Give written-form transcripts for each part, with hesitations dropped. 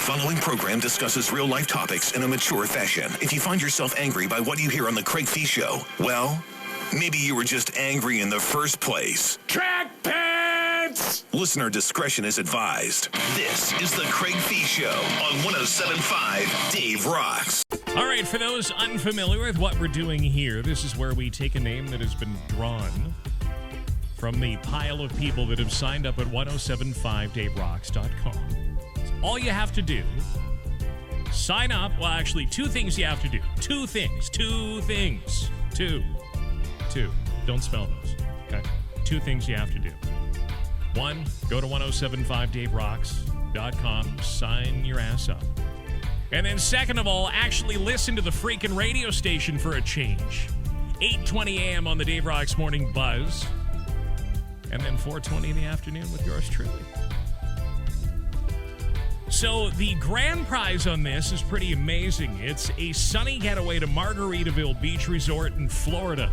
following program discusses real-life topics in a mature fashion. If you find yourself angry by what you hear on The Craig Fee Show, well, maybe you were just angry in the first place. Track pants! Listener discretion is advised. This is The Craig Fee Show on 107.5 Dave Rocks. All right, for those unfamiliar with what we're doing here, this is where we take a name that has been drawn from the pile of people that have signed up at 1075daverocks.com. All you have to do, sign up. Well, actually, two things you have to do. Two things. Two. Don't spell those, okay? Two things you have to do. One, go to 1075daverocks.com, sign your ass up. And then second of all, actually listen to the freaking radio station for a change. 8:20 a.m. on the Dave Rocks Morning Buzz. And then 4:20 in the afternoon with yours truly. So the grand prize on this is pretty amazing. It's a sunny getaway to Margaritaville Beach Resort in Florida.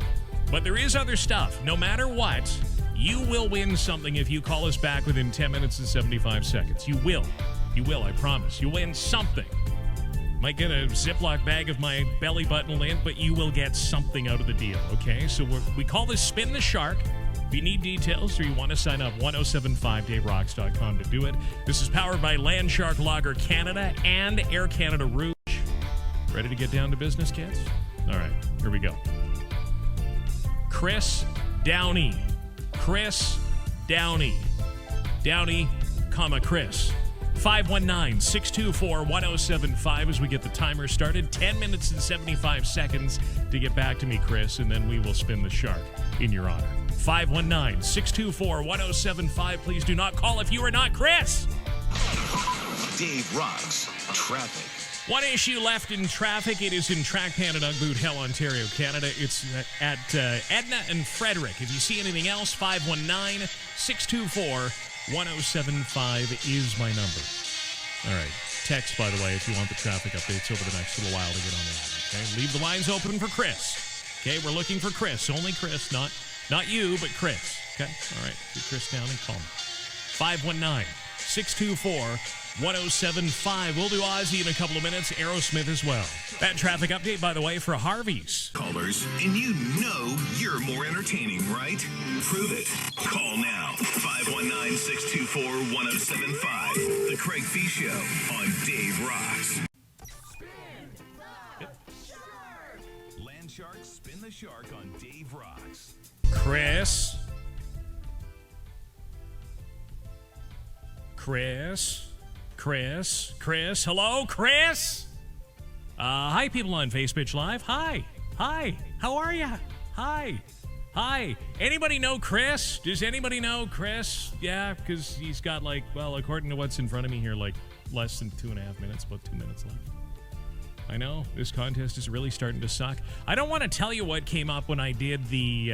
But there is other stuff. No matter what, you will win something if you call us back within 10 minutes and 75 seconds. You will. You will, I promise. You'll win something. Might get a Ziploc bag of my belly button lint, but you will get something out of the deal, okay? So we call this Spin the Shark. If you need details or you want to sign up, 1075daverocks.com to do it. This is powered by Landshark Lager Canada and Air Canada Rouge. Ready to get down to business, kids? All right, here we go. Chris Downey. Chris Downey. Downey, Chris. 519-624-1075 as we get the timer started. 10 minutes and 75 seconds to get back to me, Chris, and then we will spin the shark in your honor. 519-624-1075. Please do not call if you are not Chris. Dave Rocks Traffic. One issue left in traffic. It is in Trackpan at Ugboot Hill, Ontario, Canada. It's at Edna and Frederick. If you see anything else, 519-624-1075 is my number. All right. Text, by the way, if you want the traffic updates over the next little while to get on the line. Okay. Leave the lines open for Chris. Okay. We're looking for Chris. Only Chris, not you, but Chris. Okay. All right. Get Chris down and call me. 519-624-1075. We'll do Ozzy in a couple of minutes. Aerosmith as well. That traffic update, by the way, for Harvey's. Callers, and you know you're more entertaining, right? Prove it. Call now. 519-624-1075. The Craig Fee Show on Dave Rocks. Landshark Spin the Shark on Dave Rocks. Chris. Hello, Chris. Hi, people on Facebook Live. Hi. How are you? Hi. Anybody know Chris? Does anybody know Chris? Yeah, because he's got according to what's in front of me here, less than 2.5 minutes, about 2 minutes left. I know this contest is really starting to suck. I don't want to tell you what came up when I did the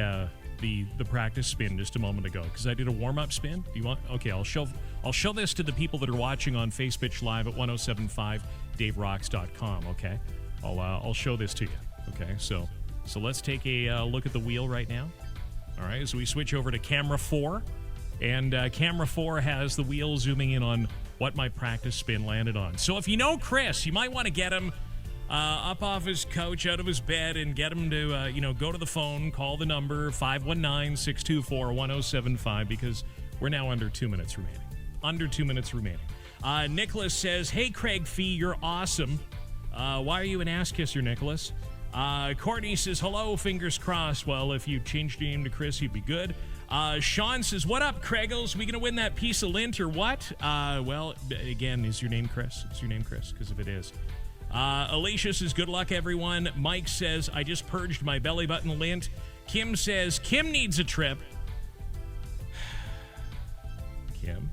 practice spin just a moment ago, because I did a warm-up spin. Do you want? Okay, I'll show this to the people that are watching on Facebook Live at 1075daverocks.com. Okay, I'll show this to you. Okay, so let's take a look at the wheel right now. All right, so we switch over to camera 4, and camera 4 has the wheel zooming in on what my practice spin landed on. So if you know Chris, you might want to get him up off his couch, out of his bed, and get him to, go to the phone, call the number, 519-624-1075, because we're now under 2 minutes remaining. Nicholas says, hey, Craig Fee, you're awesome. Why are you an ass kisser, Nicholas? Courtney says, hello, fingers crossed. Well, if you changed your name to Chris, you'd be good. Sean says, what up, Craigles? We going to win that piece of lint or what? Well, again, is your name Chris? It's your name Chris, because if it is. Alicia says, good luck, everyone. Mike says, I just purged my belly button lint. Kim says, Kim needs a trip. Kim,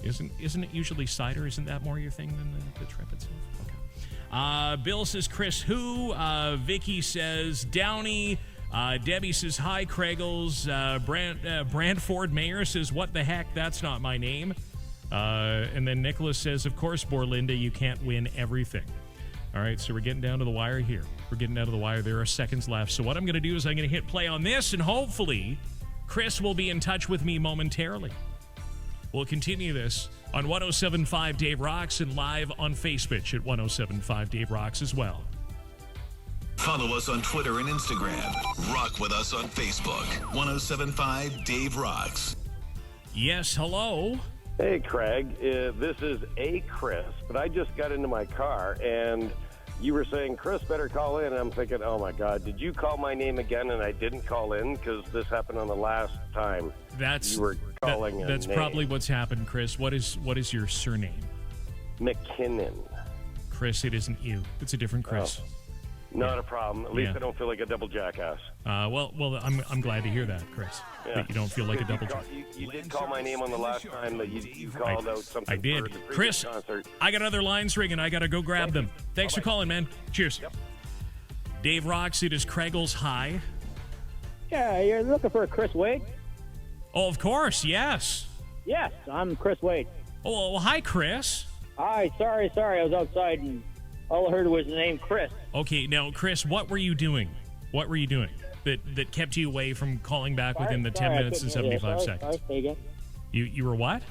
isn't it usually cider? Isn't that more your thing than the trip itself? Okay. Bill says, Chris who? Vicky says, Downey. Debbie says, hi, Craigles. Brantford Mayor says, what the heck? That's not my name. And then Nicholas says, of course, Borlinda, you can't win everything. All right, so we're getting down to the wire here. We're getting down to the wire. There are seconds left. So what I'm going to do is I'm going to hit play on this, and hopefully Chris will be in touch with me momentarily. We'll continue this on 107.5 Dave Rocks and live on Facebook at 107.5 Dave Rocks as well. Follow us on Twitter and Instagram. Rock with us on Facebook. 107.5 Dave Rocks. Yes, hello. Hey, Craig. This is Chris, but I just got into my car, and you were saying, Chris, better call in. And I'm thinking, oh, my God, did you call my name again and I didn't call in? Because this happened on the last time you were calling in. That's probably what's happened, Chris. What is your surname? McKinnon. Chris, it isn't you. It's a different Chris. Oh. Not a problem. At least I don't feel like a double jackass. Well, I'm glad to hear that, Chris. Yeah. That you don't feel like a double jackass. You did call my name on the last time that you called out something. I did. For the Chris, concert. I got other lines ringing. I got to go grab them. Thanks for calling, man. Cheers. Yep. Dave Rocks, it is Craigles High. Yeah, you're looking for Chris Wade? Oh, of course, yes. Yes, I'm Chris Wade. Oh, well, hi, Chris. Hi, sorry, I was outside and all I heard was the name Chris. Okay, now, Chris, what were you doing? What were you doing that kept you away from calling back within the 10 minutes and 75 seconds? Sorry, say again. You were what?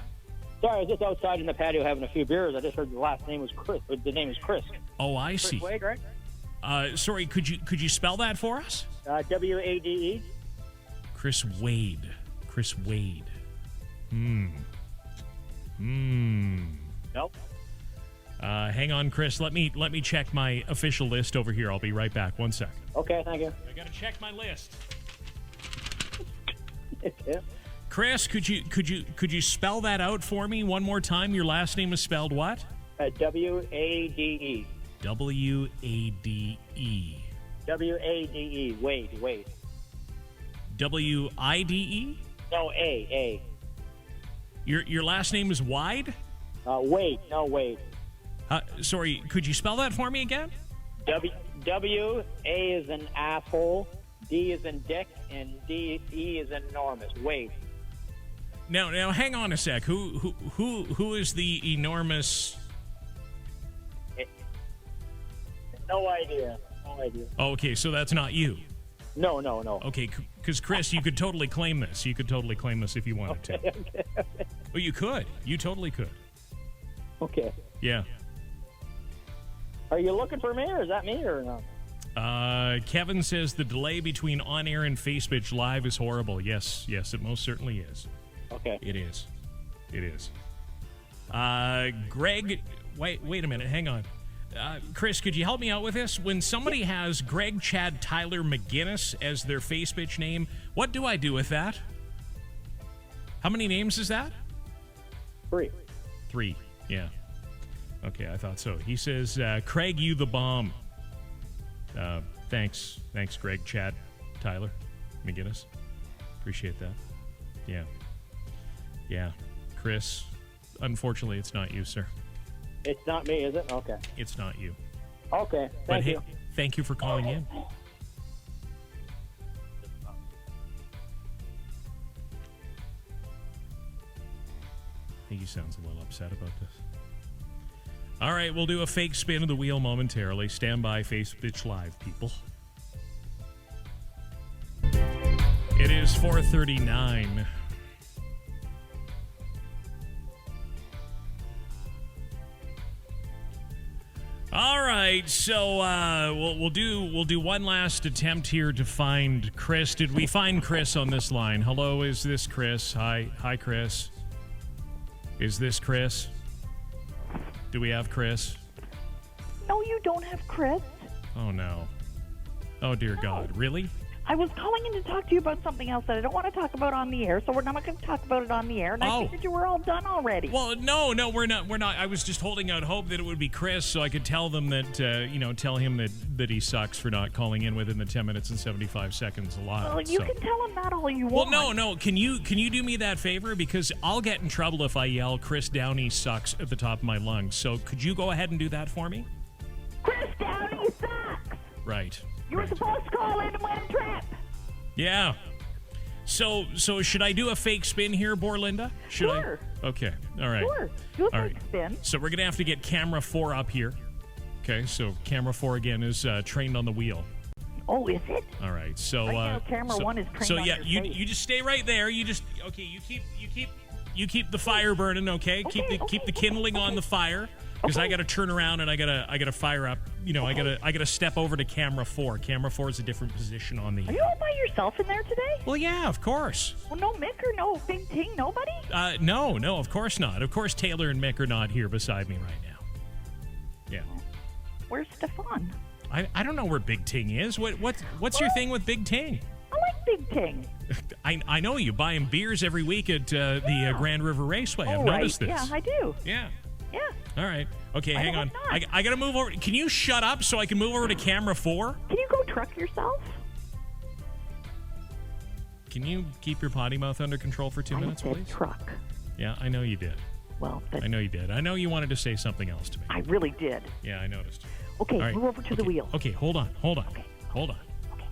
Sorry, I was just outside in the patio having a few beers. I just heard the last name was Chris. The name is Chris. Oh, I see. Chris Wade, right? Sorry, could you spell that for us? W-A-D-E. Chris Wade. Chris Wade. Nope. Hang on, Chris. Let me check my official list over here. I'll be right back. 1 sec. Okay, thank you. I gotta check my list. Yeah. Chris, could you spell that out for me one more time? Your last name is spelled what? W-A-D-E. W-A-D-E. W-A-D-E. Wade. W-I-D-E? No, A. Your last name is Wide? Wade. No, Wade. Sorry, could you spell that for me again? W, A is an asshole, D is in dick, and E is in enormous. Wade. Now, hang on a sec. Who is the enormous? No idea. Oh, okay, so that's not you. No. Okay, because Chris, you could totally claim this. You could totally claim this if you wanted to. Okay. Well, you could. You totally could. Okay. Yeah. Are you looking for me, or is that me, or no? Kevin says the delay between on-air and Facebook Live is horrible. Yes, it most certainly is. Okay. It is. Greg, wait a minute. Hang on. Chris, could you help me out with this? When somebody has Greg, Chad, Tyler, McGinnis as their Facebook name, what do I do with that? How many names is that? 3. Yeah. Okay, I thought so. He says, Craig, you the bomb. Thanks, Greg, Chad, Tyler, McGinnis. Appreciate that. Yeah. Chris, unfortunately, it's not you, sir. It's not me, is it? Okay. It's not you. Okay, thank you. Thank you for calling in. I think he sounds a little upset about this. All right, we'll do a fake spin of the wheel momentarily. Stand by, Facebook Live, people. It is 4:39. All right, so we'll do one last attempt here to find Chris. Did we find Chris on this line? Hello, is this Chris? Hi, Chris. Is this Chris? Do we have Chris? No, you don't have Chris. Oh, no. Oh, dear God. Really? I was calling in to talk to you about something else that I don't want to talk about on the air, so we're not going to talk about it on the air. And I figured you were all done already. Well, no, we're not. I was just holding out hope that it would be Chris, so I could tell them that, tell him that he sucks for not calling in within the 10 minutes and 75 seconds a lot. Well, you can tell him that all you want. Well, no. Can you do me that favor? Because I'll get in trouble if I yell Chris Downey sucks at the top of my lungs. So could you go ahead and do that for me? Chris Downey sucks. Right. You were supposed to call in one trip. Yeah. So should I do a fake spin here, Borlinda? Sure. Okay. All right. Sure. Do a All fake spin. So we're going to have to get camera 4 up here. Okay, so camera 4 again is trained on the wheel. Oh, is it? All right. So right now, camera 1 is trained on your face. you just stay right there. You keep You keep the fire burning, okay? Keep the kindling on the fire. Because I got to turn around and I gotta fire up. You know, I gotta step over to camera 4. Camera 4 is a different position on the. Are you all by yourself in there today? Well, yeah, of course. Well, no Mick or no Big Ting, nobody? No, of course not. Of course, Taylor and Mick are not here beside me right now. Yeah. Where's Stefan? I don't know where Big Ting is. What's your thing with Big Ting? I like Big Ting. I know you buy him beers every week at the Grand River Raceway. I've noticed this. Yeah, I do. Yeah. Yeah. All right. Okay, hang on. Not. I got to move over. Can you shut up so I can move over to camera 4? Can you go truck yourself? Can you keep your potty mouth under control for 2 minutes, please? Truck. Yeah, I know you did. Well, I know you did. I know you wanted to say something else to me. I really did. Yeah, I noticed. Okay, right. move over to the wheel. Okay, hold on. Okay. Hold on. Okay.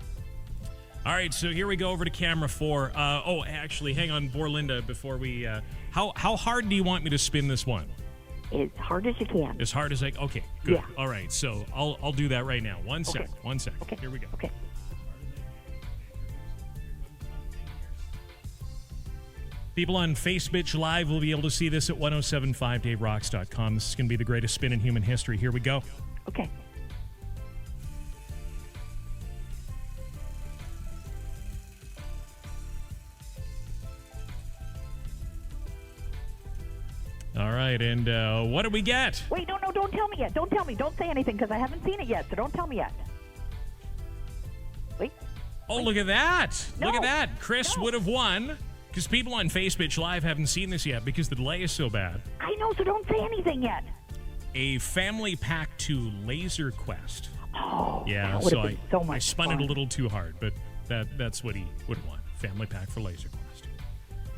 All right, so here we go over to camera 4. Actually, hang on, Borlinda, before we... How hard do you want me to spin this one? As hard as you can. As hard as okay, good. Yeah. All right, so I'll do that right now. One sec. Okay. Here we go. Okay. People on Facebook Live will be able to see this at 1075daverocks.com. This is going to be the greatest spin in human history. Here we go. Okay. All right, and what do we get? Wait, no, don't tell me yet. Don't tell me. Don't say anything because I haven't seen it yet, so don't tell me yet. Wait. Oh, look at that. No. Look at that. Chris would have won because people on Facebook Live haven't seen this yet because the delay is so bad. I know, so don't say anything yet. A family pack to Laser Quest. Oh, yeah, that would have been so much I spun fun. it a little too hard, but that's what he would have won. Family pack for Laser Quest.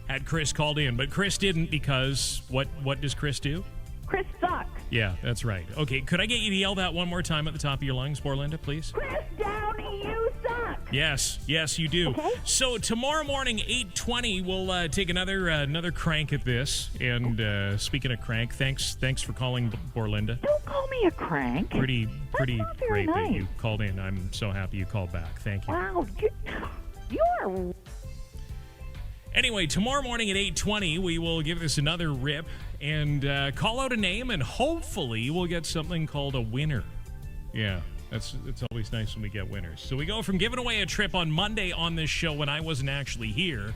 Had Chris called in, but Chris didn't because what does Chris do? Chris sucks. Yeah, that's right. Okay, could I get you to yell that one more time at the top of your lungs, Borlinda, please? Chris Downey, you suck. Yes, you do. Okay. So tomorrow morning, 8:20, we'll take another crank at this. And speaking of crank, thanks for calling, Borlinda. Don't call me a crank. Pretty That's not very great that nice. you called in. I'm so happy you called back. Thank you. Wow, you are. Anyway, tomorrow morning at 8:20, we will give this another rip and call out a name, and hopefully we'll get something called a winner. Yeah, it's always nice when we get winners. So we go from giving away a trip on Monday on this show when I wasn't actually here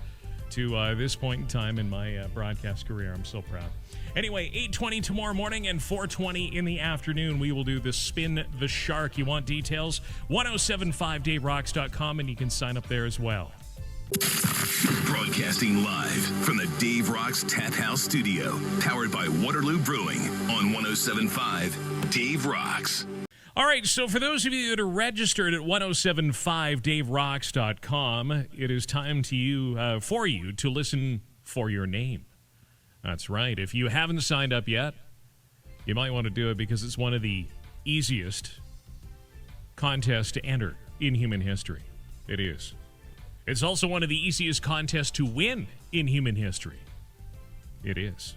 to this point in time in my broadcast career. I'm so proud. Anyway, 8:20 tomorrow morning and 4:20 in the afternoon, we will do the Spin the Shark. You want details? 1075daverocks.com, and you can sign up there as well. Broadcasting live from the Dave Rocks Tap House Studio, powered by Waterloo Brewing on 1075 Dave Rocks. All right, so for those of you that are registered at 1075daverocks.com, it is time for you to listen for your name. That's right. If you haven't signed up yet, you might want to do it because it's one of the easiest contests to enter in human history. It is. It's also one of the easiest contests to win in human history. It is.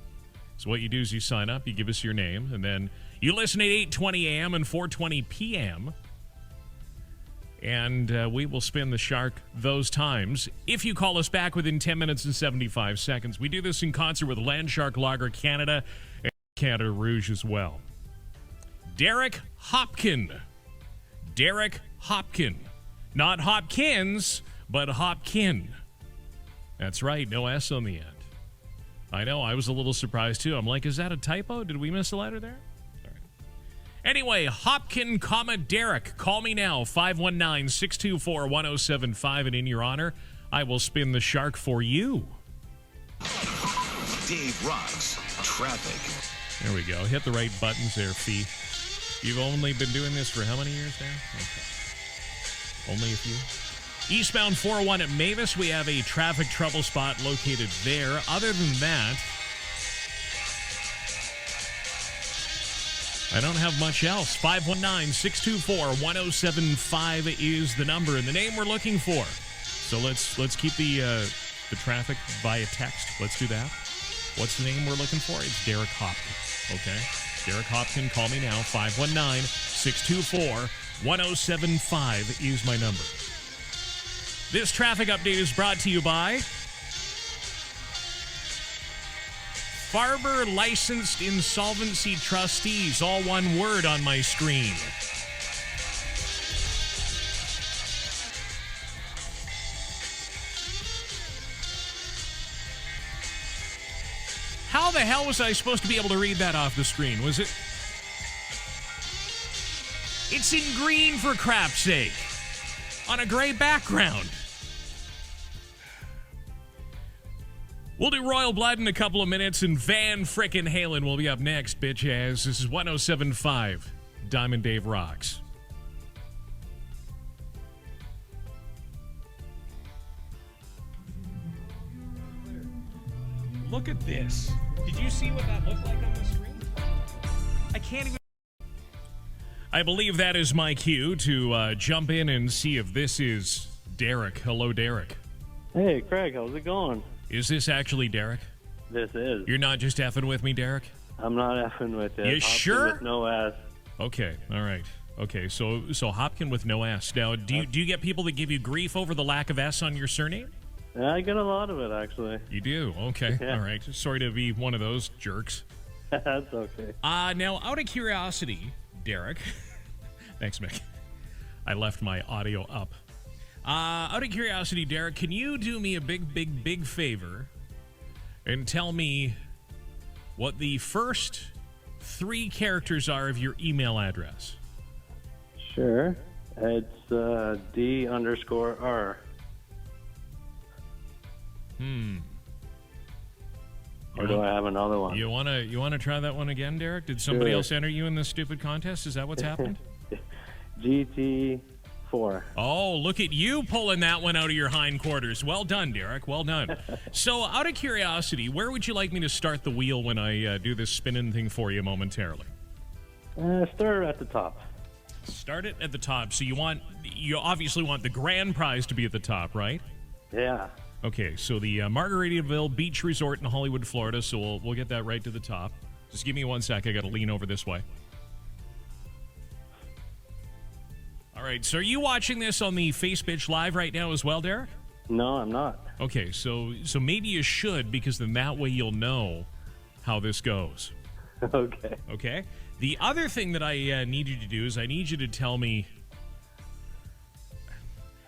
So what you do is you sign up, you give us your name, and then you listen at 8:20 a.m. and 4:20 p.m., and we will spin the shark those times if you call us back within 10 minutes and 75 seconds. We do this in concert with Landshark Lager Canada and Canada Rouge as well. Derek Hopkin. Not Hopkins, but Hopkin. That's right, no S on the end. I know, I was a little surprised too. I'm like, is that a typo? Did we miss a letter there? All right. Anyway, Hopkin, Derek, call me now, 519-624-1075, and in your honor, I will spin the shark for you. Dave Rocks Traffic. There we go. Hit the right buttons there, Fee. You've only been doing this for how many years now? Okay. Only a few. Eastbound 401 at Mavis, we have a traffic trouble spot located there. Other than that, I don't have much else. 519-624-1075 is the number and the name we're looking for. So let's keep the traffic via text. Let's do that. What's the name we're looking for? It's Derek Hopkin. Okay? Derek Hopkin, call me now. 519-624-1075 is my number. This traffic update is brought to you by Farber Licensed Insolvency Trustees, all one word on my screen. How the hell was I supposed to be able to read that off the screen? Was it? It's in green, for crap's sake. On a gray background. We'll do Royal Blood in a couple of minutes, and Van Frickin' Halen will be up next, bitch ass. This is 107.5 Diamond Dave Rocks. Look at this. Did you see what that looked like on the screen? I can't even... I believe that is my cue to jump in and see if this is Derek. Hello, Derek. Hey, Craig, how's it going? Is this actually Derek? This is. You're not just effing with me, Derek? I'm not effing with it. You Hopkins sure? With no ass. Okay, all right. Okay, so Hopkin with no S. Now, do you get people that give you grief over the lack of S on your surname? Yeah, I get a lot of it, actually. You do? Okay, Yeah. All right. Sorry to be one of those jerks. That's okay. Now, out of curiosity, Derek. Thanks, Mick. I left my audio up. Out of curiosity, Derek, can you do me a big favor and tell me what the first 3 characters are of your email address? Sure. It's D_R. Or do I have another one? You wanna try that one again, Derek? Did somebody Sure. else enter you in this stupid contest? Is that what's happened? GT4. Oh, look at you pulling that one out of your hindquarters. Well done, Derek. Well done. So, out of curiosity, where would you like me to start the wheel when I do this spinning thing for you momentarily? Start at the top. Start it at the top. So you obviously want the grand prize to be at the top, right? Yeah. Okay, so the Margaritaville Beach Resort in Hollywood, Florida. So we'll get that right to the top. Just give me 1 sec. I got to lean over this way. All right, so are you watching this on the Face Bitch Live right now as well, Derek? No, I'm not. Okay, so maybe you should, because then that way you'll know how this goes. Okay. Okay? The other thing that I need you to do is I need you to tell me...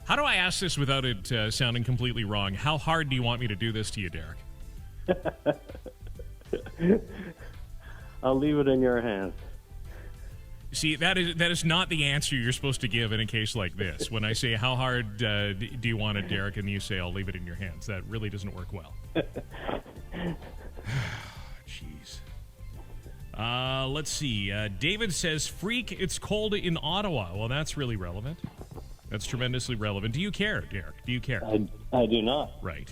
How do I ask this without it sounding completely wrong? How hard do you want me to do this to you, Derek? I'll leave it in your hands. See, that is not the answer you're supposed to give in a case like this. When I say, how hard do you want it, Derek, and you say, I'll leave it in your hands. That really doesn't work well. Jeez. Let's see. David says, freak, it's cold in Ottawa. Well, that's really relevant. That's tremendously relevant. Do you care, Derek? Do you care? I do not. Right.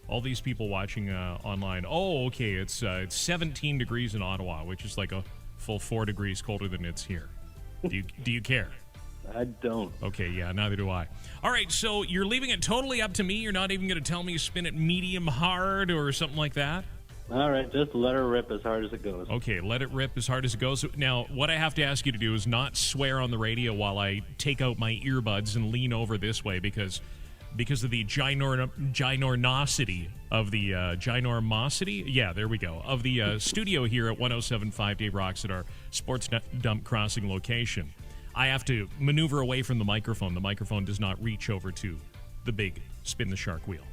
All these people watching online. Oh, okay. It's 17 degrees in Ottawa, which is like a full 4 degrees colder than it's here. Do you care? I don't. Okay, yeah, neither do I. All right, so you're leaving it totally up to me. You're not even going to tell me to spin it medium hard or something like that? All right, just let her rip as hard as it goes. Okay, let it rip as hard as it goes. Now, what I have to ask you to do is not swear on the radio while I take out my earbuds and lean over this way because of the ginormosity of the ginormosity. Yeah, there we go. Of the studio here at 107.5 Dave Rocks at our Sports Dump Crossing location. I have to maneuver away from the microphone. The microphone does not reach over to the big spin the shark wheel.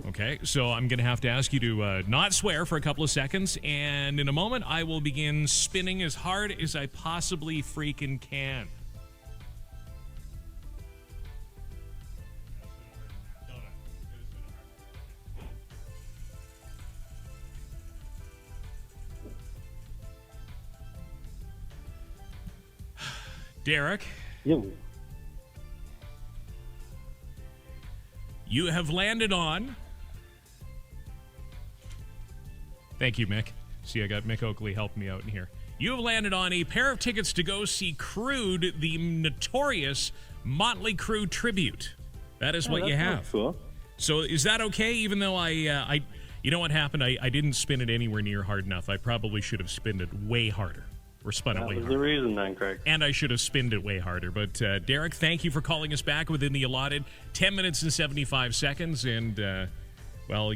Okay, so I'm going to have to ask you to not swear for a couple of seconds, and in a moment I will begin spinning as hard as I possibly freaking can. Derek, You. you have landed on... Thank you, Mick. See, I got Mick Oakley helping me out in here. You have landed on a pair of tickets to go see Crude, the notorious Motley Crue tribute. That is what you have. Cool. So is that okay, even though I you know what happened? I didn't spin it anywhere near hard enough. I probably should have spinned it way harder. Or spun it way That was harder. the reason then, Craig. And I should have spinned it way harder. But, Derek, thank you for calling us back within the allotted 10 minutes and 75 seconds. And, well,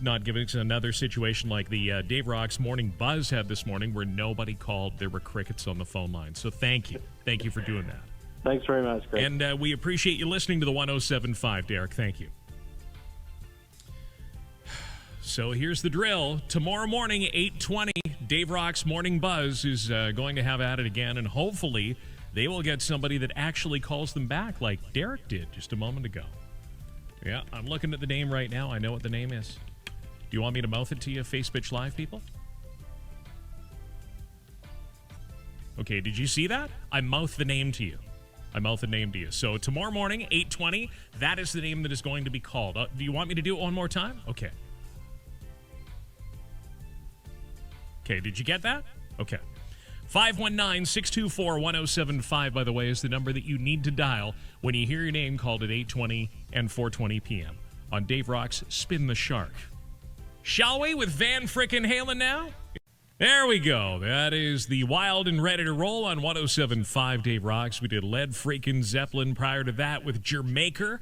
not giving us another situation like the Dave Rock's Morning Buzz had this morning where nobody called. There were crickets on the phone line. So thank you. Thank you for doing that. Thanks very much, Greg. And we appreciate you listening to the 107.5, Derek. Thank you. So here's the drill. Tomorrow morning, 8:20, Dave Rock's Morning Buzz is going to have at it again, and hopefully they will get somebody that actually calls them back like Derek did just a moment ago. Yeah, I'm looking at the name right now. I know what the name is. Do you want me to mouth it to you, Facebook Live people? Okay, did you see that? I mouthed the name to you. So tomorrow morning, 8:20, that is the name that is going to be called. Do you want me to do it one more time? Okay. Okay, did you get that? Okay. 519-624-1075, by the way, is the number that you need to dial when you hear your name called at 8:20 and 4:20 p.m. on Dave Rock's Spin the Shark. Shall we with Van Frickin' Halen now? There we go. That is the Wild and Ready to Roll on 107.5 Dave Rocks. We did Led Freakin' Zeppelin prior to that with Jermaker.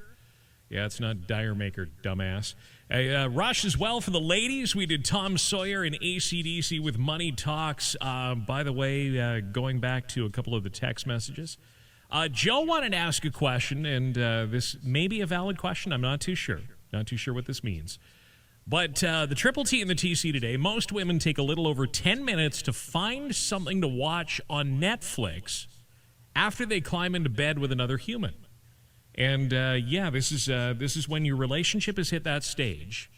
Yeah, it's not Diremaker, dumbass. Rush as well for the ladies. We did Tom Sawyer and AC/DC with Money Talks. By the way, going back to a couple of the text messages. Joe wanted to ask a question, and this may be a valid question. I'm not too sure. Not too sure what this means. But the Triple T and the TC today, most women take a little over 10 minutes to find something to watch on Netflix after they climb into bed with another human. And, this is when your relationship has hit that stage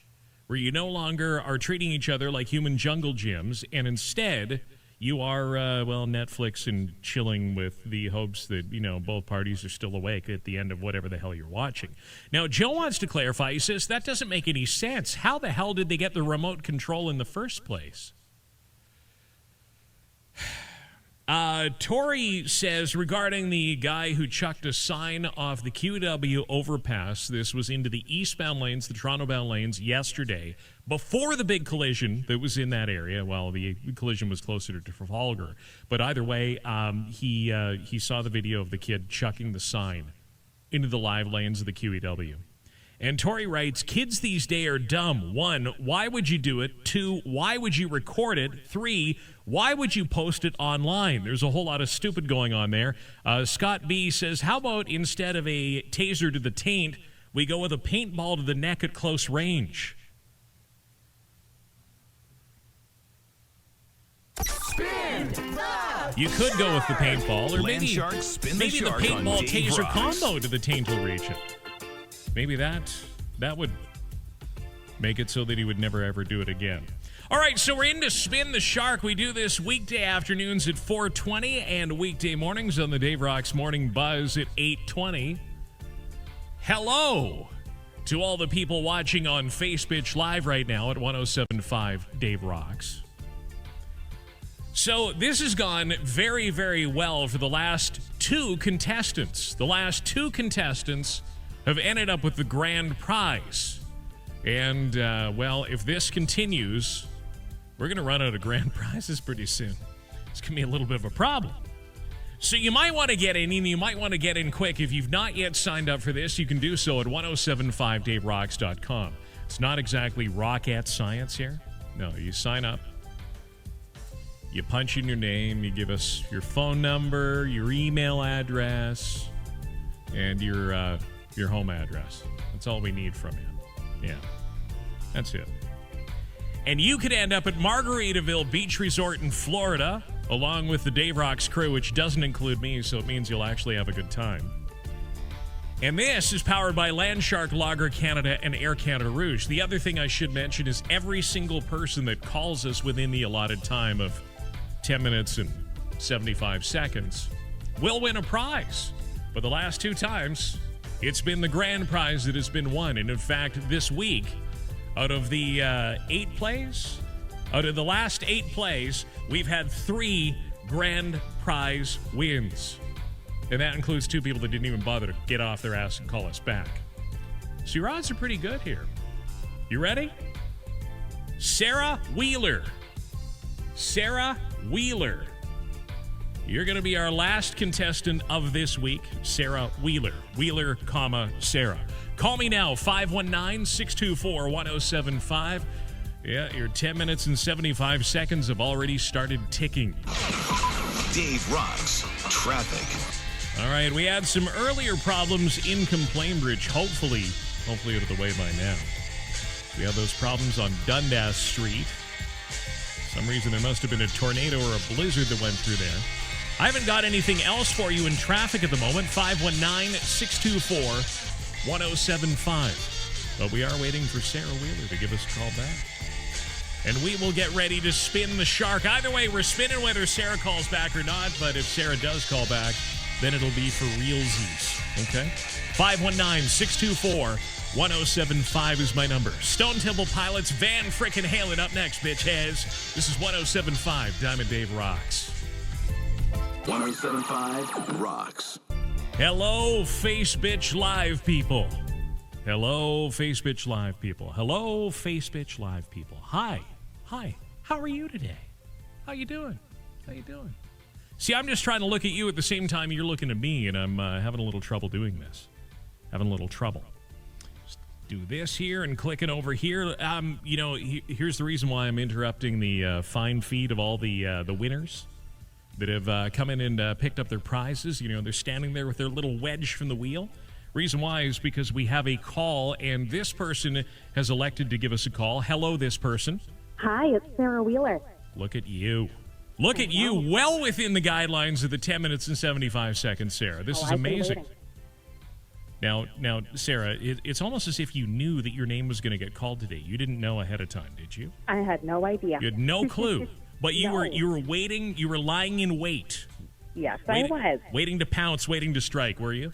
where you no longer are treating each other like human jungle gyms, and instead you are, Netflix and chilling with the hopes that, both parties are still awake at the end of whatever the hell you're watching. Now, Joe wants to clarify. He says, that doesn't make any sense. How the hell did they get the remote control in the first place? Tori says, regarding the guy who chucked a sign off the QW overpass, this was into the eastbound lanes, the Toronto-bound lanes, yesterday, before the big collision that was in that area. Well, the collision was closer to Trafalgar. But either way, he saw the video of the kid chucking the sign into the live lanes of the QEW. And Tori writes, kids these days are dumb. 1, why would you do it? 2, why would you record it? 3, why would you post it online? There's a whole lot of stupid going on there. Scott B says, how about instead of a taser to the taint, we go with a paintball to the neck at close range? You could go with the paintball, or maybe the paintball taser combo to the taintal region. Maybe that would make it so that he would never, ever do it again. All right, so we're into Spin the Shark. We do this weekday afternoons at 4:20 and weekday mornings on the Dave Rocks Morning Buzz at 8:20. Hello to all the people watching on Facebook Live right now at 107.5 Dave Rocks. So this has gone very, very well for the last 2 contestants. The last 2 contestants have ended up with the grand prize. And, if this continues, we're going to run out of grand prizes pretty soon. It's going to be a little bit of a problem. So you might want to get in, and you might want to get in quick. If you've not yet signed up for this, you can do so at 1075daverocks.com. It's not exactly rocket science here. No, you sign up. You punch in your name, you give us your phone number, your email address, and your home address. That's all we need from you. Yeah, that's it. And you could end up at Margaritaville Beach Resort in Florida, along with the Dave Rocks crew, which doesn't include me, so it means you'll actually have a good time. And this is powered by Landshark, Lager Canada, and Air Canada Rouge. The other thing I should mention is every single person that calls us within the allotted time of 10 minutes and 75 seconds will win a prize. But the last 2 times, it's been the grand prize that has been won. And in fact, this week, out of the 8 plays, out of the last 8 plays, we've had 3 grand prize wins. And that includes 2 people that didn't even bother to get off their ass and call us back. So your odds are pretty good here. You ready? Sarah Wheeler. Sarah Wheeler. You're going to be our last contestant of this week, Sarah Wheeler. Wheeler, Sarah. Call me now, 519-624-1075. Yeah, your 10 minutes and 75 seconds have already started ticking. Dave rocks traffic. All right, we had some earlier problems in Complainbridge. Hopefully out of the way by now. We have those problems on Dundas Street. For some reason, there must have been a tornado or a blizzard that went through there. I haven't got anything else for you in traffic at the moment. 519-624-1075. But we are waiting for Sarah Wheeler to give us a call back. And we will get ready to spin the shark. Either way, we're spinning whether Sarah calls back or not. But if Sarah does call back, then it'll be for realsies. Okay? 519-624-1075 is my number. Stone Temple Pilots, Van Frickin' Halen up next, bitch has. This is 1075 Diamond Dave Rocks. 1075 rocks. Hello, Face Bitch Live people. Hello, Face Bitch Live people. Hello, Face Bitch Live people. Hi. How are you today? How you doing? See, I'm just trying to look at you at the same time you're looking at me, and I'm having a little trouble doing this. Just do this here and clicking over here. Here's the reason why I'm interrupting the fine feed of all the winners that have come in and picked up their prizes. They're standing there with their little wedge from the wheel. Reason why is because we have a call, and this person has elected to give us a call. Hello, this person. Hi, it's Sarah Wheeler. Look at you. Well within the guidelines of the 10 minutes and 75 seconds, Sarah. This is amazing. Now, Sarah, it's almost as if you knew that your name was going to get called today. You didn't know ahead of time, did you? I had no idea. You had no clue. But you No. were waiting, you were lying in wait. Yes, I was. Waiting to pounce, waiting to strike, were you?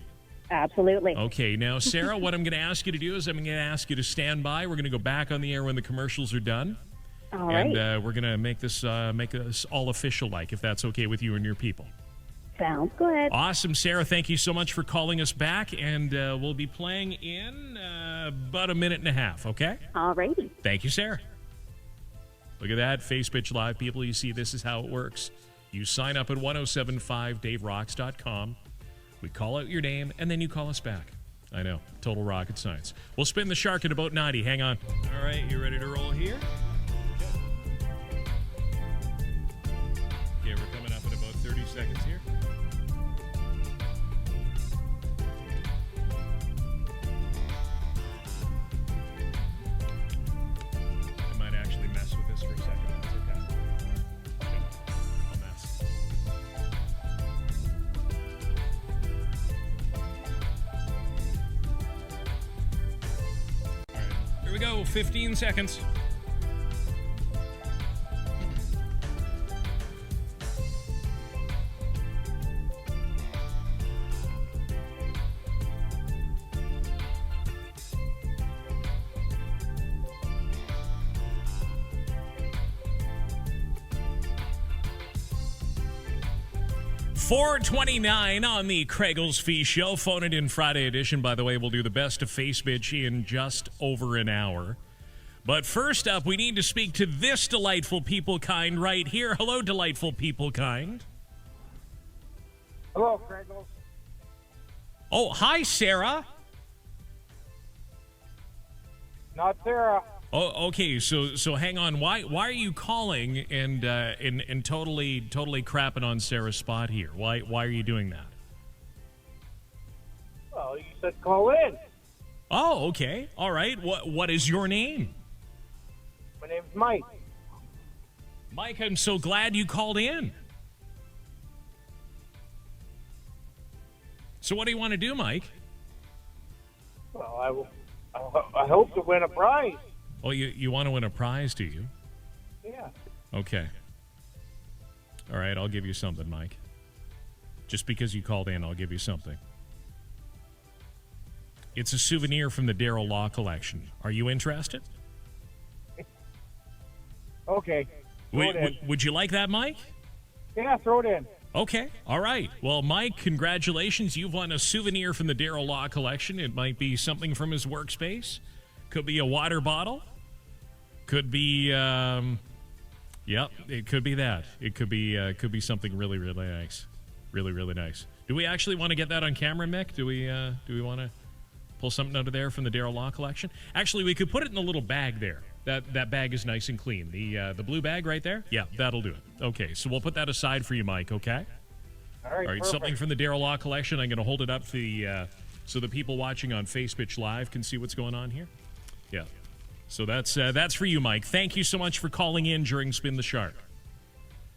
Absolutely. Okay, now, Sarah, what I'm going to ask you to do is I'm going to ask you to stand by. We're going to go back on the air when the commercials are done. All right. And we're going to make this all official-like, if that's okay with you and your people. Sounds good. Awesome, Sarah. Thank you so much for calling us back, and we'll be playing in about a minute and a half, okay? All righty. Thank you, Sarah. Look at that, Face Bitch Live people. You see, this is how it works. You sign up at 1075daverocks.com. We call out your name, and then you call us back. I know, total rocket science. We'll spin the shark at about 90. Hang on. All right, you ready to roll here? Okay, we're coming up in about 30 seconds here. I might actually mess with this for a second. That's okay. Okay, I'll mess. All right, here we go. 15 seconds. $4.29 on the Craigles Fee Show. Phone it in Friday edition. By the way, we'll do the best of Face Bitch in just over an hour. But first up, we need to speak to this delightful people kind right here. Hello, delightful people kind. Hello, Craigles. Oh, hi, Sarah. Not Sarah. Oh, okay. So hang on. Why are you calling and totally crapping on Sarah's spot here? Why are you doing that? Well, you said call in. Oh, okay. All right. What is your name? My name's Mike. Mike, I'm so glad you called in. So what do you want to do, Mike? Well, I hope to win a prize. Oh, you want to win a prize, do you? Yeah. Okay. All right, I'll give you something, Mike. Just because you called in, I'll give you something. It's a souvenir from the Darryl Law Collection. Are you interested? Okay. Throw it in. Would you like that, Mike? Yeah, throw it in. Okay. All right. Well, Mike, congratulations. You've won a souvenir from the Darryl Law Collection. It might be something from his workspace. Could be a water bottle. Could be, yep, it could be that. It could be something really, really nice. Really, really nice. Do we actually want to get that on camera, Mick? Do we want to? Pull something out of there from the Darryl Law collection. Actually, we could put it in a little bag there. That bag is nice and clean. The blue bag right there? Yeah, that'll do it. Okay, so we'll put that aside for you, Mike, okay? All right, perfect. Something from the Darryl Law collection. I'm going to hold it up for so the people watching on Facebook Live can see what's going on here. Yeah. So that's for you, Mike. Thank you so much for calling in during Spin the Shark.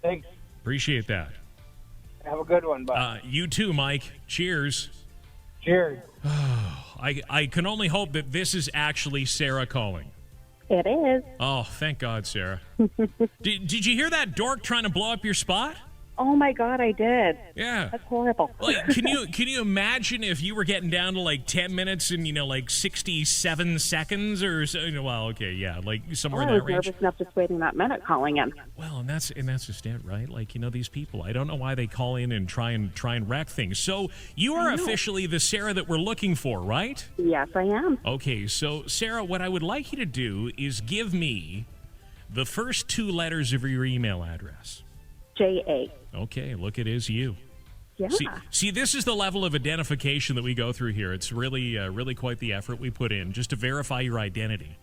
Thanks. Appreciate that. Have a good one, bud. You too, Mike. Cheers. Cheers. I can only hope that this is actually Sarah calling. It is. Oh, thank God, Sarah. Did you hear that dork trying to blow up your spot? Oh my God, I did. Yeah. That's horrible. Like, can you imagine if you were getting down to like 10 minutes and, 67 seconds or so? Well, okay, yeah, like somewhere in I that was range. nervous enough just waiting that minute calling in. Well, and that's just it, right? Like, these people, I don't know why they call in and try and wreck things. So you are officially the Sarah that we're looking for, right? Yes, I am. Okay, so Sarah, what I would like you to do is give me the first 2 letters of your email address. J.A. Okay, look, it is you. Yeah. See, this is the level of identification that we go through here. It's really quite the effort we put in just to verify your identity.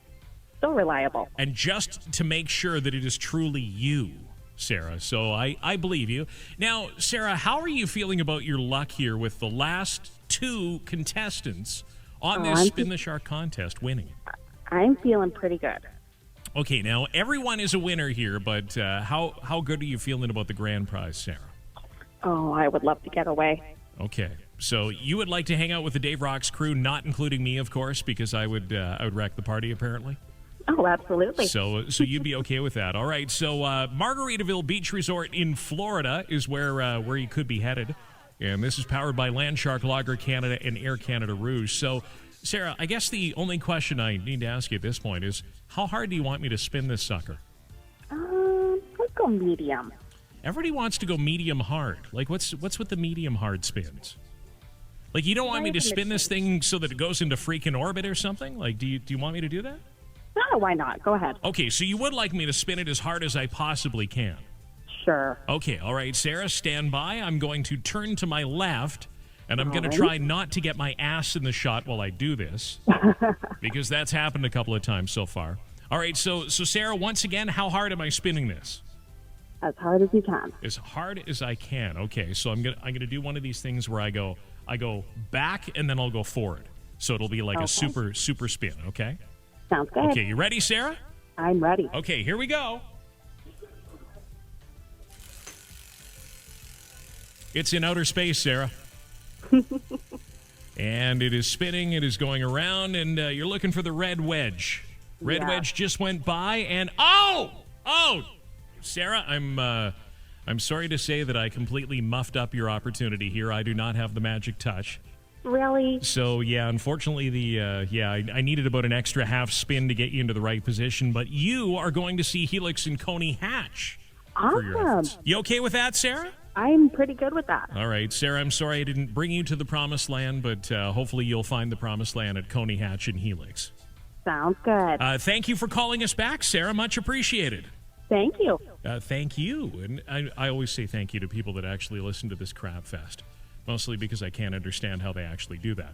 So reliable. And just to make sure that it is truly you, Sarah. So I believe you. Now, Sarah, how are you feeling about your luck here with the last 2 contestants on this Spin the Shark contest winning? I'm feeling pretty good. Okay, now everyone is a winner here, but how good are you feeling about the grand prize, Sarah? Oh, I would love to get away. Okay, so you would like to hang out with the Dave Rocks crew, not including me, of course, because I would wreck the party apparently. Oh, absolutely. So you'd be okay with that. All right, so Margaritaville Beach Resort in Florida is where you could be headed, and this is powered by Landshark Lager Canada and Air Canada Rouge. So, Sarah, I guess the only question I need to ask you at this point is, how hard do you want me to spin this sucker? Let's go medium. Everybody wants to go medium hard. Like, what's with the medium hard spins? Like, you don't want me to spin this thing so that it goes into freaking orbit or something? Like, do you want me to do that? No, why not? Go ahead. Okay, so you would like me to spin it as hard as I possibly can. Sure. Okay, all right, Sarah, stand by. I'm going to turn to my left, and I'm going to try not to get my ass in the shot while I do this, because that's happened a couple of times so far. All right, so Sarah, once again, how hard am I spinning this? As hard as you can. As hard as I can. Okay, so I'm gonna do one of these things where I go back and then I'll go forward. So it'll be like a super spin. Okay. Sounds good. Okay, you ready, Sarah? I'm ready. Okay, here we go. It's in outer space, Sarah. And it is spinning. It is going around, and you're looking for the red wedge. Red wedge just went by, and oh, Sarah, I'm sorry to say that I completely muffed up your opportunity here. I do not have the magic touch. Really? So yeah, unfortunately, I needed about an extra half spin to get you into the right position. But you are going to see Helix and Coney Hatch. Awesome. You okay with that, Sarah? I'm pretty good with that. All right, Sarah, I'm sorry I didn't bring you to the promised land, but hopefully you'll find the promised land at Coney Hatch and Helix. Sounds good. Thank you for calling us back, Sarah. Much appreciated. Thank you. Thank you. And I always say thank you to people that actually listen to this crap fest. Mostly because I can't understand how they actually do that.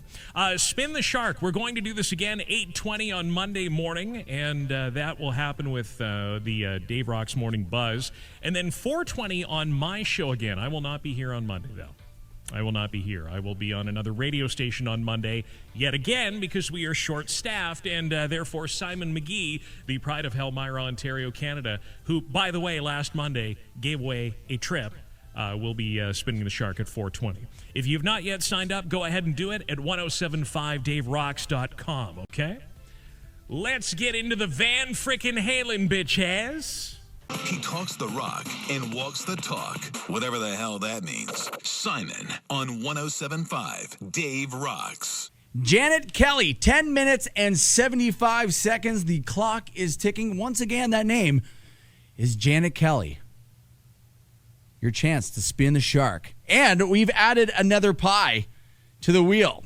Spin the Shark. We're going to do this again, 8:20 on Monday morning, and that will happen with the Dave Rocks Morning Buzz. And then 4:20 on my show again. I will not be here on Monday, though. I will not be here. I will be on another radio station on Monday yet again because we are short-staffed, and therefore Simon McGee, the pride of Elmira, Ontario, Canada, who, by the way, last Monday gave away a trip, will be spinning the Shark at 4:20. If you've not yet signed up, go ahead and do it at 1075daverocks.com, okay? Let's get into the Van Frickin' Halen, bitches. He talks the rock and walks the talk, whatever the hell that means. Simon on 1075 Dave Rocks. Janet Kelly, 10 minutes and 75 seconds. The clock is ticking. Once again, that name is Janet Kelly. Your chance to spin the Shark. And we've added another pie to the wheel.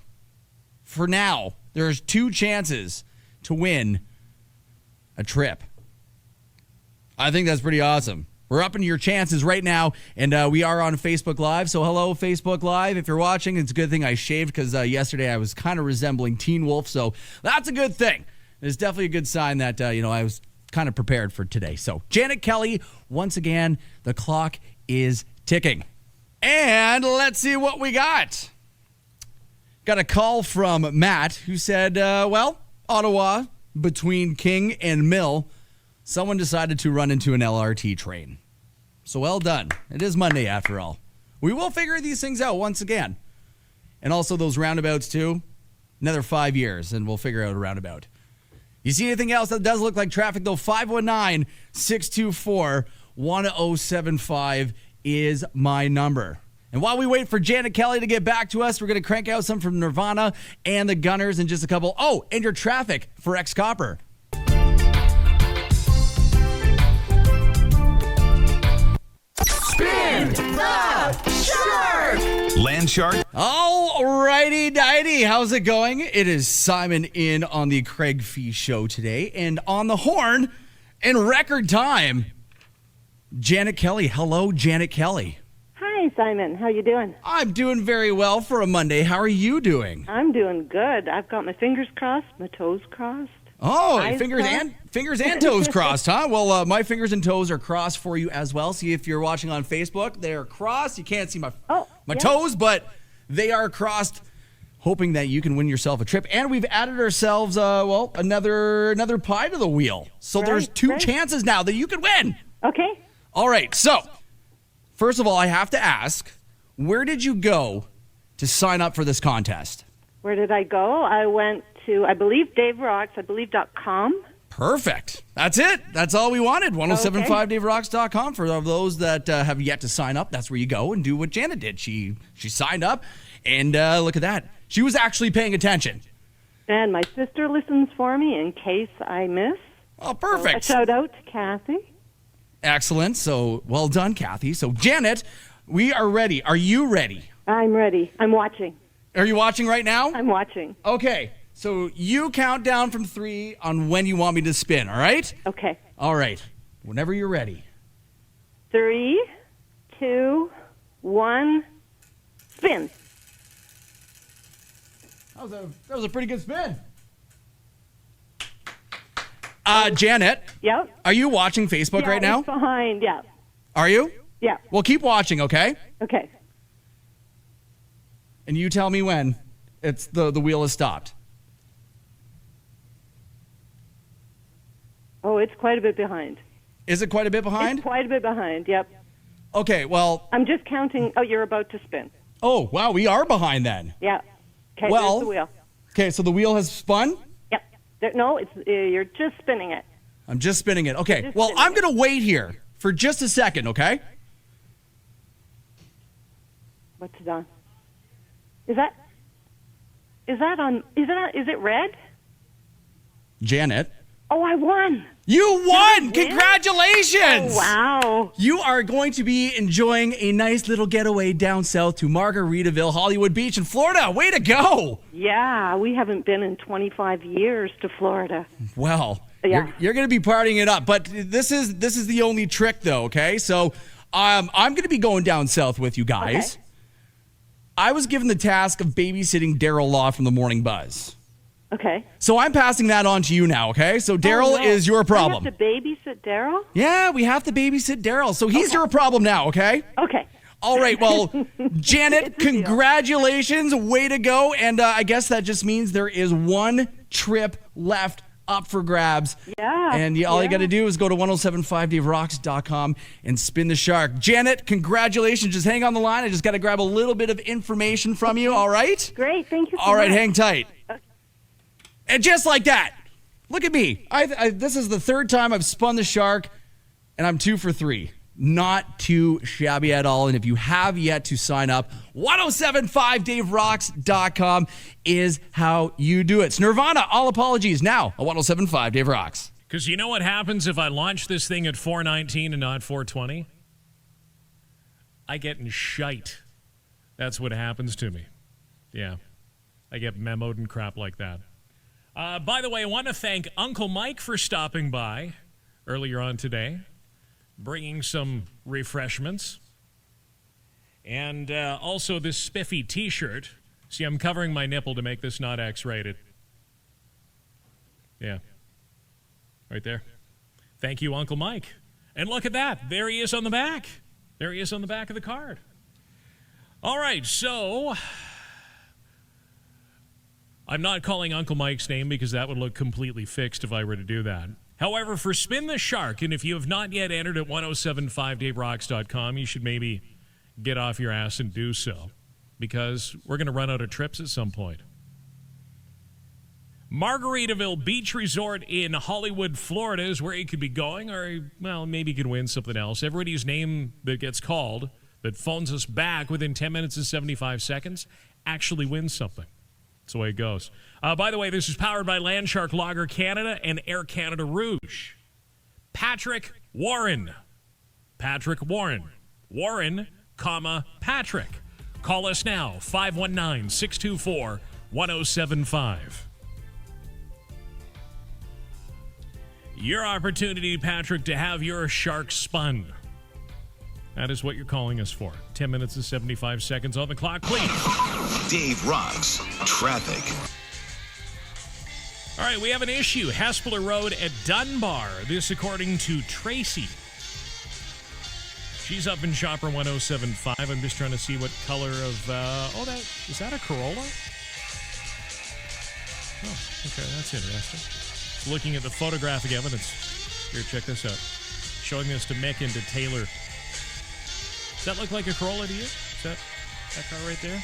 For now, there's 2 chances to win a trip. I think that's pretty awesome. We're upping your chances right now, and we are on Facebook Live. So hello, Facebook Live. If you're watching, it's a good thing I shaved because yesterday I was kind of resembling Teen Wolf, so that's a good thing. It's definitely a good sign that, I was kind of prepared for today. So Janet Kelly, once again, the clock is ticking. And let's see what we got. Got a call from Matt who said, Ottawa, between King and Mill, someone decided to run into an LRT train. So well done. It is Monday after all. We will figure these things out once again. And also those roundabouts too. Another 5 years and we'll figure out a roundabout. You see anything else that does look like traffic though? 519-624-1075 is my number. And while we wait for Janet Kelly to get back to us, we're going to crank out some from Nirvana and the Gunners in just a couple. Oh, and your traffic for X-Copper. Spin the Shark! Land Shark. All righty, dighty. How's it going? It is Simon in on the Craig Fee Show today. And on the horn, in record time, Janet Kelly. Hello, Janet Kelly. Hi, Simon. How you doing? I'm doing very well for a Monday. How are you doing? I'm doing good. I've got my fingers crossed, my toes crossed. Oh, fingers and toes crossed, huh? Well, my fingers and toes are crossed for you as well. See, if you're watching on Facebook, they're crossed. You can't see my toes, but they are crossed, hoping that you can win yourself a trip. And we've added ourselves, another pie to the wheel. So there's two chances now that you could win. Okay. All right. So, first of all, I have to ask, where did you go to sign up for this contest? Where did I go? I went to, I believe, Dave Rocks, .com. Perfect. That's it. That's all we wanted. 1075daverocks.com. For those that have yet to sign up, that's where you go and do what Janet did. She signed up, and look at that. She was actually paying attention. And my sister listens for me in case I miss. Oh, perfect. So a shout out to Kathy. Excellent. So, well done, Kathy. So, Janet, we are ready. Are you ready? I'm ready. I'm watching. Are you watching right now? I'm watching. Okay. So you count down from 3 on when you want me to spin, all right? Okay. All right. Whenever you're ready. 3, 2, 1, spin. That was a pretty good spin. Janet. Yep. Are you watching Facebook right now? It's behind, yeah. Are you? Yeah. Well, keep watching, okay? Okay. And you tell me when it's the wheel is stopped. Oh, it's quite a bit behind. Is it quite a bit behind? It's quite a bit behind, yep. Okay, well... I'm just counting. Oh, you're about to spin. Oh, wow, we are behind then. Yeah. Okay, well, there's the wheel. Okay, so the wheel has spun? Yep. No, it's you're just spinning it. I'm just spinning it. Okay, well, I'm going to wait here for just a second, okay? What's it on? Is it red? Janet. Oh, I won. You won! Congratulations! Oh, wow. You are going to be enjoying a nice little getaway down south to Margaritaville, Hollywood Beach in Florida. Way to go! Yeah, we haven't been in 25 years to Florida. Well, yeah. you're going to be partying it up, but this is the only trick though, okay? So I'm going to be going down south with you guys. Okay. I was given the task of babysitting Daryl Law from the Morning Buzz. Okay. So I'm passing that on to you now, okay? So Daryl is your problem. I have to babysit Daryl? Yeah, we have to babysit Daryl. So he's your problem now, okay? Okay. All right, well, Janet, congratulations. Way to go. And I guess that just means there is one trip left up for grabs. Yeah. And all you got to do is go to 1075daverocks.com and spin the shark. Janet, congratulations. Just hang on the line. I just got to grab a little bit of information from you, all right? Great, thank you so All right, much. hang tight. Okay. And just like that, look at me. This is the third time I've spun the shark, and I'm 2 for 3. Not too shabby at all. And if you have yet to sign up, 1075daverocks.com is how you do it. It's Nirvana, All Apologies, now at 1075 Dave Rocks. Because you know what happens if I launch this thing at 4:19 and not 4:20? I get in shite. That's what happens to me. Yeah. I get memoed and crap like that. By the way, I want to thank Uncle Mike for stopping by earlier on today. bringing some refreshments. And also this spiffy T-shirt. See, I'm covering my nipple to make this not X-rated. Yeah. Right there. Thank you, Uncle Mike. And look at that. There he is on the back. There he is on the back of the card. All right, so I'm not calling Uncle Mike's name because that would look completely fixed if I were to do that. However, for Spin the Shark, and if you have not yet entered at 1075daverocks.com, you should maybe get off your ass and do so, because we're going to run out of trips at some point. Margaritaville Beach Resort in Hollywood, Florida is where you could be going, or, well, maybe you could win something else. Everybody's name that gets called, that phones us back within 10 minutes and 75 seconds, actually wins something. That's the way it goes. By the way, this is powered by Landshark Lager Canada and Air Canada Rouge. Patrick Warren. Patrick Warren. Warren, comma, Patrick. Call us now, 519-624-1075. Your opportunity, Patrick, to have your shark spun. That is what you're calling us for. 10 minutes and 75 seconds on the clock, please. Dave rocks traffic. All right, we have an issue. Hespeler Road at Dunbar. This according to Tracy. She's up in Shopper 1075. I'm just trying to see what color of... is that a Corolla? Oh, okay, that's interesting. Just looking at the photographic evidence. Here, check this out. Showing this to Mick and to Taylor. Does that look like a Corolla to you? Is that car right there?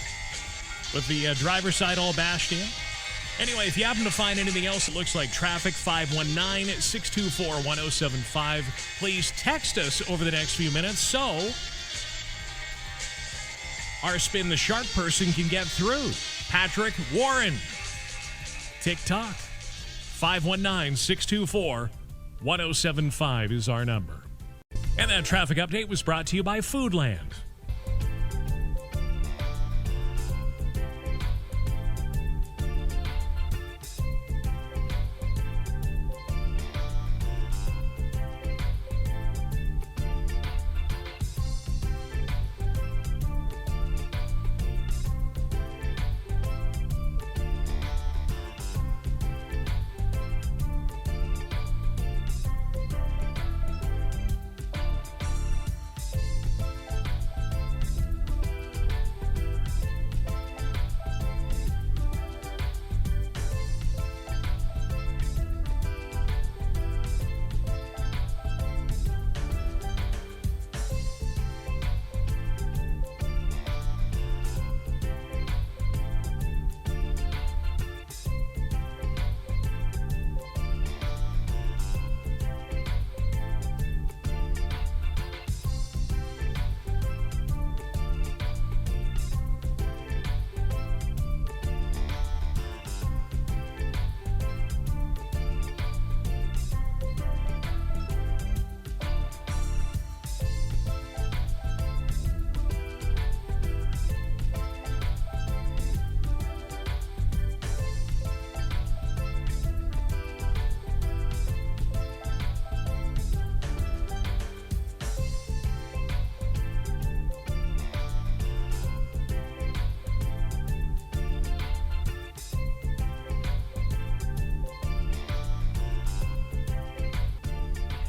With the driver's side all bashed in? Anyway, if you happen to find anything else that looks like traffic, 519-624-1075. Please text us over the next few minutes so our Spin the Shark person can get through. Patrick Warren. TikTok. 519-624-1075 is our number. And that traffic update was brought to you by Foodland.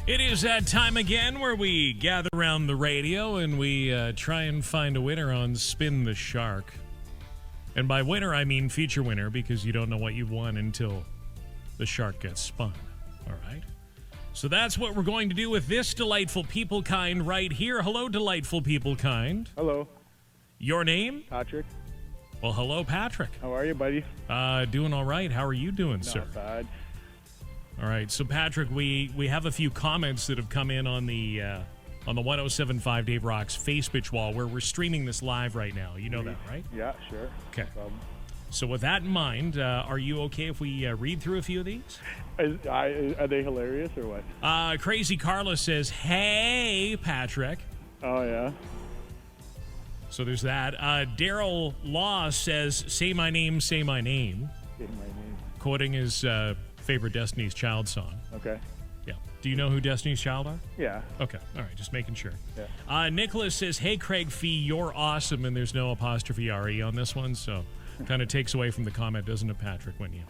It is that time again where we gather around the radio and we try and find a winner on Spin the Shark. And by winner, I mean feature winner, because you don't know what you've won until the shark gets spun. All right? So that's what we're going to do with this delightful people kind right here. Hello, delightful people kind. Hello. Your name? Patrick. Well, hello, Patrick. How are you, buddy? Doing all right. How are you doing, sir? Not bad. All right, so Patrick, we have a few comments that have come in on the 1075 Dave Rocks Facebook wall where we're streaming this live right now. You know that, right? Yeah, sure. Okay. No problem. So with that in mind, are you okay if we read through a few of these? Are they hilarious or what? Crazy Carla says, "Hey, Patrick." Oh, yeah. So there's that. Daryl Law says, "Say my name, say my name." Say my name. Quoting his favorite Destiny's Child song. Okay. Yeah. Do you know who Destiny's Child are? Yeah. Okay. All right. Just making sure. Yeah. Nicholas says, hey, Craig Fee, you're awesome. And there's no apostrophe R-E on this one. So kind of takes away from the comment, doesn't it, Patrick, when you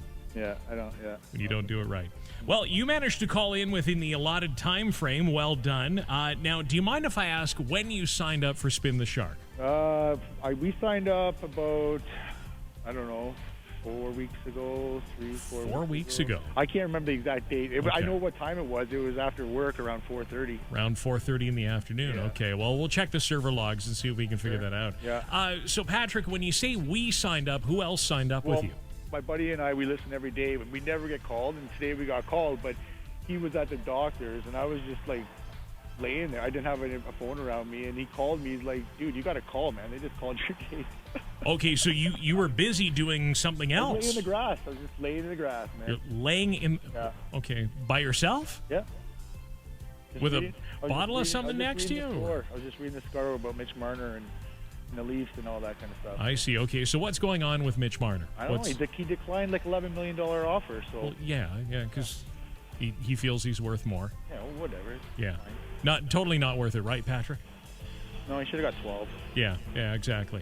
don't do it right. Well, you managed to call in within the allotted time frame. Well done. Now, do you mind if I ask when you signed up for Spin the Shark? We signed up about, I don't know, 4 weeks ago, 4 weeks ago. I can't remember the exact date. Okay. I know what time it was. It was after work around 4:30. Around 4:30 in the afternoon. Yeah. Okay, well, we'll check the server logs and see if we can figure that out. Yeah. So, Patrick, when you say we signed up, who else signed up with you? My buddy and I, we listen every day, but we never get called. And today we got called, but he was at the doctor's, and I was just like laying there. I didn't have a phone around me, and he called me. He's like, dude, you got to call, man. They just called your case. Okay, so you were busy doing something else. I was laying in the grass. I was just laying in the grass, man. You're laying in... Yeah. Okay, by yourself? Yeah. With a bottle of something next to you? I was just reading the score about Mitch Marner and the Leafs and all that kind of stuff. I see. Okay, so what's going on with Mitch Marner? I don't know. He declined like $11 million offer, so... Well, yeah, because he feels he's worth more. Yeah, well, whatever. Yeah. Totally not worth it, right, Patrick? No, he should have got 12. Yeah, exactly.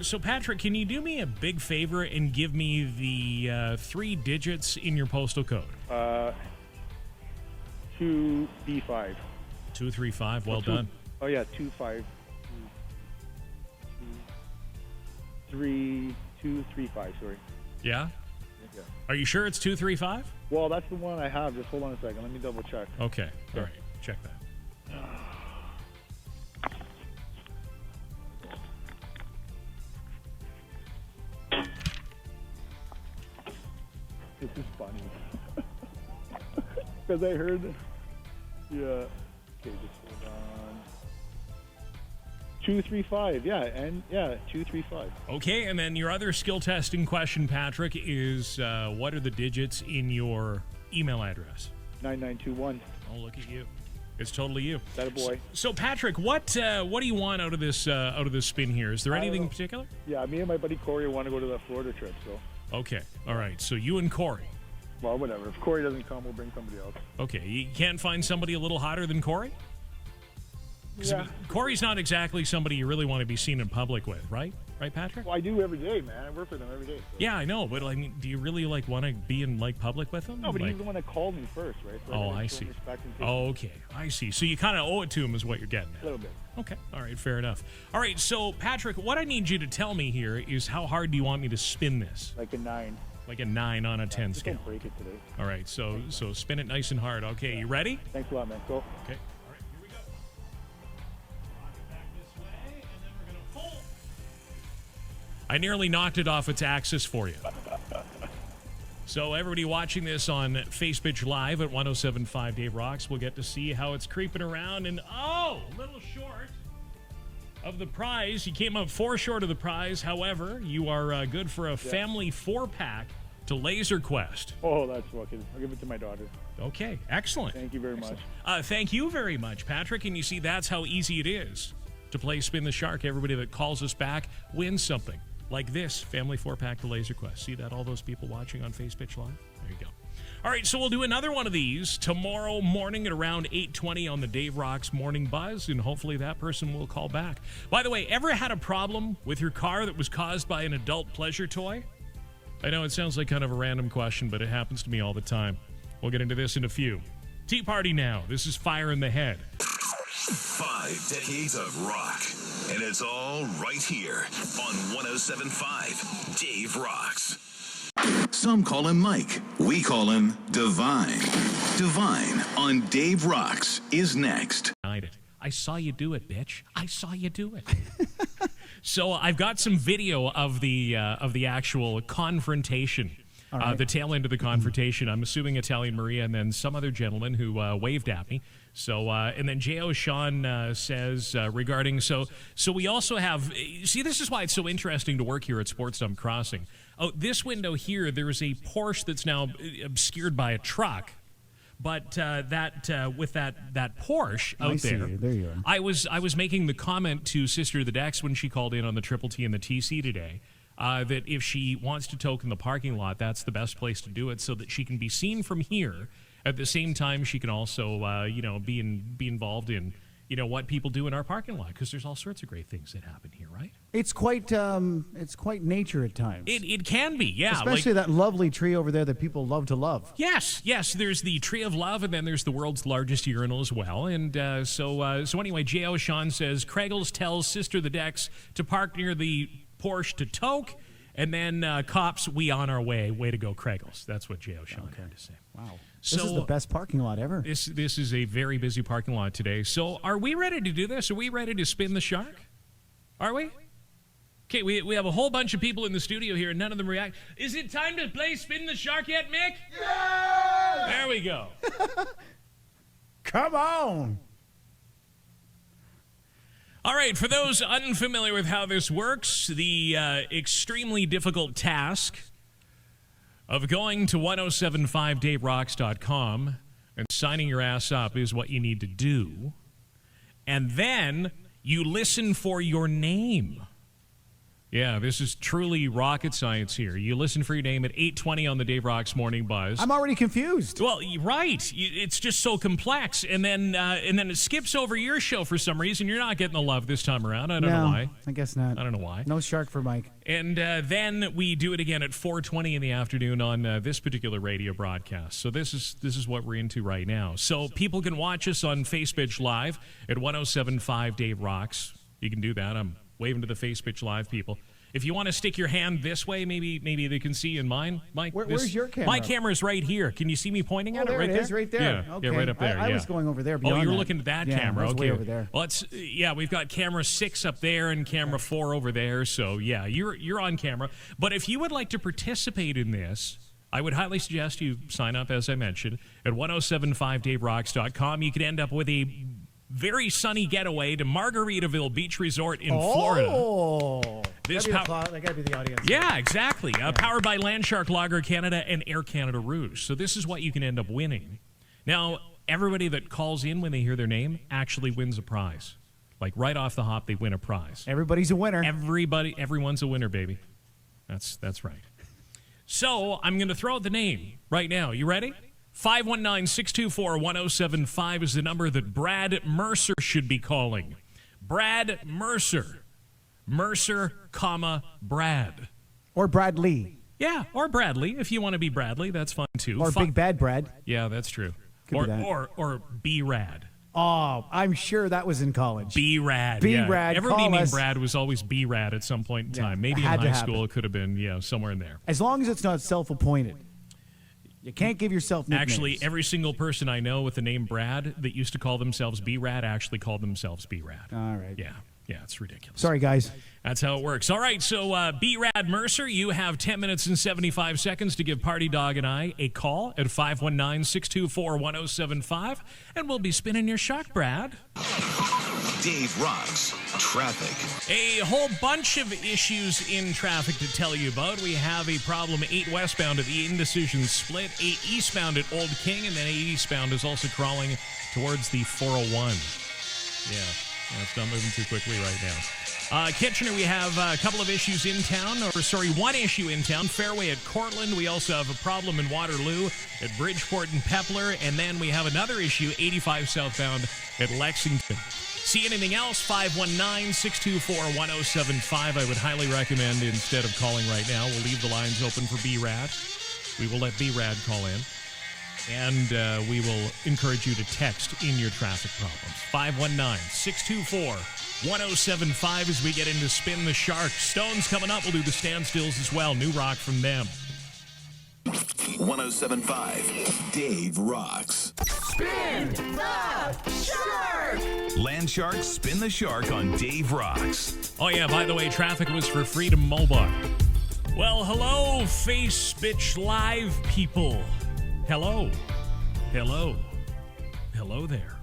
So, Patrick, can you do me a big favor and give me the 3 digits in your postal code? 2B5. 235, well done. Oh, yeah, 25. 235, sorry. Yeah? Yeah. Are you sure it's 235? Well, that's the one I have. Just hold on a second. Let me double check. Okay, all right. Check that. This is funny. Because I heard... Yeah. Okay, just hold on. 235, yeah, 235. Okay, and then your other skill testing question, Patrick, is what are the digits in your email address? 9921. Oh, look at you. It's totally you. That a boy. So, Patrick, what do you want out of this spin here? Is there anything in particular? Yeah, me and my buddy Corey want to go to the Florida trip, so... Okay, all right. So you and Corey. Well, whatever. If Corey doesn't come, we'll bring somebody else. Okay, you can't find somebody a little hotter than Corey? Yeah. Corey's not exactly somebody you really want to be seen in public with, right? Right, Patrick? Well, I do every day, man. I work with him every day. So. Yeah, I know, but I mean, do you really want to be in public with him? No, but he's the one that called me first, right? So I see. Oh, okay, I see. So you kind of owe it to him, is what you're getting at. A little bit. Okay, all right, fair enough. All right, so Patrick, what I need you to tell me here is how hard do you want me to spin this? Like a 9. Like a 9 on a 10 scale. Don't break it today. All right, so spin it nice and hard. Okay, you ready? Thanks a lot, man. Go. Okay. All right, here we go. Lock it back this way, and then we're going to pull. I nearly knocked it off its axis for you. So everybody watching this on Facebook Live at 107.5 Dave Rocks will get to see how it's creeping around. And, a little short of the prize. You came up 4 short of the prize. However, you are good for a family 4-pack to Laser Quest. Oh, that's fucking... I'll give it to my daughter. Okay, excellent. Thank you very much. Thank you very much, Patrick. And you see, that's how easy it is to play Spin the Shark. Everybody that calls us back wins something. Like this family 4-pack to Laser Quest. See that, all those people watching on Facebook Live? There you go. All right, so we'll do another one of these tomorrow morning at around 8:20 on the Dave Rocks Morning Buzz, and hopefully that person will call back. By the way, ever had a problem with your car that was caused by an adult pleasure toy? I know it sounds like kind of a random question, but it happens to me all the time. We'll get into this in a few. Tea Party now. This is Fire in the Head. 5 decades of rock, and it's all right here on 107.5 Dave Rocks. Some call him Mike. We call him Divine. Divine on Dave Rocks is next. I saw you do it, bitch. I saw you do it. So I've got some video of the actual confrontation. Right. The tail end of the confrontation. I'm assuming Italian Maria and then some other gentleman who waved at me. So, and then J.O. Sean says regarding, so we also have, see, this is why it's so interesting to work here at Sports Dump Crossing. Oh, this window here, there is a Porsche that's now obscured by a truck. But with that Porsche out there you are. I was making the comment to Sister of the Decks when she called in on the Triple T and the TC today, that if she wants to token the parking lot, that's the best place to do it so that she can be seen from here At the same time, she can also, be involved in, what people do in our parking lot, because there's all sorts of great things that happen here, right? It's quite nature at times. It can be, yeah. Especially that lovely tree over there that people love to love. Yes. There's the Tree of Love, and then there's the world's largest urinal as well. And so anyway, J.O. Sean says, Craigles tells Sister the Dex to park near the Porsche to toke, and then cops, we on our way. Way to go, Craigles. That's what J.O. Sean had to say. Wow. This is the best parking lot ever. This is a very busy parking lot today. So are we ready to do this? Are we ready to spin the shark? Are we? Okay, we have a whole bunch of people in the studio here, and none of them react. Is it time to play Spin the Shark yet, Mick? Yeah! There we go. Come on. All right, for those unfamiliar with how this works, the extremely difficult task of going to 1075daverocks.com and signing your ass up is what you need to do. And then you listen for your name. Yeah, this is truly rocket science here. You listen for your name at 8:20 on the Dave Rocks Morning Buzz. I'm already confused. Well, right. It's just so complex. And then it skips over your show for some reason. You're not getting the love this time around. I don't know why. I guess not. I don't know why. No shark for Mike. And then we do it again at 4:20 in the afternoon on this particular radio broadcast. So this is what we're into right now. So people can watch us on Facebook Live at 1075 Dave Rocks. You can do that. I'm waving to the Facebook Live people. If you want to stick your hand this way, maybe they can see in mine. Mike, where's your camera? My camera's right here. Can you see me pointing at it right there? there? It is right there. Yeah, okay. yeah, right up there. I was going over there beyond you're that. looking at that yeah, camera. That's okay. way over there. Well, we've got camera 6 up there and camera 4 over there. So, yeah, you're on camera. But if you would like to participate in this, I would highly suggest you sign up, as I mentioned, at 1075daverocks.com. You could end up with a very sunny getaway to Margaritaville Beach Resort in Florida. That got to be the audience. Yeah, exactly. Powered by Landshark Lager Canada and Air Canada Rouge. So this is what you can end up winning. Now, everybody that calls in when they hear their name actually wins a prize. Like right off the hop, they win a prize. Everybody's a winner. Everyone's a winner, baby. That's right. So I'm going to throw out the name right now. You ready? 519-624-1075 is the number that Brad Mercer should be calling. Brad Mercer. Mercer, Brad. Or Bradley. Yeah, or Bradley. If you want to be Bradley, that's fine too. Or Big Bad Brad. Yeah, that's true. Could be that. Or B-Rad. Oh, I'm sure that was in college. B-Rad. B-Rad. Everybody named Brad was always B-Rad at some point in time. Maybe in high school it could have been, somewhere in there. As long as it's not self-appointed. You can't give yourself nicknames. Actually, every single person I know with the name Brad that used to call themselves B-Rad actually called themselves B-Rad. All right. Yeah, it's ridiculous. Sorry, guys. That's how it works. All right, so B-Rad Mercer, you have 10 minutes and 75 seconds to give Party Dog and I a call at 519-624-1075, and we'll be spinning your shark, Brad. Dave Rocks Traffic. A whole bunch of issues in traffic to tell you about. We have a problem 8 westbound at the Indecision Split, 8 eastbound at Old King, and then 8 eastbound is also crawling towards the 401. Yeah, it's not moving too quickly right now. Kitchener, we have a couple of issues in town, one issue in town. Fairway at Cortland. We also have a problem in Waterloo at Bridgeport and Pepler. And then we have another issue, 85 southbound at Lexington. See anything else? 519-624-1075. I would highly recommend, instead of calling right now, we'll leave the lines open for B-Rad. We will let B-Rad call in. And we will encourage you to text in your traffic problems. 519-624-1075 as we get into Spin the Shark. Stones coming up. We'll do the standstills as well. New rock from them. 1075 Dave Rocks. Spin the Shark! Landshark Spin the Shark on Dave Rocks. Oh, yeah, by the way, traffic was for Freedom Mobile. Well, hello, Face Bitch Live people. Hello there.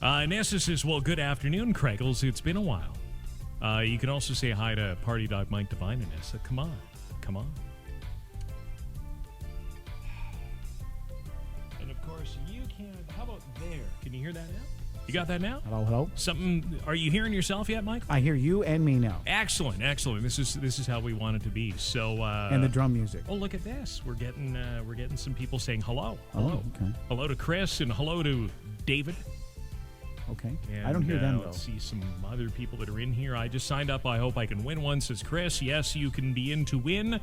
Nessa says, well, good afternoon, Craigles. It's been a while. You can also say hi to Party Dog Mike Devine and Nessa. Come on. And, of course, you can... How about there? Can you hear that now? You got that now? Hello, hello. Something? Are you hearing yourself yet, Mike? I hear you and me now. Excellent, excellent. This is how we want it to be. So and the drum music. Oh, look at this. We're getting some people saying hello. Oh, okay. Hello to Chris and hello to David. Okay. And, I don't hear them, Let's though. see some other people that are in here. I just signed up. I hope I can win one, says Chris. Yes, you can be in to win.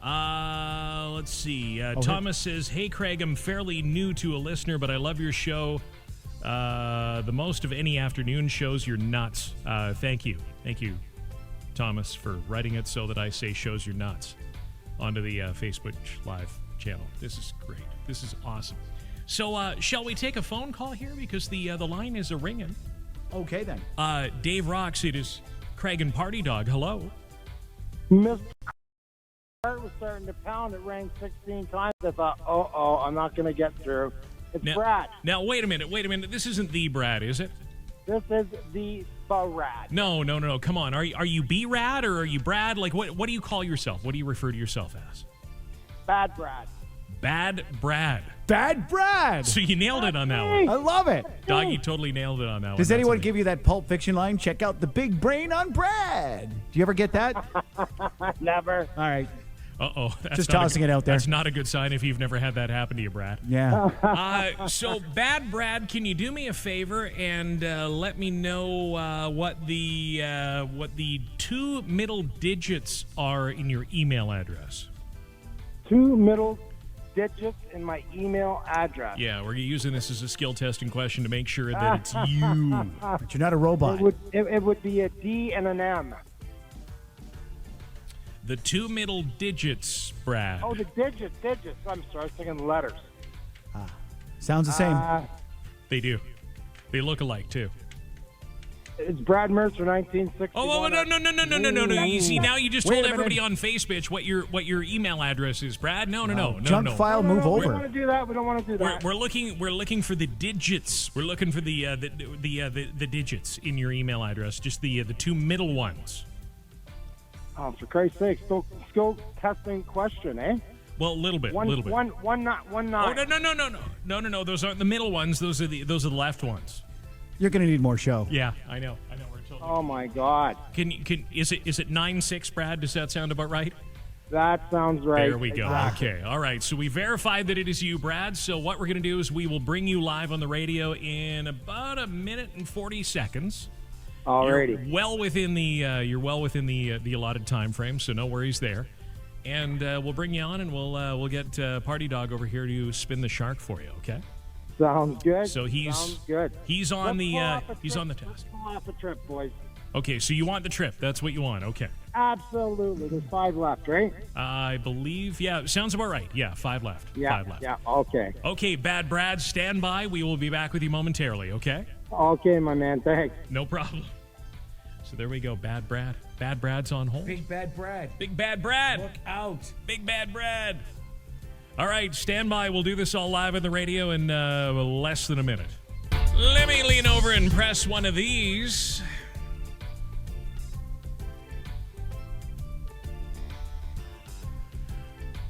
Let's see. Thomas says, hey, Craig, I'm fairly new to a listener, but I love your show. The most of any afternoon shows. You're nuts. Thank you. Thank you, Thomas, for writing it so that I say shows you're nuts onto the Facebook Live channel. This is great. This is awesome. So, shall we take a phone call here? Because the line is a-ringing. Okay, then. Dave Rocks, it is Craig and Party Dog. Hello. Mr. Heart was starting to pound. It rang 16 times. I thought, I'm not going to get through. It's Brad. Now, wait a minute. This isn't the Brad, is it? This is the Brad. No. Come on. Are you B-Rad or are you Brad? Like, what do you call yourself? What do you refer to yourself as? Bad Brad. Bad Brad. Bad Brad. So you nailed it on that one. I love it. Doggy totally nailed it on that one. Does anyone give you that Pulp Fiction line? Check out the big brain on Brad. Do you ever get that? Never. All right. Uh-oh. Just tossing it out there. That's not a good sign if you've never had that happen to you, Brad. Yeah. So, Bad Brad, can you do me a favor and let me know what the two middle digits are in your email address? 2 middle digits in my email address. Yeah, we're using this as a skill testing question to make sure that it's you. But you're not a robot. It would be a D and an M. The two middle digits, Brad. Oh, the digits. I'm sorry, I was thinking letters. Sounds the same. They do. They look alike, too. It's Brad Mercer, 1961. Oh, no. You see, now you just Wait told a minute. everybody on Facebook what your email address is, Brad. No. Junk file, move We over. don't want to do that. We don't want to do that. We're looking for the digits. We're looking for the digits in your email address. Just the two middle ones. Oh, for Christ's sake, skill testing question, eh? Well, a little bit. One nine. Oh no. Those aren't the middle ones. Those are the left ones. You're going to need more show. Yeah, I know. We're totally. Oh my God. Is it 9-6, Brad? Does that sound about right? That sounds right. There we go. Exactly. Okay. All right. So we verified that it is you, Brad. So what we're going to do is we will bring you live on the radio in about a minute and 40 seconds. Alrighty. You're well within the allotted time frame, so no worries there. And we'll bring you on, and we'll get Party Dog over here to spin the shark for you. Okay. Sounds good. So Sounds good. He's on the test. Let's pull off a trip, boys. Okay, so you want the trip. That's what you want. Okay. Absolutely. There's 5 left, right? I believe, yeah, sounds about right. Yeah, 5 left. Yeah. 5 left. Yeah. Okay. Okay, Bad Brad, stand by. We will be back with you momentarily, okay? Okay, my man. Thanks. No problem. So there we go, Bad Brad. Bad Brad's on hold. Big Bad Brad. Big Bad Brad. Look out. Big Bad Brad. All right, stand by. We'll do this all live on the radio in less than a minute. Let me lean over and press one of these.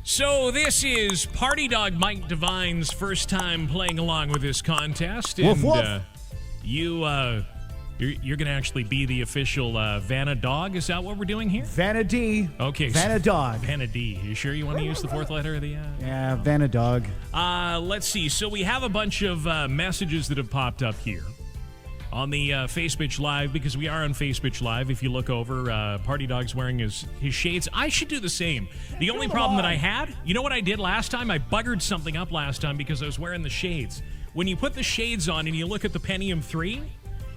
So this is Party Dog Mike Devine's first time playing along with this contest. And woof. you're going to actually be the official Vanna Dog. Is that what we're doing here? Vanna D. Okay. Vanna Dog. Vanna D. You sure you want to use the fourth letter of the... Yeah, Vanna Dog. Let's see. So we have a bunch of messages that have popped up here on the Facebook Live, because we are on Facebook Live. If you look over, Party Dog's wearing his shades. I should do the same. The only problem that I had, you know what I did last time? I buggered something up last time because I was wearing the shades. When you put the shades on and you look at the Pentium 3,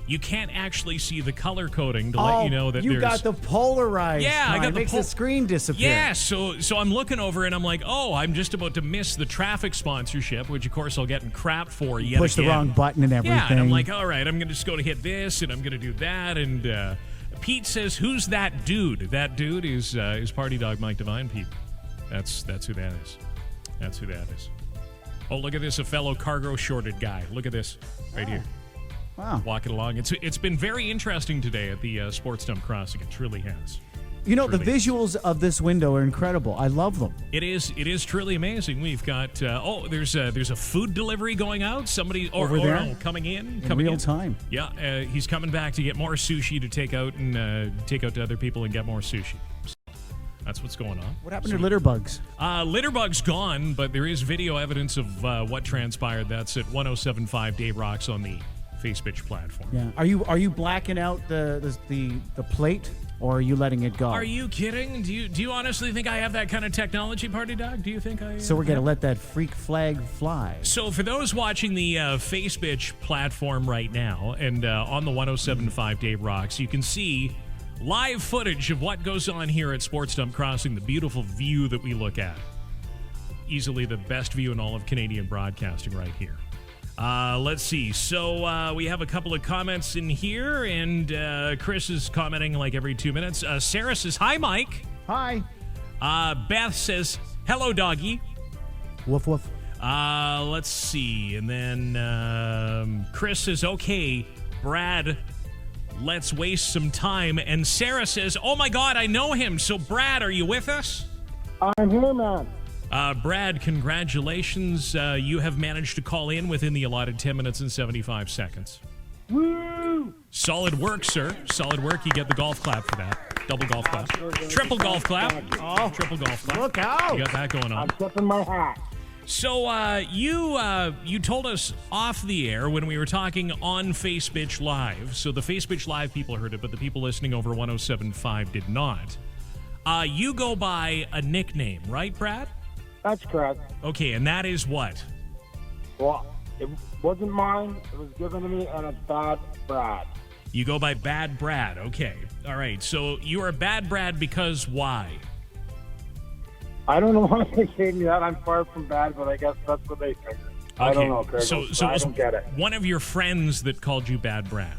you can't actually see the color coding to let you know that you got the polarized. Yeah, I got it makes the screen disappear. Yeah, so I'm looking over and I'm like, I'm just about to miss the traffic sponsorship, which of course I'll get in crap for yet Push again. the wrong button and everything. Yeah, and I'm like, all right, I'm just going to hit this and I'm going to do that. And Pete says, "Who's that dude?" That dude is Party Dog Mike Devine. Pete. That's who that is. That's who that is. Oh, look at this, a fellow cargo shorted guy. Look at this right here. Wow. Walking along. It's been very interesting today at the Sports Dump Crossing. It truly has. You know, the Truly. visuals of this window are incredible. I love them. It is truly amazing. We've got there's a food delivery going out. Somebody Over there? coming in real time. Yeah, he's coming back to get more sushi to take out to other people and get more sushi. So that's what's going on. What happened to litter bugs? Litter bug's gone, but there is video evidence of what transpired. That's at 107.5 Dave Rocks on the Facebook platform. Yeah. Are you blacking out the plate, or are you letting it go? Are you kidding? Do you honestly think I have that kind of technology, Party Dog? Do you think I? So we're gonna let that freak flag fly. So for those watching the Facebook platform right now and on the 107.5 Dave Rocks, you can see live footage of what goes on here at Sports Dump Crossing, the beautiful view that we look at. Easily the best view in all of Canadian broadcasting right here. Let's see. So we have a couple of comments in here, and Chris is commenting like every 2 minutes. Sarah says, "Hi, Mike." Hi. Beth says, "Hello, doggy." Woof woof. Let's see. And then Chris says, "Okay, Brad, let's waste some time." And Sarah says, "Oh my God, I know him." So Brad, are you with us? I'm here, man. Brad, congratulations. You have managed to call in within the allotted 10 minutes and 75 seconds. Woo! Solid work, sir. Solid work. You get the golf clap for that. Double golf clap. Triple golf clap. Oh, triple golf clap. Look out. You got that going on. I'm tipping my hat. So you told us off the air when we were talking on Facebook Live. So the Facebook Live people heard it, but the people listening over 107.5 did not. You go by a nickname, right, Brad? That's correct. Okay, and that is what? Well, it wasn't mine. It was given to me, and it's Bad Brad. You go by Bad Brad. Okay. All right. So you are Bad Brad because why? I don't know why they gave me that. I'm far from bad, but I guess that's what they figured. I don't know, Kurt. So I don't get it. One of your friends that called you Bad Brad.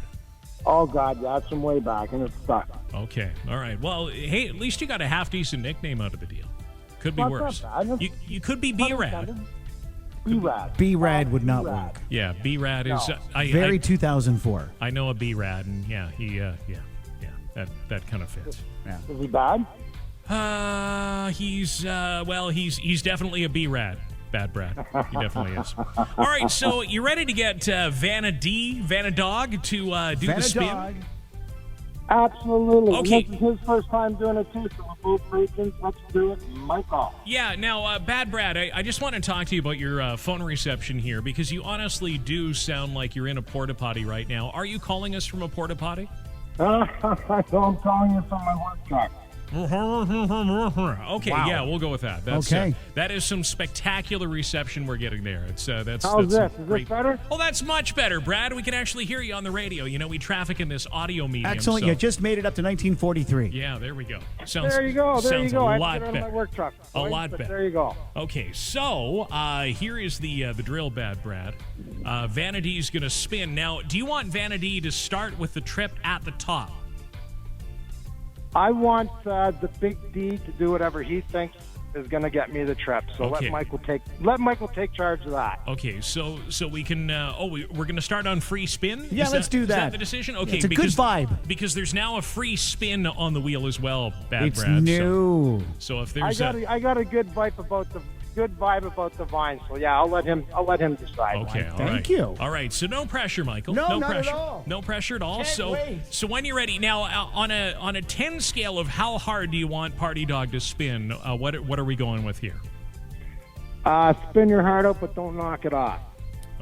Oh, God, yeah, that's from way back, and it's stuck. Okay. All right. Well, hey, at least you got a half-decent nickname out of the deal. Could be worse. You could be B-Rad. B-Rad. B-Rad would not work. Yeah, B-Rad is... Very 2004. I know a B-Rad, and yeah, that kind of fits. Yeah. Is he bad? He's definitely a B-Rad. Bad Brad. He definitely is. All right, so you ready to get Vanna Dog to do the spin? Dog. Absolutely. Okay. This is his first time doing it, too, so we're both racing. Let's do it. Mike off. Yeah, now, Bad Brad, I just want to talk to you about your phone reception here, because you honestly do sound like you're in a porta potty right now. Are you calling us from a porta potty? So I'm calling you from my work truck. Okay, Wow. yeah, we'll go with that. That's, Okay. that is some spectacular reception we're getting there. It's that's How's that's this? Is great. this better? Oh, that's much better, Brad. We can actually hear you on the radio. You know, we traffic in this audio medium. Excellent. so- You just made it up to 1943. Yeah, there we go. Sounds, There you go. There you sounds go. a I lot have to get on my better. work truck. A lot but better. There you go. Okay, so here is the drill, Bad Brad. Vanity's going to spin. Now, do you want Vanity to start with the trip at the top? I want the Big D to do whatever he thinks is going to get me the trip. So Okay. let Michael take charge of that. Okay, so we can. We're going to start on free spin. Yeah, let's do Is that that. the decision? Yeah, Okay, it's a good because, vibe. because there's now a free spin on the wheel as well, Bad It's Brad. new. So if I there's got a good vibe about the vine. So yeah, I'll let him decide. Okay, all Thank right. you. All right, so no pressure, Michael. No, not at pressure. all. No pressure at all. Can't so wait. so when you're ready now, on a 10 scale of how hard do you want Party Dog to spin? What are we going with here? Spin your heart out, but don't knock it off.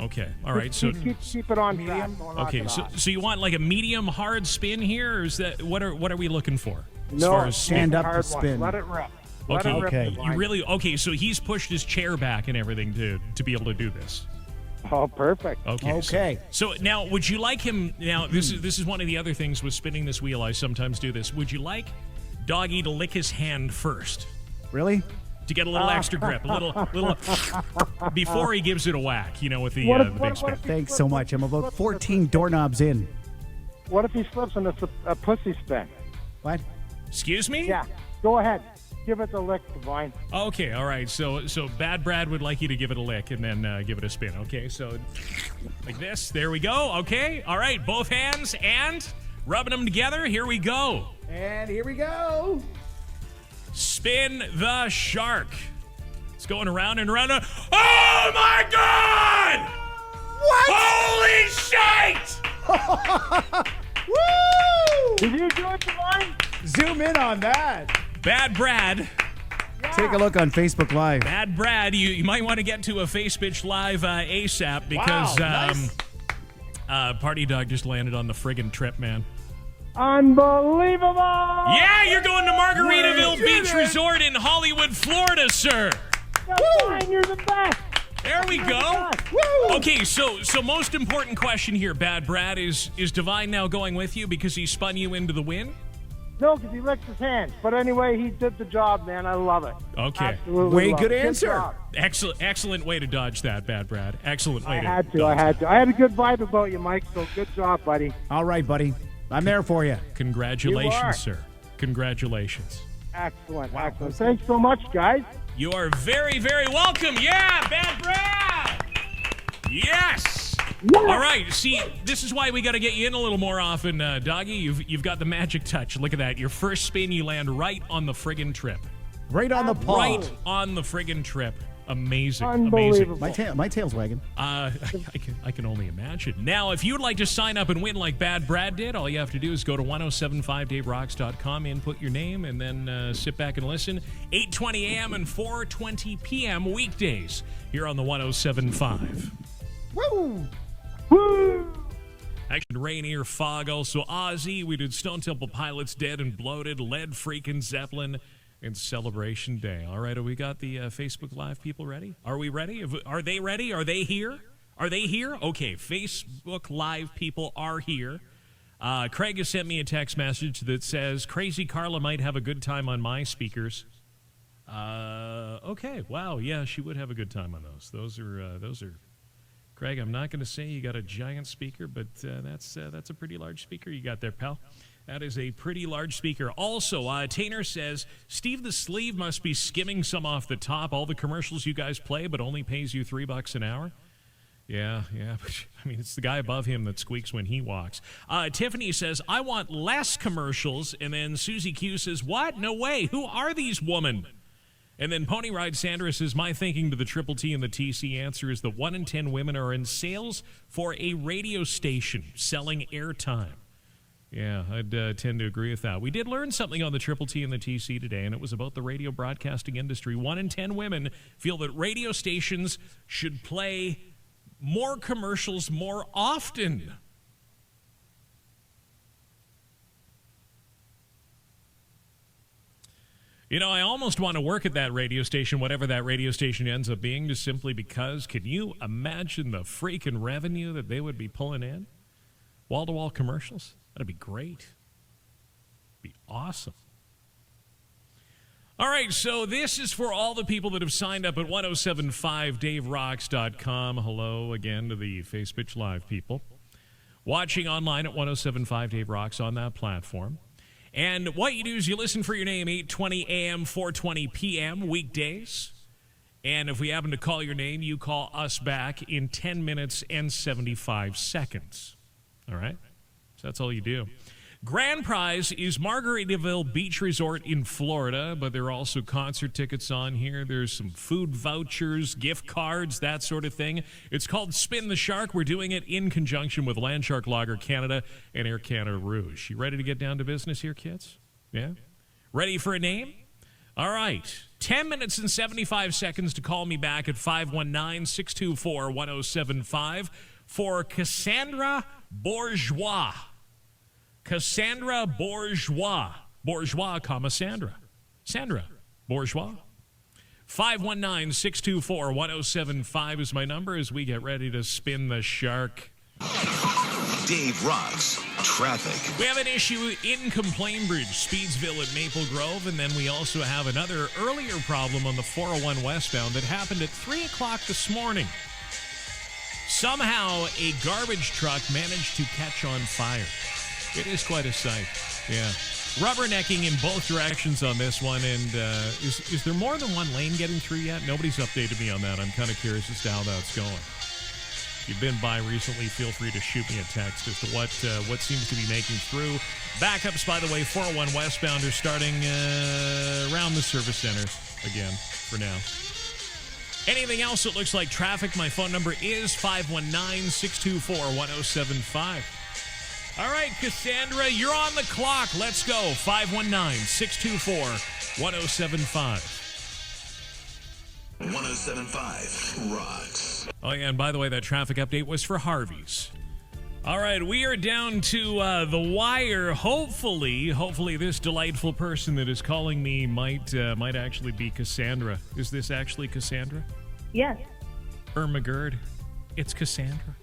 Okay, all right. So Keep it on track. Don't knock okay, it so off. so you want like a medium hard spin here, or is that what are we looking for? As No, far as stand up to hard one. spin. Let it rip. Okay, Let it rip okay. the You vine. really okay? So he's pushed his chair back and everything to be able to do this. Oh, perfect. Okay. Okay. So now, would you like him? Now, this is one of the other things with spinning this wheel. I sometimes do this. Would you like Doggy to lick his hand first Really? to get a little extra grip, a little before he gives it a whack? You know, with the big spin. Thanks so much. I'm about 14 doorknobs in. What if he slips and it's a pussy spin? What? Excuse me? Yeah, go ahead. Give it the lick, Divine. Okay. All right. So Bad Brad would like you to give it a lick and then give it a spin. Okay. So like this. There we go. Okay. All right. Both hands and Rubbing them together. Here we go. And here we go. Spin the shark. It's going around and around. Oh, my God! What? Holy shit! Woo! Did you do it, Divine? Zoom in on that. Bad Brad. Yeah. Take a look on Facebook Live. Bad Brad, you might want to get to a Facebook Live ASAP because Wow, nice. Party Dog just landed on the friggin' trip, man. Unbelievable! Yeah, you're going to Margaritaville We did Beach it. Resort in Hollywood, Florida, sir. Divine, you're the best! There we go. Woo! Okay, so most important question here, Bad Brad, is Divine now going with you because he spun you into the win? No, because he licked his hands. But anyway, he did the job, man. I love it. Okay. Absolutely Way love good it. answer. job. Excellent way to dodge that, Bad Brad. Excellent way I to had to. dodge I had to. I had a good vibe about you, Mike, so good job, buddy. All right, buddy. I'm there for you. You are. Congratulations, sir. Congratulations. Excellent. Excellent. Thanks so much, guys. You are very, very welcome. Yeah, Bad Brad. Yes. All right. See, this is why we got to get you in a little more often, Doggy. You've got the magic touch. Look at that. Your first spin, you land right on the friggin' trip. Right on the paw. Right on the friggin' trip. Amazing. Unbelievable. Amazing. My tail's wagging. I can only imagine. Now, if you'd like to sign up and win like Bad Brad did, all you have to do is go to 1075daverocks.com, input your name, and then sit back and listen. 8:20 a.m. and 4:20 p.m. weekdays here on the 1075. Woo! Woo! Action, Rainier, Fog, also Ozzy. We did Stone Temple Pilots, Dead and Bloated, Led Freakin' Zeppelin, and Celebration Day. All right, have we got the Facebook Live people ready? Are we ready? Are they ready? Are they here? Are they here? Okay, Facebook Live people are here. Craig has sent me a text message that says, Crazy Carla might have a good time on my speakers. Okay, wow, yeah, she would have a good time on those. Those are... Craig, I'm not going to say you got a giant speaker, but that's a pretty large speaker you got there, pal. That is a pretty large speaker. Also, Tainer says, Steve the Sleeve must be skimming some off the top. All the commercials you guys play, but only pays you $3 an hour. Yeah. But, I mean, it's the guy above him that squeaks when he walks. Tiffany says, I want less commercials. And then Susie Q says, what? No way. Who are these women? And then Pony Ride Sandra says, my thinking to the Triple T and the TC answer is that 1 in 10 women are in sales for a radio station selling airtime. Yeah, I'd tend to agree with that. We did learn something on the Triple T and the TC today, and it was about the radio broadcasting industry. 1 in 10 women feel that radio stations should play more commercials more often. You know, I almost want to work at that radio station, whatever that radio station ends up being, just simply because, can you imagine the freaking revenue that they would be pulling in? Wall-to-wall commercials? That'd be great. Be awesome. All right, so this is for all the people that have signed up at 1075daverocks.com. Hello again to the Facebook Live people. Watching online at 1075 Dave Rocks on that platform. And what you do is you listen for your name 8:20 a.m., 4:20 p.m. weekdays. And if we happen to call your name, you call us back in 10 minutes and 75 seconds. All right? So that's all you do. Grand prize is Margaritaville Beach Resort in Florida, but there are also concert tickets on here. There's some food vouchers, gift cards, that sort of thing. It's called Spin the Shark. We're doing it in conjunction with Landshark Lager Canada and Air Canada Rouge. You ready to get down to business here, kids? Yeah? Ready for a name? All right. 10 minutes and 75 seconds to call me back at 519-624-1075 for Cassandra Bourgeois. Cassandra Bourgeois. Bourgeois, comma, Sandra. Sandra Bourgeois. 519-624-1075 is my number as we get ready to spin the shark. Dave Rocks Traffic. We have an issue in Complainbridge, Speedsville at Maple Grove, and then we also have another earlier problem on the 401 westbound that happened at 3 o'clock this morning. Somehow, a garbage truck managed to catch on fire. It is quite a sight, yeah. Rubbernecking in both directions on this one, and is there more than one lane getting through yet? Nobody's updated me on that. I'm kind of curious as to how that's going. you've been by recently, feel free to shoot me a text as to what seems to be making through. Backups, by the way, 401 westbound are starting around the service centers again for now. Anything else that looks like traffic, my phone number is 519-624-1075. All right, Cassandra, you're on the clock. Let's go. 519-624-1075. 1075 rocks. Oh, yeah, and by the way, that traffic update was for Harvey's. All right, we are down to the wire. Hopefully, this delightful person that is calling me might actually be Cassandra. Is this actually Cassandra? Yes. Ermagerd, it's Cassandra.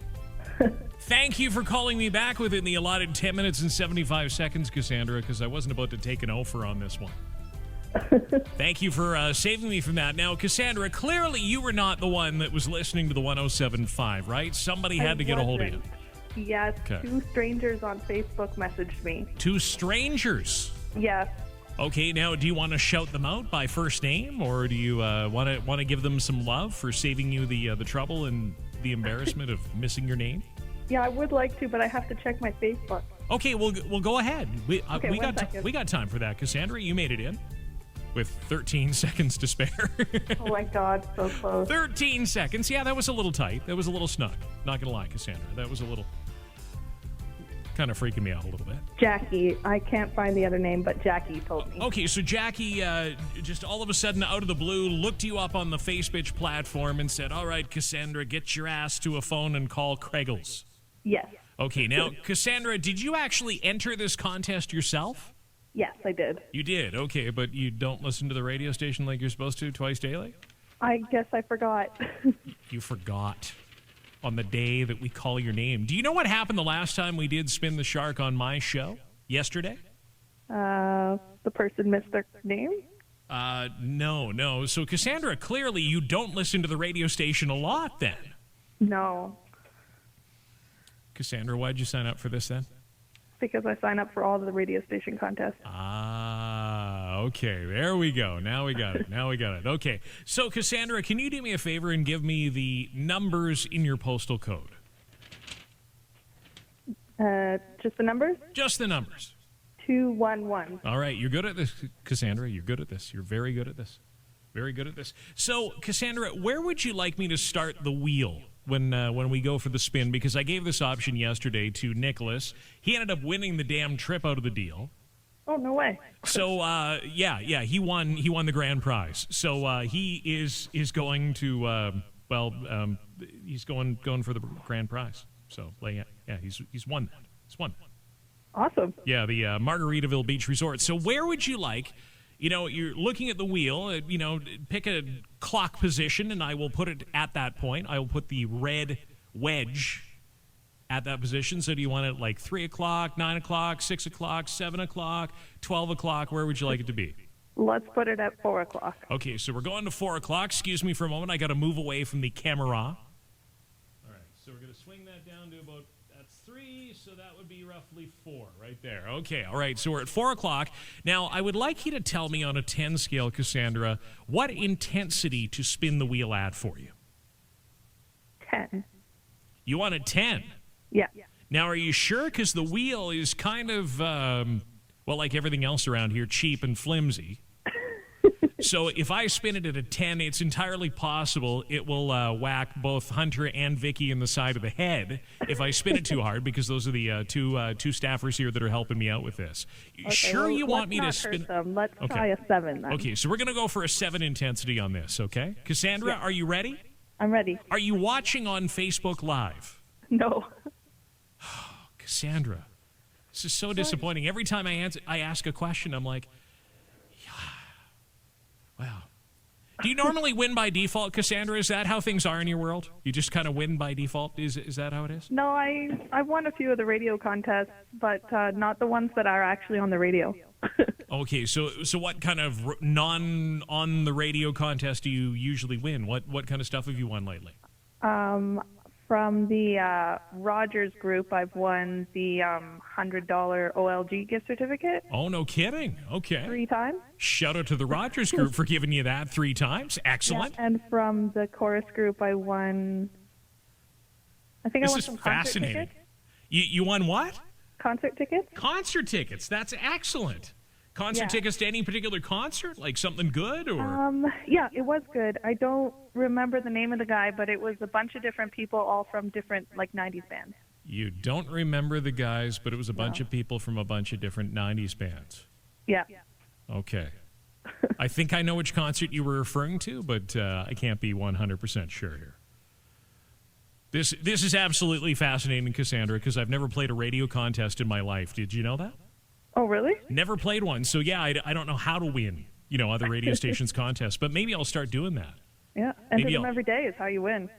Thank you for calling me back within the allotted 10 minutes and 75 seconds, Cassandra, because I wasn't about to take an offer on this one. Thank you for saving me from that. Now, Cassandra, clearly you were not the one that was listening to the 107.5, right? Somebody had to get a hold of you. Yes, Okay. 2 strangers on Facebook messaged me. 2 strangers? Yes. Okay, now, do you want to shout them out by first name, or do you want to give them some love for saving you the trouble and the embarrassment of missing your name? Yeah, I would like to, but I have to check my Facebook. Okay, we'll go ahead. We one second. we got time for that, Cassandra. You made it in with 13 seconds to spare. Oh my God, so close. 13 seconds. Yeah, that was a little tight. That was a little snug. Not gonna lie, Cassandra. That was a little kind of freaking me out a little bit. Jackie. I can't find the other name, but Jackie told me. Okay, so Jackie just all of a sudden out of the blue looked you up on the Facebook platform and said, all right, Cassandra, get your ass to a phone and call Craigles. Yes. Okay, now, Cassandra, did you actually enter this contest yourself? Yes, I did. You did, okay, but you don't listen to the radio station like you're supposed to twice daily? I guess I forgot. You forgot on the day that we call your name. Do you know what happened the last time we did Spin the Shark on my show? Yesterday? The person missed their name? No. So, Cassandra, clearly you don't listen to the radio station a lot then. No, Cassandra, why'd you sign up for this then? because I sign up for all of the radio station contests. Ah, okay. There we go. Now we got it. Okay. So, Cassandra, can you do me a favor and give me the numbers in your postal code? Just the numbers? Just the numbers. 211. All right. You're good at this, Cassandra. You're good at this. You're very good at this. Very good at this. So, Cassandra, where would you like me to start the wheel when we go for the spin? Because I gave this option yesterday to Nicholas. He ended up winning the damn trip out of the deal. Oh, no way. So, yeah, he won the grand prize. So, he is going to, he's going for the grand prize. So, yeah, he's won that. He's won that. Awesome. Yeah, the Margaritaville Beach Resort. So, where would you like? You know, you're looking at the wheel, pick a clock position, and I will put it at that point. I will put the red wedge at that position. So do you want it like 3 o'clock, 9 o'clock, 6 o'clock, 7 o'clock, 12 o'clock? Where would you like it to be? Let's put it at 4 o'clock. Okay, so we're going to 4 o'clock. Excuse me for a moment. I got to move away from the camera. All right, so we're going to swing that down to about, that's 3, so that would be roughly 4 right there. Okay, all right, so we're at 4 o'clock. Now, I would like you to tell me on a 10 scale, Cassandra, what intensity to spin the wheel at for you? 10. You want a 10? Yeah. Now, are you sure? Because the wheel is kind of, like everything else around here, cheap and flimsy. So if I spin it at a 10, it's entirely possible it will whack both Hunter and Vicky in the side of the head if I spin it too hard, because those are the two staffers here that are helping me out with this. Okay, sure, you want me to let's spin? not hurt them. Let's try a 7 then. Okay, so we're going to go for a 7 intensity on this, okay? Cassandra, Yeah. Are you ready? I'm ready. Are you watching on Facebook Live? No. Cassandra, this is so disappointing. Every time I ask a question, I'm like, wow. Do you normally win by default, Cassandra? Is that how things are in your world? You just kind of win by default? Is that how it is? No, I won a few of the radio contests, but not the ones that are actually on the radio. Okay, so what kind of non-on-the-radio contest do you usually win? What kind of stuff have you won lately? From the Rogers group, I've won the $100 OLG gift certificate. Oh, no kidding. Okay. 3 times. Shout out to the Rogers group for giving you that 3 times. Excellent. Yeah, and from the chorus group, I won I think I This won is some concert fascinating. tickets. You won what? Concert tickets? Concert tickets. That's excellent. Concert Yeah. tickets to any particular concert? Like something good or? Yeah, it was good. I don't remember the name of the guy, but it was a bunch of different people, all from different, 90s bands. You don't remember the guys, but it was a bunch of people from a bunch of different 90s bands. Yeah. Okay. I think I know which concert you were referring to, but I can't be 100% sure here. This is absolutely fascinating, Cassandra, because I've never played a radio contest in my life. Did you know that? Oh, really? Never played one. So, yeah, I don't know how to win, other radio stations contests, but maybe I'll start doing that. Yeah, enter Maybe them I'll- every day is how you win.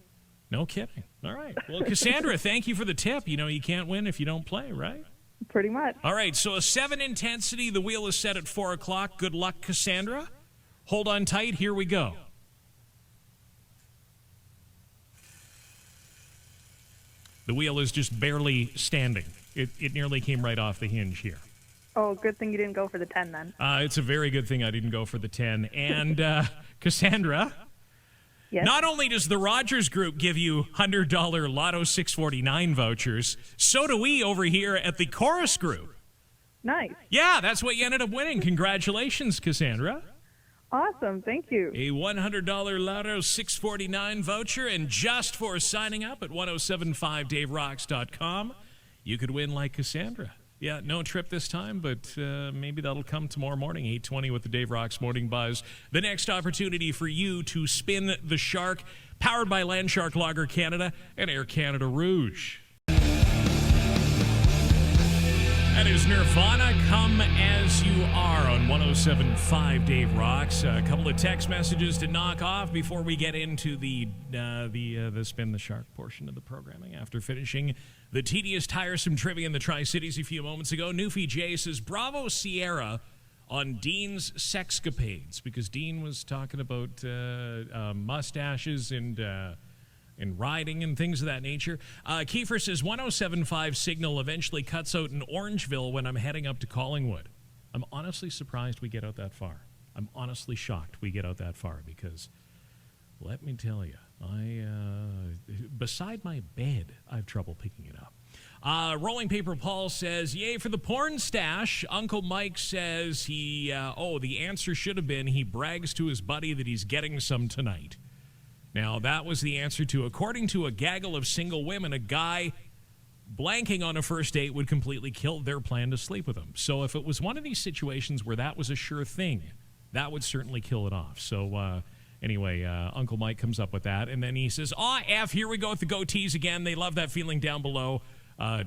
No kidding. All right. Well, Cassandra, thank you for the tip. You can't win if you don't play, right? Pretty much. All right, so a 7 intensity. The wheel is set at 4 o'clock. Good luck, Cassandra. Hold on tight. Here we go. The wheel is just barely standing. It nearly came right off the hinge here. Oh, good thing you didn't go for the 10 then. It's a very good thing I didn't go for the 10. And Cassandra, Yes. not only does the Rogers Group give you $100 Lotto 649 vouchers, so do we over here at the Chorus Group. Nice. Yeah, that's what you ended up winning. Congratulations, Cassandra. Awesome. Thank you. A $100 Lotto 649 voucher, and just for signing up at 1075daverocks.com, you could win like Cassandra. Yeah, no trip this time, but maybe that'll come tomorrow morning, 8:20 with the Dave Rocks Morning Buzz. The next opportunity for you to spin the Shark, powered by Landshark Lager Canada and Air Canada Rouge. That is Nirvana, Come As You Are on 107.5 Dave Rocks. A couple of text messages to knock off before we get into the Spin the Shark portion of the programming. After finishing the tedious, tiresome trivia in the Tri-Cities a few moments ago, Newfie J says, bravo Sierra on Dean's sexcapades, because Dean was talking about mustaches and riding and things of that nature. Kiefer says 107.5 signal eventually cuts out in Orangeville when I'm heading up to Collingwood. I'm honestly surprised we get out that far. I'm honestly shocked we get out that far, because let me tell you, beside my bed, I have trouble picking it up. Rolling Paper Paul says, yay for the porn stash. Uncle Mike says the answer should have been he brags to his buddy that he's getting some tonight. Now, that was the answer to, according to a gaggle of single women, a guy blanking on a first date would completely kill their plan to sleep with him. So if it was one of these situations where that was a sure thing, that would certainly kill it off. So anyway, Uncle Mike comes up with that. And then he says, F, here we go with the goatees again. They love that feeling down below.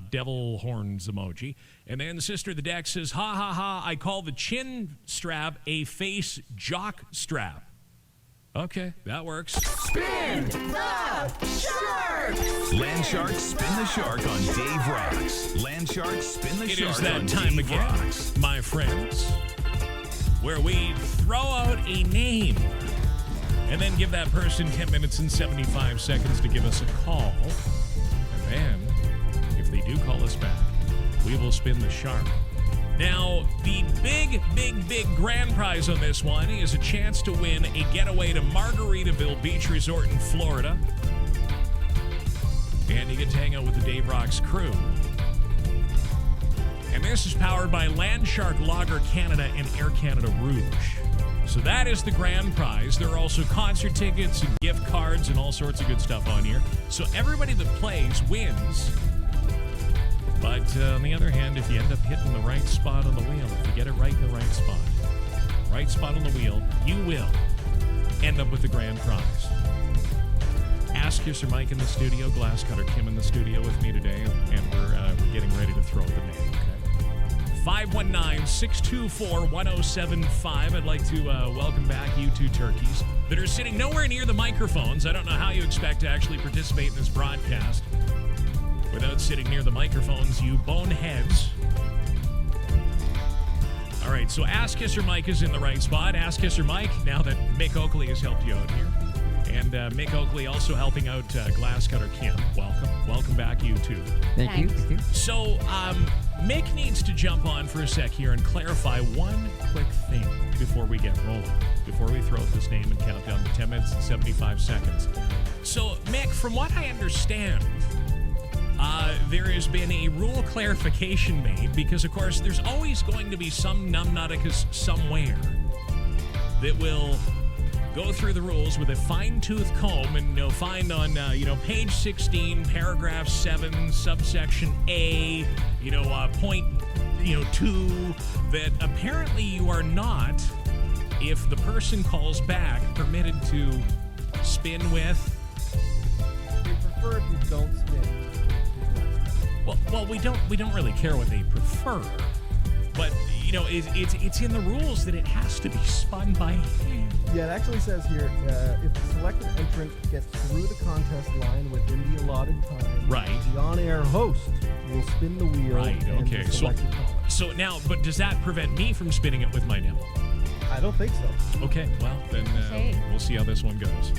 Devil horns emoji. And then the sister of the deck says, ha, ha, ha, I call the chin strap a face jock strap. Okay, that works. Spin the Shark! Landshark Spin the Shark on Dave Rocks. Landshark Spin the It Shark is that on time Dave again, Rocks. my friends, where we throw out a name and then give that person 10 minutes and 75 seconds to give us a call. And then, if they do call us back, we will spin the shark. Now, the big grand prize on this one is a chance to win a getaway to Margaritaville Beach Resort in Florida. And you get to hang out with the Dave Rocks crew. And this is powered by Landshark Lager Canada and Air Canada Rouge. So that is the grand prize. There are also concert tickets and gift cards and all sorts of good stuff on here. So everybody that plays wins. But on the other hand, if you end up hitting the right spot on the wheel, if you get it right in the right spot on the wheel, you will end up with the grand prize. Ask Kisser Mike in the studio, Glass Cutter Kim in the studio with me today, and we're getting ready to throw the name, okay? 519-624-1075. I'd like to welcome back you two turkeys that are sitting nowhere near the microphones. I don't know how you expect to actually participate in this broadcast without sitting near the microphones, you boneheads. All right, so Ask Kisser Mike is in the right spot. Ask Kisser Mike, now that Mick Oakley has helped you out here. And Mick Oakley also helping out Glass Cutter Kim. Welcome back, you two. Thank you. So, Mick needs to jump on for a sec here and clarify one quick thing before we get rolling, before we throw out this name and count down to 10 minutes and 75 seconds. So, Mick, from what I understand, there has been a rule clarification made because, of course, there's always going to be some numbnauticus somewhere that will go through the rules with a fine-tooth comb and find on page 16, paragraph 7, subsection A, point 2, that apparently you are not, if the person calls back, permitted to spin with. They prefer if you don't spin. Well, we don't really care what they prefer, but it's in the rules that it has to be spun by hand. Yeah, it actually says here, if the selected entrant gets through the contest line within the allotted time, right, the on-air host will spin the wheel. Right. Okay. So now, but does that prevent me from spinning it with my nipple? I don't think so. Okay. Well, then we'll see how this one goes.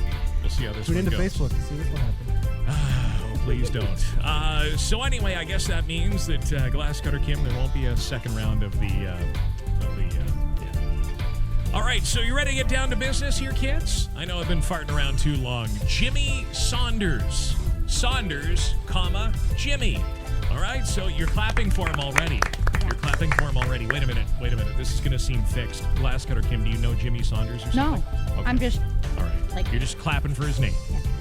Tune into Facebook to see this one happen. Oh, please don't. So anyway, I guess that means that Glass Cutter Kim, there won't be a second round of the. All right, so you ready to get down to business here, kids? I know I've been farting around too long. Jimmy Saunders. Saunders, comma, Jimmy. All right, so you're clapping for him already. Wait a minute. This is going to seem fixed. Glass Cutter Kim, do you know Jimmy Saunders or something? No. Okay. I'm just... All right. You're just clapping for his name.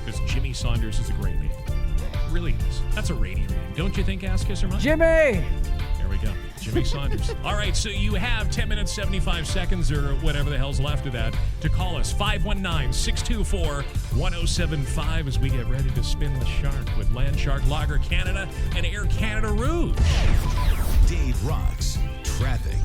Because Jimmy Saunders is a great name. It really is. That's a radio name. Don't you think, Ass Kisser Mike? Jimmy! There we go. Jimmy Saunders. All right, so you have 10 minutes, 75 seconds, or whatever the hell's left of that, to call us. 519-624-1075 as we get ready to spin the shark with Land Shark Lager Canada and Air Canada Rouge. Dave rocks traffic.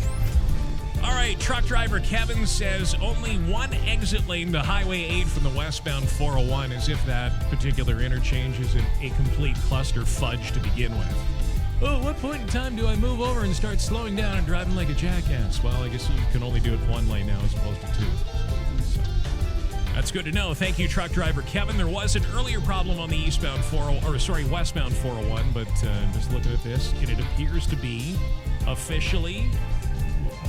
All right, truck driver Kevin says only one exit lane to Highway 8 from the westbound 401, as if that particular interchange isn't a complete cluster fudge to begin with. Oh, at what point in time do I move over and start slowing down and driving like a jackass? Well, I guess you can only do it one lane now as opposed to two. So, that's good to know. Thank you, truck driver Kevin. There was an earlier problem on the westbound 401, but just looking at this, it appears to be officially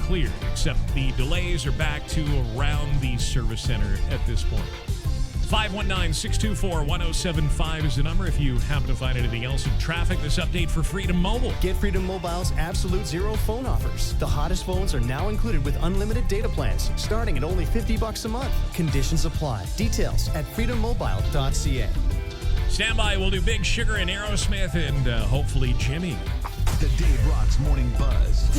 cleared, except the delays are back to around the service center at this point. 519-624-1075 is the number if you happen to find anything else in traffic. This update for Freedom Mobile. Get Freedom Mobile's absolute zero phone offers. The hottest phones are now included with unlimited data plans, starting at only $50 a month. Conditions apply. Details at freedommobile.ca. Stand by. We'll do Big Sugar and Aerosmith and hopefully Jimmy. The Dave Rocks Morning Buzz.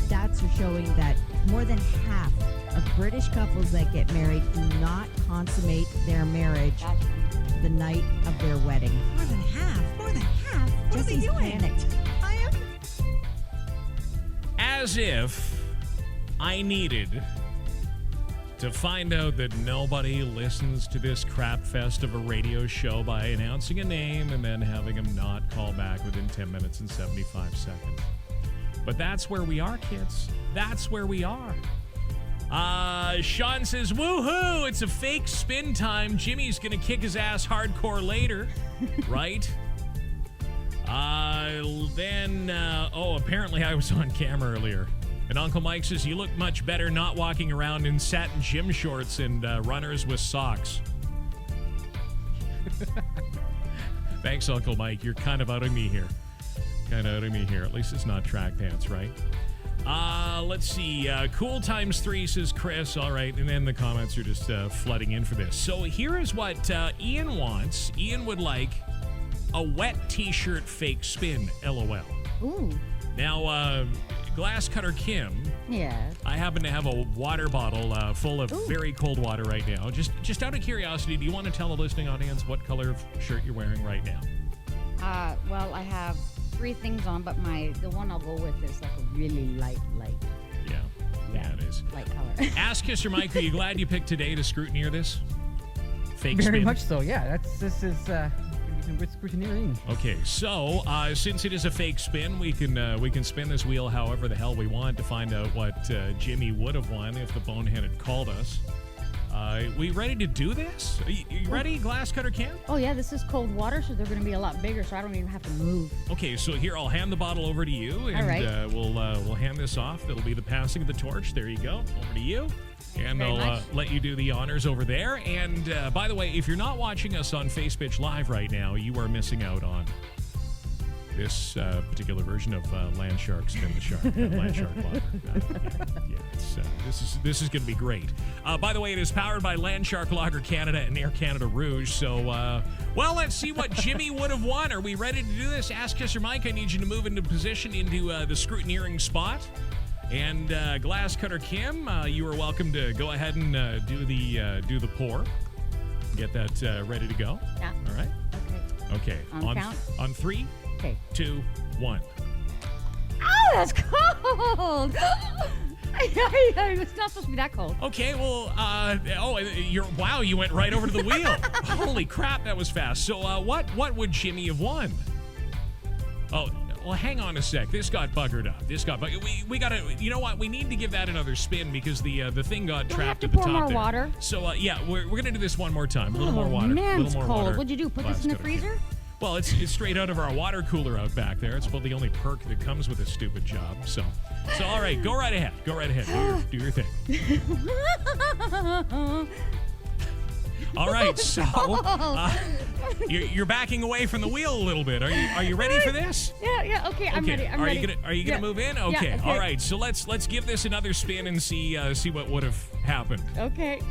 Stats are showing that more than half of British couples that get married do not consummate their marriage the night of their wedding. More than half. What are they doing? Panicked. I am. As if I needed to find out that nobody listens to this crap fest of a radio show by announcing a name and then having them not call back within 10 minutes and 75 seconds. But that's where we are, kids. That's where we are. Sean says, woohoo, it's a fake spin time. Jimmy's going to kick his ass hardcore later. Right? Apparently I was on camera earlier. And Uncle Mike says, you look much better not walking around in satin gym shorts and runners with socks. Thanks, Uncle Mike. You're kind of outing me here. At least it's not track pants, right? Let's see. Cool times 3, says Chris. All right. And then the comments are just flooding in for this. So here is what Ian wants. Ian would like a wet t-shirt fake spin, LOL. Ooh. Now, Glass Cutter Kim. Yeah. I happen to have a water bottle full of very cold water right now. Just out of curiosity, do you want to tell the listening audience what color of shirt you're wearing right now? Well, I have 3 things on, but the one I'll go with is like a really light. Yeah, it is. Light color. Ask Kisser Mike, are you glad you picked today to scrutineer this? Fake Very spin? much so, yeah. This is scrutineering. Okay, so since it is a fake spin, we can spin this wheel however the hell we want to find out what Jimmy would have won if the bonehead had called us. We ready to do this? Are you ready, Glass Cutter Kim? Oh, yeah, this is cold water, so they're going to be a lot bigger, so I don't even have to move. Okay, so here, I'll hand the bottle over to you, and all right. We'll hand this off. That'll be the passing of the torch. There you go. Over to you. And I'll let you do the honors over there. And by the way, if you're not watching us on Facebook Live right now, you are missing out on this particular version of Land Shark Spin the Shark. Land Shark Lager. This is going to be great. By the way, it is powered by Land Shark Lager Canada and Air Canada Rouge. So, well, let's see what Jimmy would have won. Are we ready to do this? Ask Kisser Mike. I need you to move into position into the scrutineering spot. And Glass Cutter Kim, you are welcome to go ahead and do the pour. Get that ready to go. Yeah. All right. Okay. On count? On 3, Okay. 2, 1. Oh, that's cold. It's not supposed to be that cold. Okay, well, you went right over to the wheel. Holy crap, that was fast. So, what would Jimmy have won? Oh, well, hang on a sec. This got buggered up. We gotta. You know what? We need to give that another spin because the thing got trapped at the top pour more there. water? So, we're gonna do this one more time. A little more water. Man, a it's little more cold. water. What'd you do? Put this in the freezer? Well, it's straight out of our water cooler out back there. It's about the only perk that comes with this stupid job. So all right, go right ahead. Do your thing. All right, so you're backing away from the wheel a little bit. Are you ready for this? Yeah. Okay, I'm ready. I'm ready. Are you gonna move in? Okay. Yeah, okay. All right. So let's give this another spin and see what would have happened. Okay.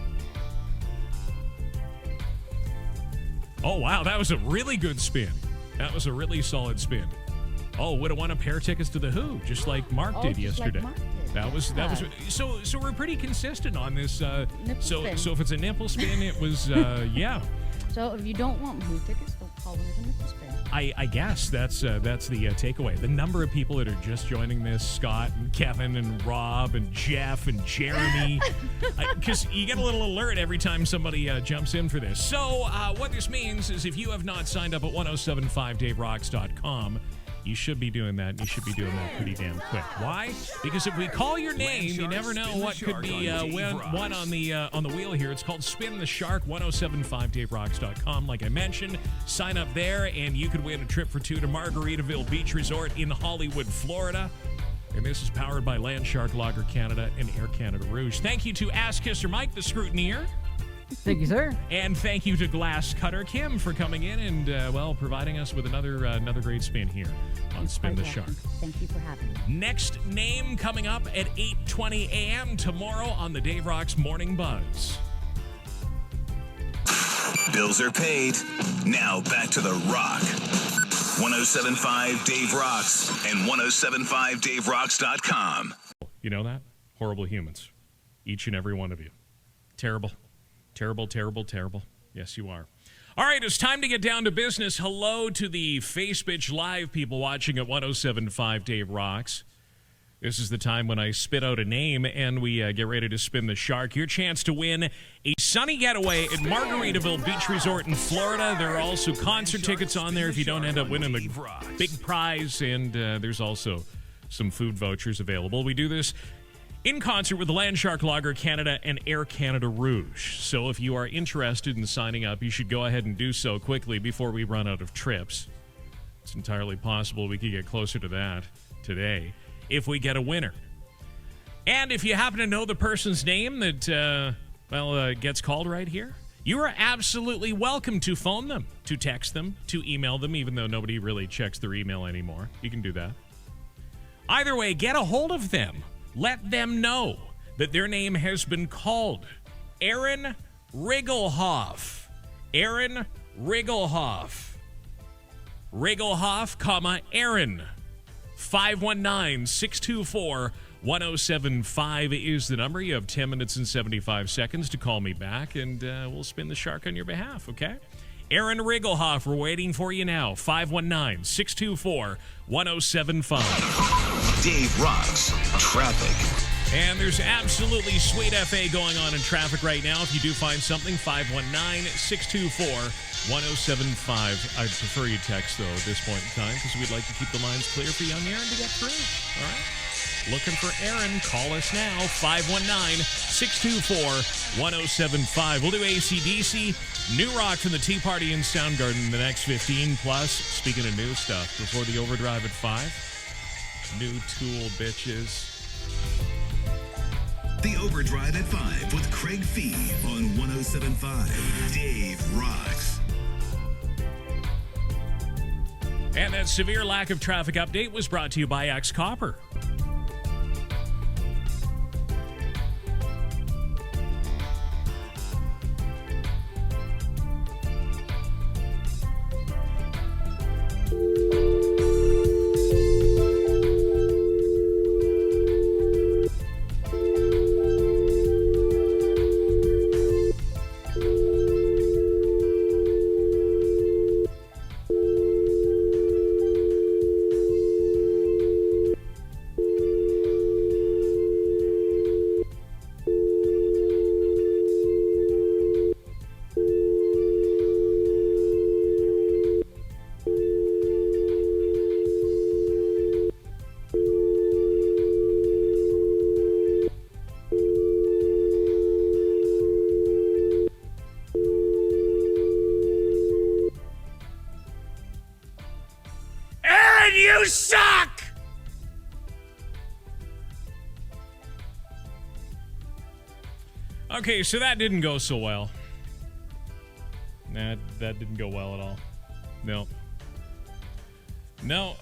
Oh, wow, that was a really good spin. That was a really solid spin. Oh, would have won a pair of tickets to the Who, just like Mark did yesterday. Like Mark did. That was so we're pretty consistent on this. So if it's a nipple spin, it was yeah. So if you don't want Who tickets, don't call them a nipple spin. I guess that's the takeaway. The number of people that are just joining this, Scott and Kevin and Rob and Jeff and Jeremy, because you get a little alert every time somebody jumps in for this. So what this means is if you have not signed up at 1075daverocks.com, you should be doing that. You should be doing that pretty damn quick. Why? Because if we call your name, you never know what could be one on the wheel here. It's called Spin the Shark. 1075daverocks.com. Like I mentioned, sign up there, and you could win a trip for two to Margaritaville Beach Resort in Hollywood, Florida. And this is powered by Land Shark Lager Canada and Air Canada Rouge. Thank you to Ask Kisser Mike, the scrutineer. Thank you, sir. And thank you to Glass Cutter Kim for coming in and, providing us with another great spin here on Spin the Shark. Thank you for having me. Next name coming up at 8:20 a.m. tomorrow on the Dave Rocks Morning Buzz. Bills are paid. Now back to the Rock. 1075 Dave Rocks and 1075daverocks.com. You know that? Horrible humans. Each and every one of you. Terrible. Terrible, terrible, terrible. Yes, you are. All right, it's time to get down to business. Hello to the Facebook Live people watching at 1075 Dave Rocks. This is the time when I spit out a name and we get ready to spin the shark. Your chance to win a sunny getaway at Margaritaville Beach Resort in Florida. There are also concert tickets on there if you don't end up winning the big prize. And there's also some food vouchers available. We do this in concert with the Land Shark Lager Canada and Air Canada Rouge. So if you are interested in signing up, you should go ahead and do so quickly before we run out of trips. It's entirely possible we could get closer to that today if we get a winner. And if you happen to know the person's name that, gets called right here, you are absolutely welcome to phone them, to text them, to email them, even though nobody really checks their email anymore. You can do that. Either way, get a hold of them. Let them know that their name has been called. Aaron Rigglehoff. Aaron Rigglehoff. Rigglehoff, Aaron. 519-624-1075 is the number. You have 10 minutes and 75 seconds to call me back, and we'll spin the shark on your behalf, okay? Aaron Rigglehoff, we're waiting for you now. 519-624-1075. Dave Rocks Traffic. And there's absolutely sweet FA going on in traffic right now. If you do find something, 519-624-1075. I'd prefer you text, though, at this point in time, because we'd like to keep the lines clear for young Aaron to get through. All right? Looking for Aaron. Call us now, 519-624-1075. We'll do AC/DC, new rock from the Tea Party in Soundgarden in the next 15 plus. Speaking of new stuff, before the Overdrive at 5. New Tool, bitches. The Overdrive at 5 with Craig Fee on 1075 Dave Rocks. And that severe lack of traffic update was brought to you by X Copper. You suck! Okay, so that didn't go so well. That didn't go well at all. No.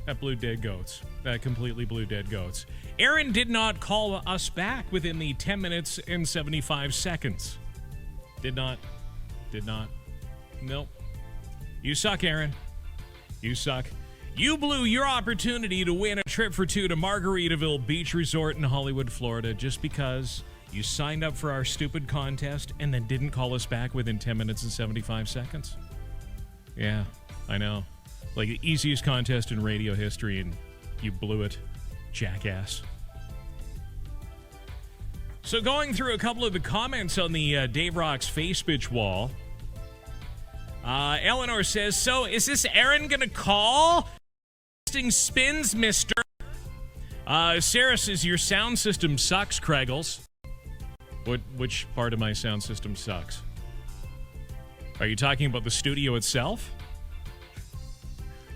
That blew dead goats. That completely blew dead goats. Aaron did not call us back within the 10 minutes and 75 seconds. Did not. Nope. You suck, Aaron. You suck. You blew your opportunity to win a trip for two to Margaritaville Beach Resort in Hollywood, Florida, just because you signed up for our stupid contest and then didn't call us back within 10 minutes and 75 seconds. Yeah, I know. Like the easiest contest in radio history, and you blew it, jackass. So going through a couple of the comments on the Dave Rocks Facebook wall, Eleanor says, so is this Aaron gonna call? Spins, mister. Sarah says, your sound system sucks, Kraggles. Which part of my sound system sucks? Are you talking about the studio itself?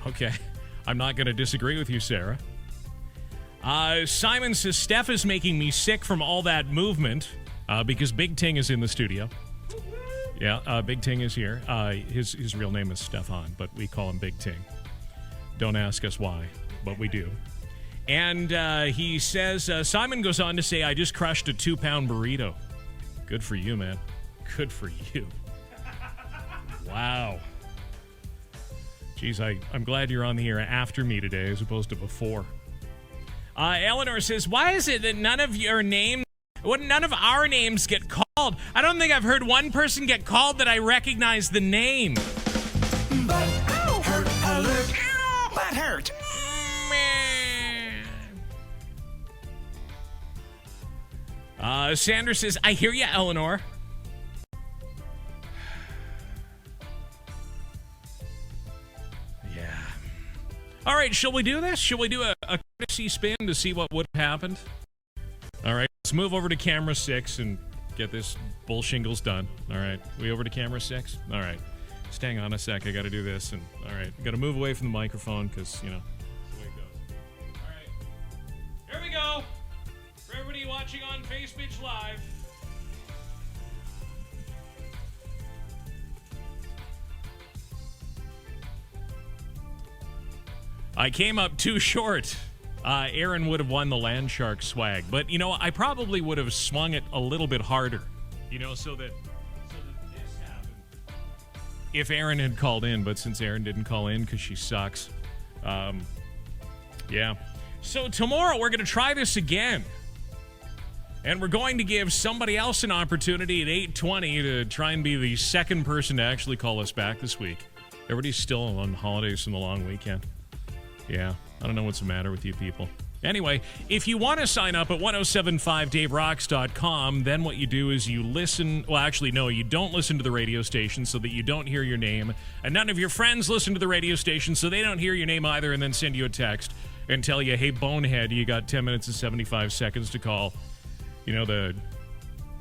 Okay. I'm not going to disagree with you, Sarah. Simon says, Steph is making me sick from all that movement because Big Ting is in the studio. Yeah, Big Ting is here. His real name is Stefan, but we call him Big Ting. Don't ask us why, but we do. And he says, Simon goes on to say, I just crushed a 2-pound burrito. Good for you, man. Good for you. Wow. Jeez, I'm glad you're on the air after me today as opposed to before. Eleanor says, why is it that none of our names get called? I don't think I've heard one person get called that I recognize the name. But hurt alert. Butt hurt. Sandra says, I hear ya, Eleanor. Yeah. All right, shall we do this? Shall we do a courtesy spin to see what would have happened? All right, let's move over to camera 6 and get this bull shingles done. All right, we over to camera 6? All right. Just hang on a sec. I got to do this. And all right, got to move away from the microphone because, you know, that's the way it goes. All right. Here we go. For everybody watching on Facebook Live. I came up too short. Aaron would have won the Land Shark swag. But, you know, I probably would have swung it a little bit harder, you know, so that this happened. If Aaron had called in, but since Aaron didn't call in because she sucks. Yeah. So tomorrow we're going to try this again. And we're going to give somebody else an opportunity at 8:20 to try and be the second person to actually call us back this week. Everybody's still on holidays from the long weekend. Yeah, I don't know what's the matter with you people. Anyway, if you want to sign up at 1075daverocks.com, then what you do is you listen. Well, actually, no, you don't listen to the radio station so that you don't hear your name. And none of your friends listen to the radio station so they don't hear your name either, and then send you a text and tell you, hey, bonehead, you got 10 minutes and 75 seconds to call, you know, the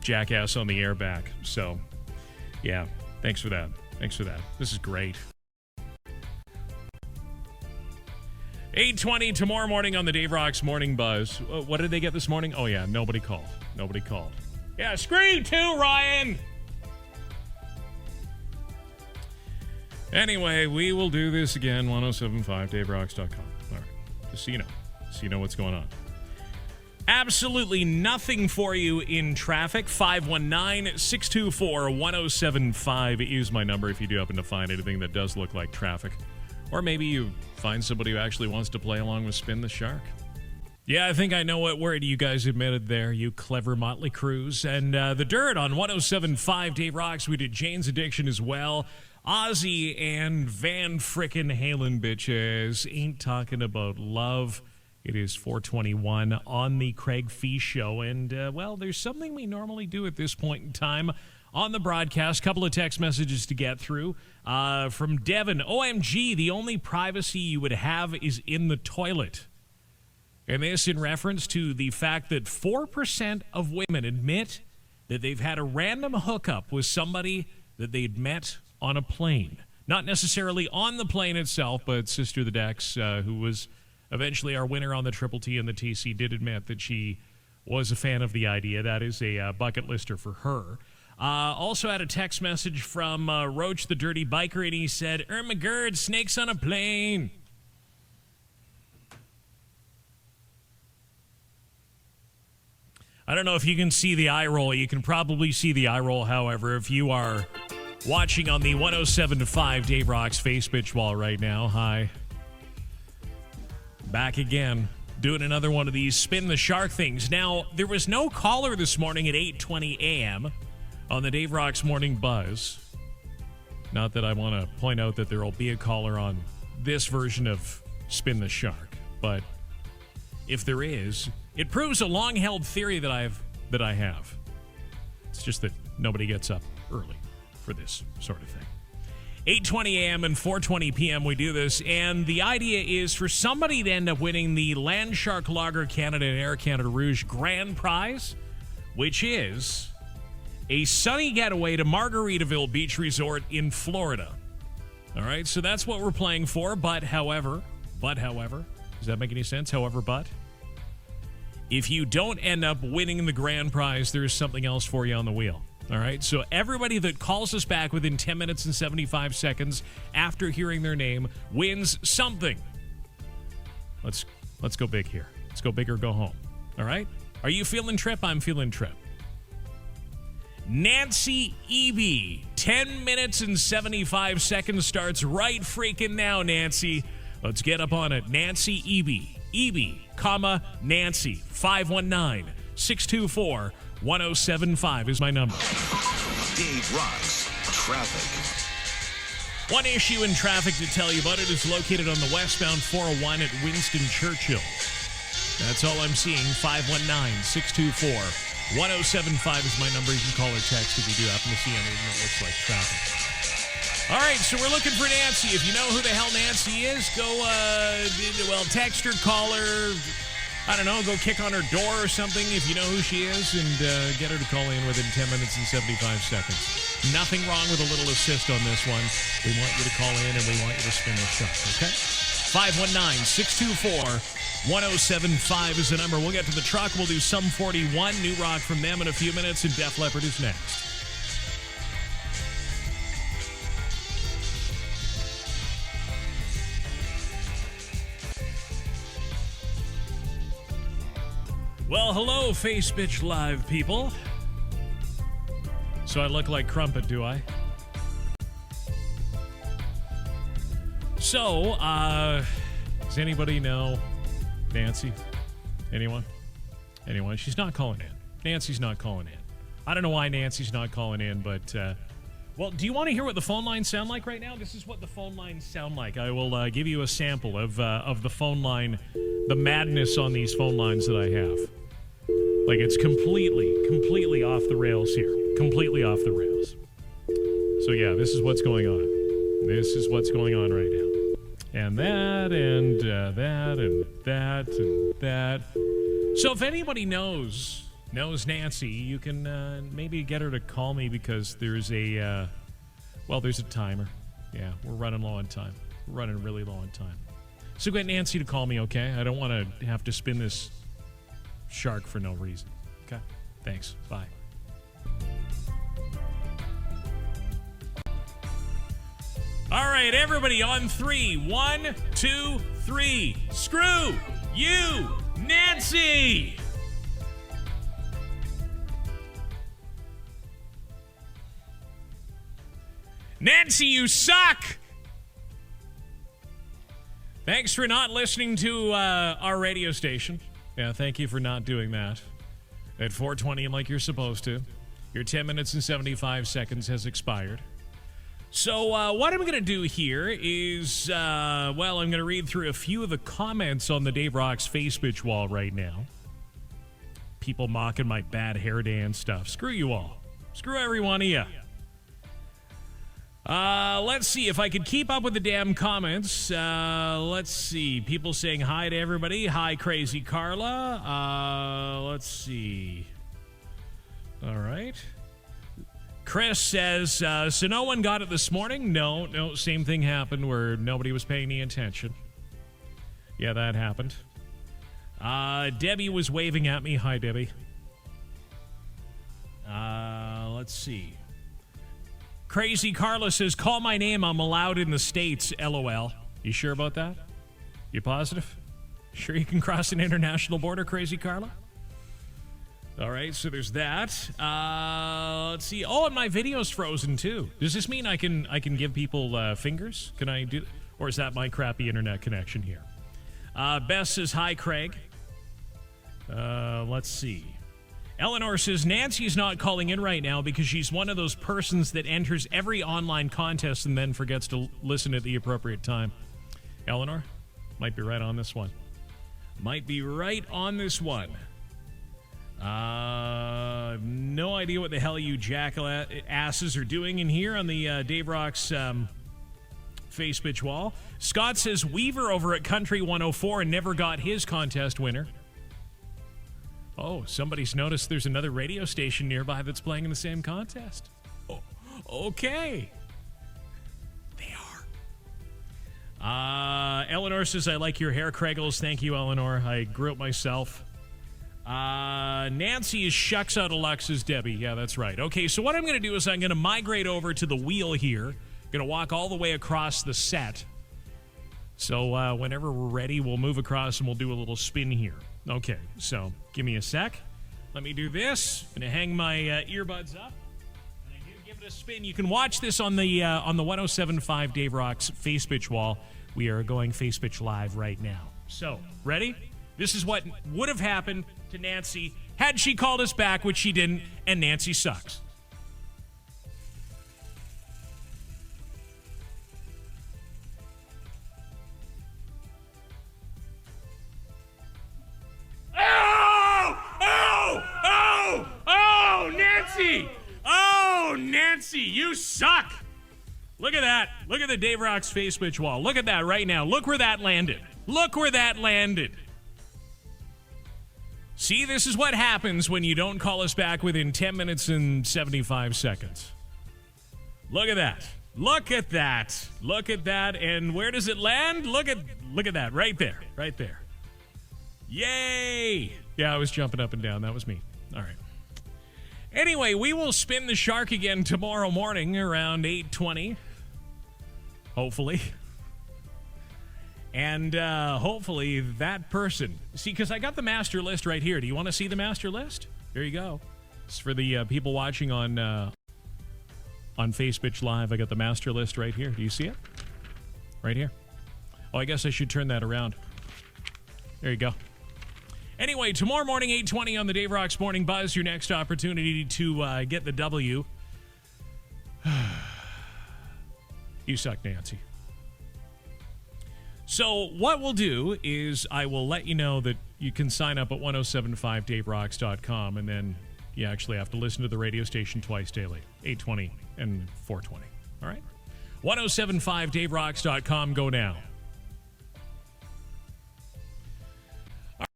jackass on the air back. So, yeah, thanks for that. Thanks for that. This is great. 8:20 tomorrow morning on the Dave Rocks Morning Buzz. What did they get this morning? Oh, yeah, nobody called. Nobody called. Yeah, scream too, Ryan! Anyway, we will do this again, 1075daverocks.com. All right, just so you know. So you know what's going on. Absolutely nothing for you in traffic. 519-624-1075 is my number if you do happen to find anything that does look like traffic. Or maybe you find somebody who actually wants to play along with Spin the Shark. Yeah, I think I know what word you guys admitted there, you clever Motley Crews. And The Dirt on 1075 Dave Rocks. We did Jane's Addiction as well. Ozzy and Van Frickin' Halen, bitches. Ain't talking about love. It is 4:21 on the Craig Fee Show. And, well, there's something we normally do at this point in time on the broadcast. Couple of text messages to get through. From Devin, OMG, the only privacy you would have is in the toilet. And this in reference to the fact that 4% of women admit that they've had a random hookup with somebody that they'd met on a plane. Not necessarily on the plane itself, but Sister the Dex, who was eventually our winner on the Triple T and the TC, did admit that she was a fan of the idea. That is a bucket lister for her. Also had a text message from Roach the Dirty Biker, and he said, Irma Gerd, snakes on a plane. I don't know if you can see the eye roll. You can probably see the eye roll, however, if you are watching on the 107.5 Dave Rocks Facebook wall right now. Hi. Back again, doing another one of these Spin the Shark things. Now, there was no caller this morning at 8:20 a.m. on the Dave Rocks Morning Buzz. Not that I want to point out that there will be a caller on this version of Spin the Shark, but if there is, it proves a long-held theory that I have. It's just that nobody gets up early for this sort of thing. 8:20 a.m. and 4:20 p.m. we do this, and the idea is for somebody to end up winning the Land Shark Lager Canada and Air Canada Rouge Grand Prize, which is a sunny getaway to Margaritaville Beach Resort in Florida. All right, so that's what we're playing for, but however, does that make any sense? However, if you don't end up winning the grand prize, there's something else for you on the wheel. All right, so everybody that calls us back within 10 minutes and 75 seconds after hearing their name wins something. Let's go big here. Let's go big or go home. All right? Are you feeling trip? I'm feeling trip. Nancy Eby, 10 minutes and 75 seconds starts right freaking now, Nancy. Let's get up on it. Nancy Eby. Eby, Nancy. 519-624-1075 is my number. Dave Rocks Traffic. One issue in traffic to tell you about. It is located on the westbound 401 at Winston Churchill. That's all I'm seeing. 519-624-1075 is my number. You can call or text if you do happen to see anything that looks like traffic. All right, so we're looking for Nancy. If you know who the hell Nancy is, go, text her, call her, I don't know, go kick on her door or something if you know who she is, and get her to call in within 10 minutes and 75 seconds. Nothing wrong with a little assist on this one. We want you to call in, and we want you to spin this shot, okay? 519-624-1075 is the number. We'll get to the truck. We'll do Sum 41, new rock from them in a few minutes, and Def Leppard is next. Well, hello, Face Bitch Live people. So I look like Crumpet, do I? So, does anybody know Nancy? Anyone? She's not calling in. Nancy's not calling in. I don't know why Nancy's not calling in, but, well, do you want to hear what the phone lines sound like right now? This is what the phone lines sound like. I will give you a sample of the phone line, the madness on these phone lines that I have. Like, it's completely off the rails here. Completely off the rails. So, yeah, this is what's going on. This is what's going on right now. And that, and that, and that, and that. So, if anybody knows Nancy, you can maybe get her to call me because there's a, there's a timer. Yeah, we're running low on time. We're running really low on time. So, get Nancy to call me, okay? I don't want to have to spin this shark for no reason. Okay? Thanks. Bye. All right, everybody on 3. 1, 2, 3. Screw you, Nancy. Nancy, you suck. Thanks for not listening to our radio station. Yeah, thank you for not doing that at 4:20 like you're supposed to. Your 10 minutes and 75 seconds has expired. So what I'm going to do here is, I'm going to read through a few of the comments on the Dave Rocks Facebook wall right now. People mocking my bad hair day and stuff. Screw you all. Screw every one of you. Let's see if I could keep up with the damn comments. Let's see. People saying hi to everybody. Hi, Crazy Carla. Let's see. All right. Chris says, so no one got it this morning? No, same thing happened where nobody was paying any attention. Yeah, that happened. Debbie was waving at me. Hi, Debbie. Let's see. Crazy Carla says, call my name. I'm allowed in the States. LOL. You sure about that? You positive? Sure you can cross an international border, Crazy Carla? All right, so there's that. Let's see. Oh, and my video's frozen too. Does this mean I can give people fingers? Can I do? Or is that my crappy internet connection here? Bess says, hi, Craig. Let's see. Eleanor says, Nancy's not calling in right now because she's one of those persons that enters every online contest and then forgets to listen at the appropriate time. Eleanor, might be right on this one. Might be right on this one. No idea what the hell you jackasses are doing in here on the Dave Rocks Facebook wall. Scott says, Weaver over at Country 104 and never got his contest winner. Oh, somebody's noticed there's another radio station nearby that's playing in the same contest. Oh, okay. They are. Eleanor says, I like your hair, Craigles. Thank you, Eleanor. I grew it myself. Nancy is shucks out of luck, says Debbie. Yeah, that's right. Okay, so what I'm going to do is I'm going to migrate over to the wheel here. Going to walk all the way across the set. So whenever we're ready, we'll move across and we'll do a little spin here. Okay, so give me a sec. Let me do this. Going to hang my earbuds up. And give it a spin. You can watch this on the 107.5 Dave Rocks Facebook wall. We are going Facebook Live right now. So, ready? This is what would have happened to Nancy had she called us back, which she didn't, and Nancy sucks. Oh, Nancy! Oh, Nancy, you suck! Look at that. Look at the Dave Rocks Facebook wall. Look at that right now. Look where that landed. Look where that landed. See, this is what happens when you don't call us back within 10 minutes and 75 seconds. Look at that. Look at that. Look at that. And where does it land? Look at that right there. Right there. Yay! Yeah, I was jumping up and down. That was me. All right. Anyway, we will spin the shark again tomorrow morning around 8:20. Hopefully. And hopefully that person... See, because I got the master list right here. Do you want to see the master list? There you go. It's for the people watching on Facebook Live. I got the master list right here. Do you see it? Right here. Oh, I guess I should turn that around. There you go. Anyway, tomorrow morning, 8:20 on the Dave Rocks Morning Buzz, your next opportunity to get the W. You suck, Nancy. So what we'll do is I will let you know that you can sign up at 1075daverocks.com, and then you actually have to listen to the radio station twice daily, 8:20 and 4:20. All right? 1075daverocks.com. Go now.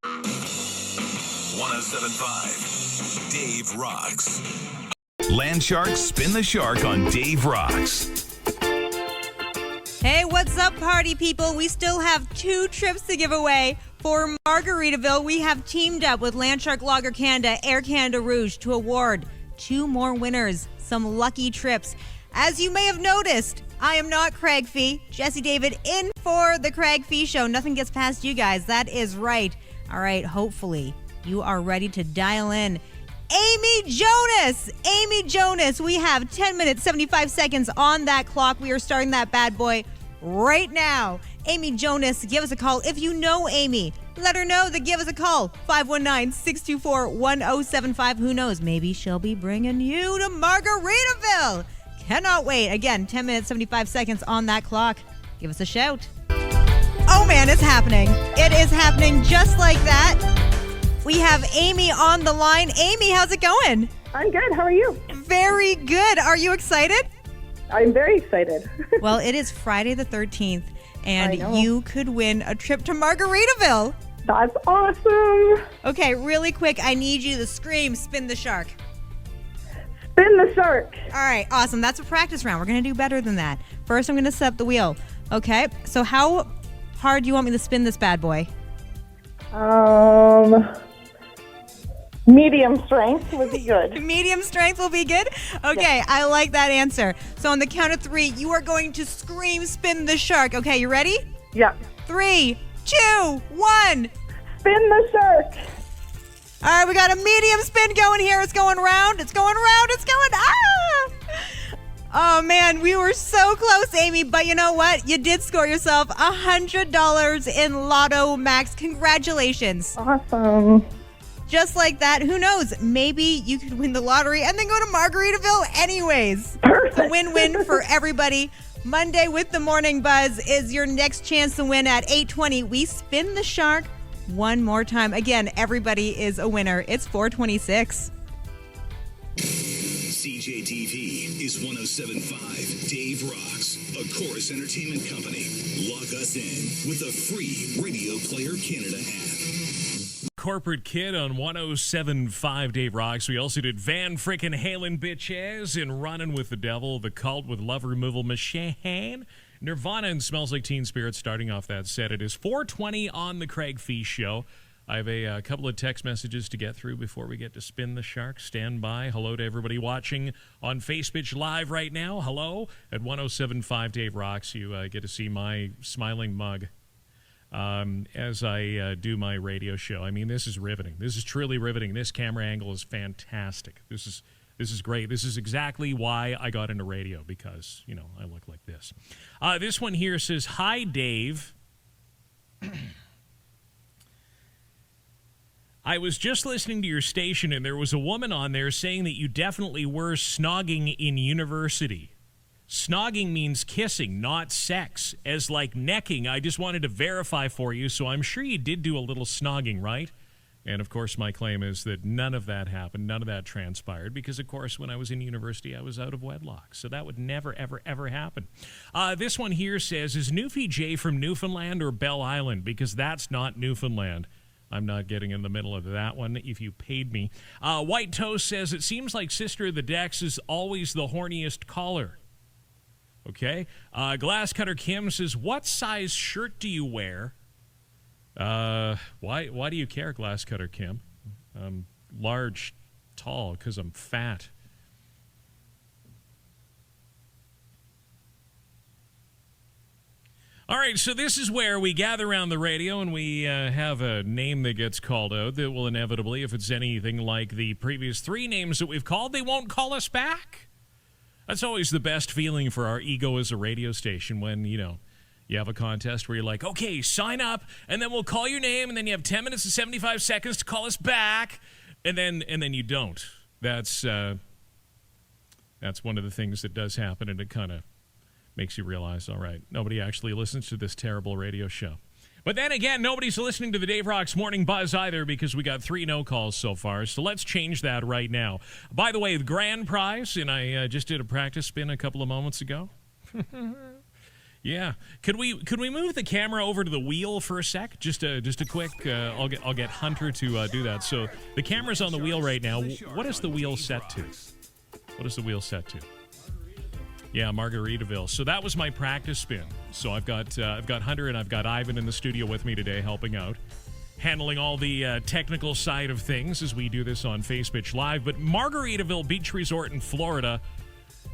1075 Dave Rocks. Land Sharks spin the shark on Dave Rocks. Hey, what's up, party people? We still have 2 trips to give away. For Margaritaville, we have teamed up with Landshark Lager Canada, Air Canada Rouge to award 2 more winners some lucky trips. As you may have noticed, I am not Craig Fee. Jesse David in for the Craig Fee Show. Nothing gets past you guys. That is right. All right, hopefully you are ready to dial in Amy Jonas. Amy Jonas, we have 10 minutes, 75 seconds on that clock. We are starting that bad boy right now. Amy Jonas, give us a call. If you know Amy, let her know that give us a call. 519-624-1075. Who knows? Maybe she'll be bringing you to Margaritaville. Cannot wait. Again, 10 minutes, 75 seconds on that clock. Give us a shout. Oh, man, it's happening. It is happening just like that. We have Amy on the line. Amy, how's it going? I'm good. How are you? Very good. Are you excited? I'm very excited. Well, it is Friday the 13th, and you could win a trip to Margaritaville. That's awesome. Okay, really quick, I need you to scream, spin the shark. Spin the shark. All right, awesome. That's a practice round. We're going to do better than that. First, I'm going to set up the wheel. Okay, so how hard do you want me to spin this bad boy? Medium strength would be good. Medium strength will be good? Okay, yes. I like that answer. So on the count of 3, you are going to scream, spin the shark. Okay, you ready? Yeah. 3, 2, 1. Spin the shark. All right, we got a medium spin going here. It's going round. It's going round. It's going, Oh, man, we were so close, Amy. But you know what? You did score yourself $100 in Lotto Max. Congratulations. Awesome. Just like that, who knows? Maybe you could win the lottery and then go to Margaritaville anyways. Perfect. It's a win-win for everybody. Monday with the Morning Buzz is your next chance to win at 8:20. We spin the shark one more time. Again, everybody is a winner. It's 4:26. CJTV is 107.5 Dave Rocks, a Chorus Entertainment Company. Log us in with a free Radio Player Canada app. Corporate Kid on 107.5 Dave Rocks. We also did Van Frickin' Halen Bitches and Runnin' with the Devil, The Cult with Love Removal Machine, Nirvana and Smells Like Teen Spirit starting off that set. It is 4:20 on the Craig Fee Show. I have a couple of text messages to get through before we get to Spin the Shark. Stand by. Hello to everybody watching on Facebook Live right now. Hello at 107.5 Dave Rocks. You get to see my smiling mug as I do my radio show. I mean, this is riveting. This is truly riveting. This camera angle is fantastic. This is great. This is exactly why I got into radio, because, you know, I look like this. This one here says, "Hi, Dave. I was just listening to your station, and there was a woman on there saying that you definitely were snogging in university. Snogging means kissing, not sex. As like necking, I just wanted to verify for you, so I'm sure you did do a little snogging, right?" And, of course, my claim is that none of that happened, none of that transpired, because, of course, when I was in university, I was out of wedlock. So that would never, ever, ever happen. This one here says, "Is Newfie J from Newfoundland or Belle Island? Because that's not Newfoundland." I'm not getting in the middle of that one if you paid me. White Toast says, "It seems like Sister of the Decks is always the horniest caller." Okay. Glasscutter Kim says, "What size shirt do you wear?" Why do you care, Glasscutter Kim? Large, tall, because I'm fat. All right, so this is where we gather around the radio and we have a name that gets called out that will inevitably, if it's anything like the previous 3 names that we've called, they won't call us back. That's always the best feeling for our ego as a radio station when, you know, you have a contest where you're like, okay, sign up, and then we'll call your name, and then you have 10 minutes and 75 seconds to call us back, and then you don't. That's one of the things that does happen, and it kind of makes you realize, all right, nobody actually listens to this terrible radio show. But then again, nobody's listening to the Dave Rocks Morning Buzz either, because we got 3 no calls so far. So let's change that right now. By the way, the grand prize, and I just did a practice spin a couple of moments ago. Yeah, could we move the camera over to the wheel for a sec? Just a quick. I'll get Hunter to do that. So the camera's on the wheel right now. What is the wheel set to? What is the wheel set to? Yeah, Margaritaville. So that was my practice spin. So I've got Hunter and I've got Ivan in the studio with me today, helping out, handling all the technical side of things as we do this on Facebook Live. But Margaritaville Beach Resort in Florida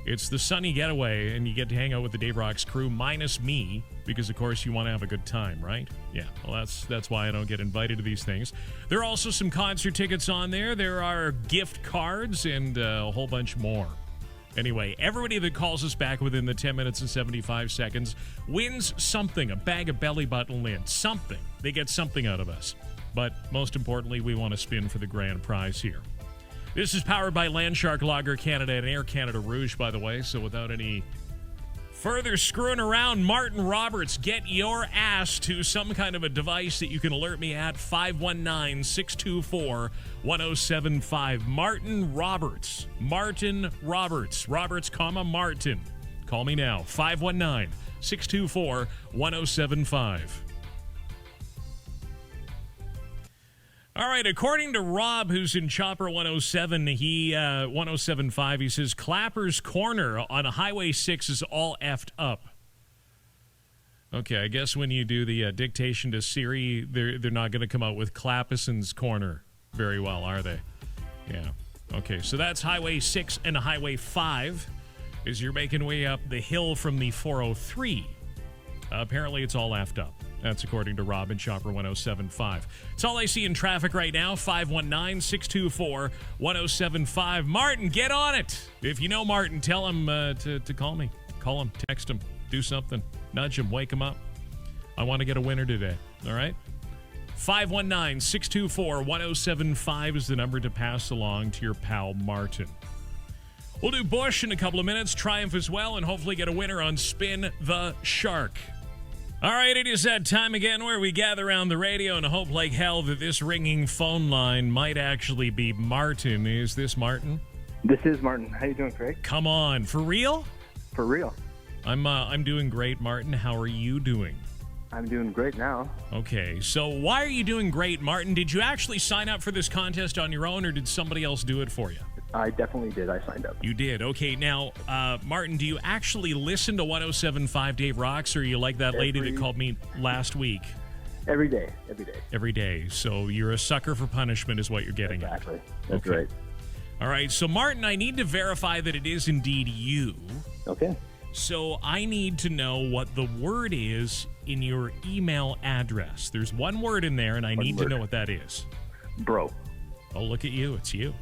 It's the sunny getaway, and you get to hang out with the Dave Rocks crew minus me, because of course you want to have a good time, right? Yeah, well that's why I don't get invited to these things. There are also some concert tickets on there. There are gift cards and a whole bunch more. Anyway, everybody that calls us back within the 10 minutes and 75 seconds wins something, a bag of belly button lint, something. They get something out of us. But most importantly, we want to spin for the grand prize here. This is powered by Landshark Lager Canada and Air Canada Rouge, by the way, so without any further screwing around, Martin Roberts, get your ass to some kind of a device that you can alert me at, 519-624-1075. Martin Roberts. Roberts, comma, Martin. Call me now, 519-624-1075. All right, according to Rob, who's in Chopper 107, 1075, he says Clapper's Corner on Highway 6 is all effed up. Okay, I guess when you do the dictation to Siri, they're not going to come out with Clapperson's Corner very well, are they? Yeah. Okay, so that's Highway 6 and Highway 5 as you're making way up the hill from the 403. Apparently, it's all effed up. That's according to Rob and Chopper 1075. It's all I see in traffic right now, 519-624-1075. Martin, get on it. If you know Martin, tell him to call me. Call him, text him, do something. Nudge him, wake him up. I want to get a winner today, all right? 519-624-1075 is the number to pass along to your pal Martin. We'll do Bush in a couple of minutes, Triumph as well, and hopefully get a winner on Spin the Shark. All right, it is that time again where we gather around the radio and hope like hell that this ringing phone line might actually be Martin. Is this Martin? This is Martin. How you doing, Craig? Come on, for real? For real. I'm doing great, Martin. How are you doing? I'm doing great now. Okay, so why are you doing great, Martin? Did you actually sign up for this contest on your own, or did somebody else do it for you? I definitely did. I signed up. You did? Okay, now, Martin, do you actually listen to 1075 Dave Rocks, or are you like that lady that called me last week? Every day. Every day. So you're a sucker for punishment is what you're getting at. Exactly. That's right. All right, so Martin, I need to verify that it is indeed you. Okay. So I need to know what the word is in your email address. There's one word in there, and I need to know what that is. Bro. Oh, look at you. It's you.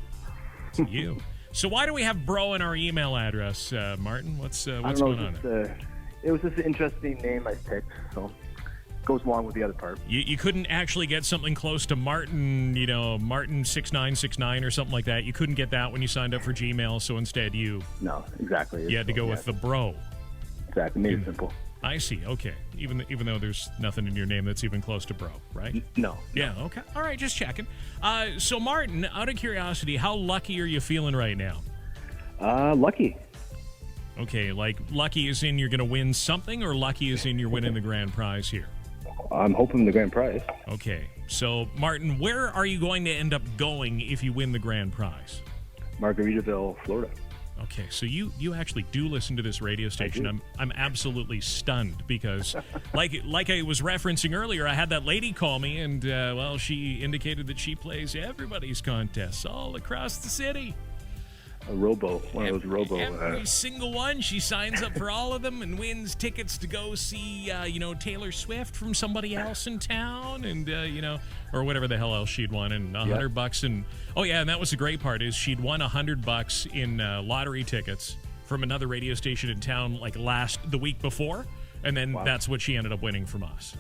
It's you. So why do we have bro in our email address, Martin? What's going on there? It was just an interesting name I picked, so it goes along with the other part. You couldn't actually get something close to Martin, Martin 6969 or something like that. You couldn't get that when you signed up for Gmail, so instead you... No, exactly. You had to go with the bro. Exactly. Made it simple. I see. Okay. Even though there's nothing in your name that's even close to bro, right? No. Yeah. Okay. All right. Just checking. So Martin, out of curiosity, how lucky are you feeling right now? Lucky. Okay. Like lucky is in you're going to win something, or lucky is in you're winning the grand prize here? I'm hoping the grand prize. Okay. So Martin, where are you going to end up going if you win the grand prize? Margaritaville, Florida. Okay, so you actually do listen to this radio station. I'm absolutely stunned because, like I was referencing earlier, I had that lady call me, and she indicated that she plays everybody's contests all across the city. One of those robo. Every single one. She signs up for all of them and wins tickets to go see, Taylor Swift from somebody else in town, and or whatever the hell else she'd won, and $100 and and that was the great part is she'd won $100 in lottery tickets from another radio station in town the week before, and then that's what she ended up winning from us.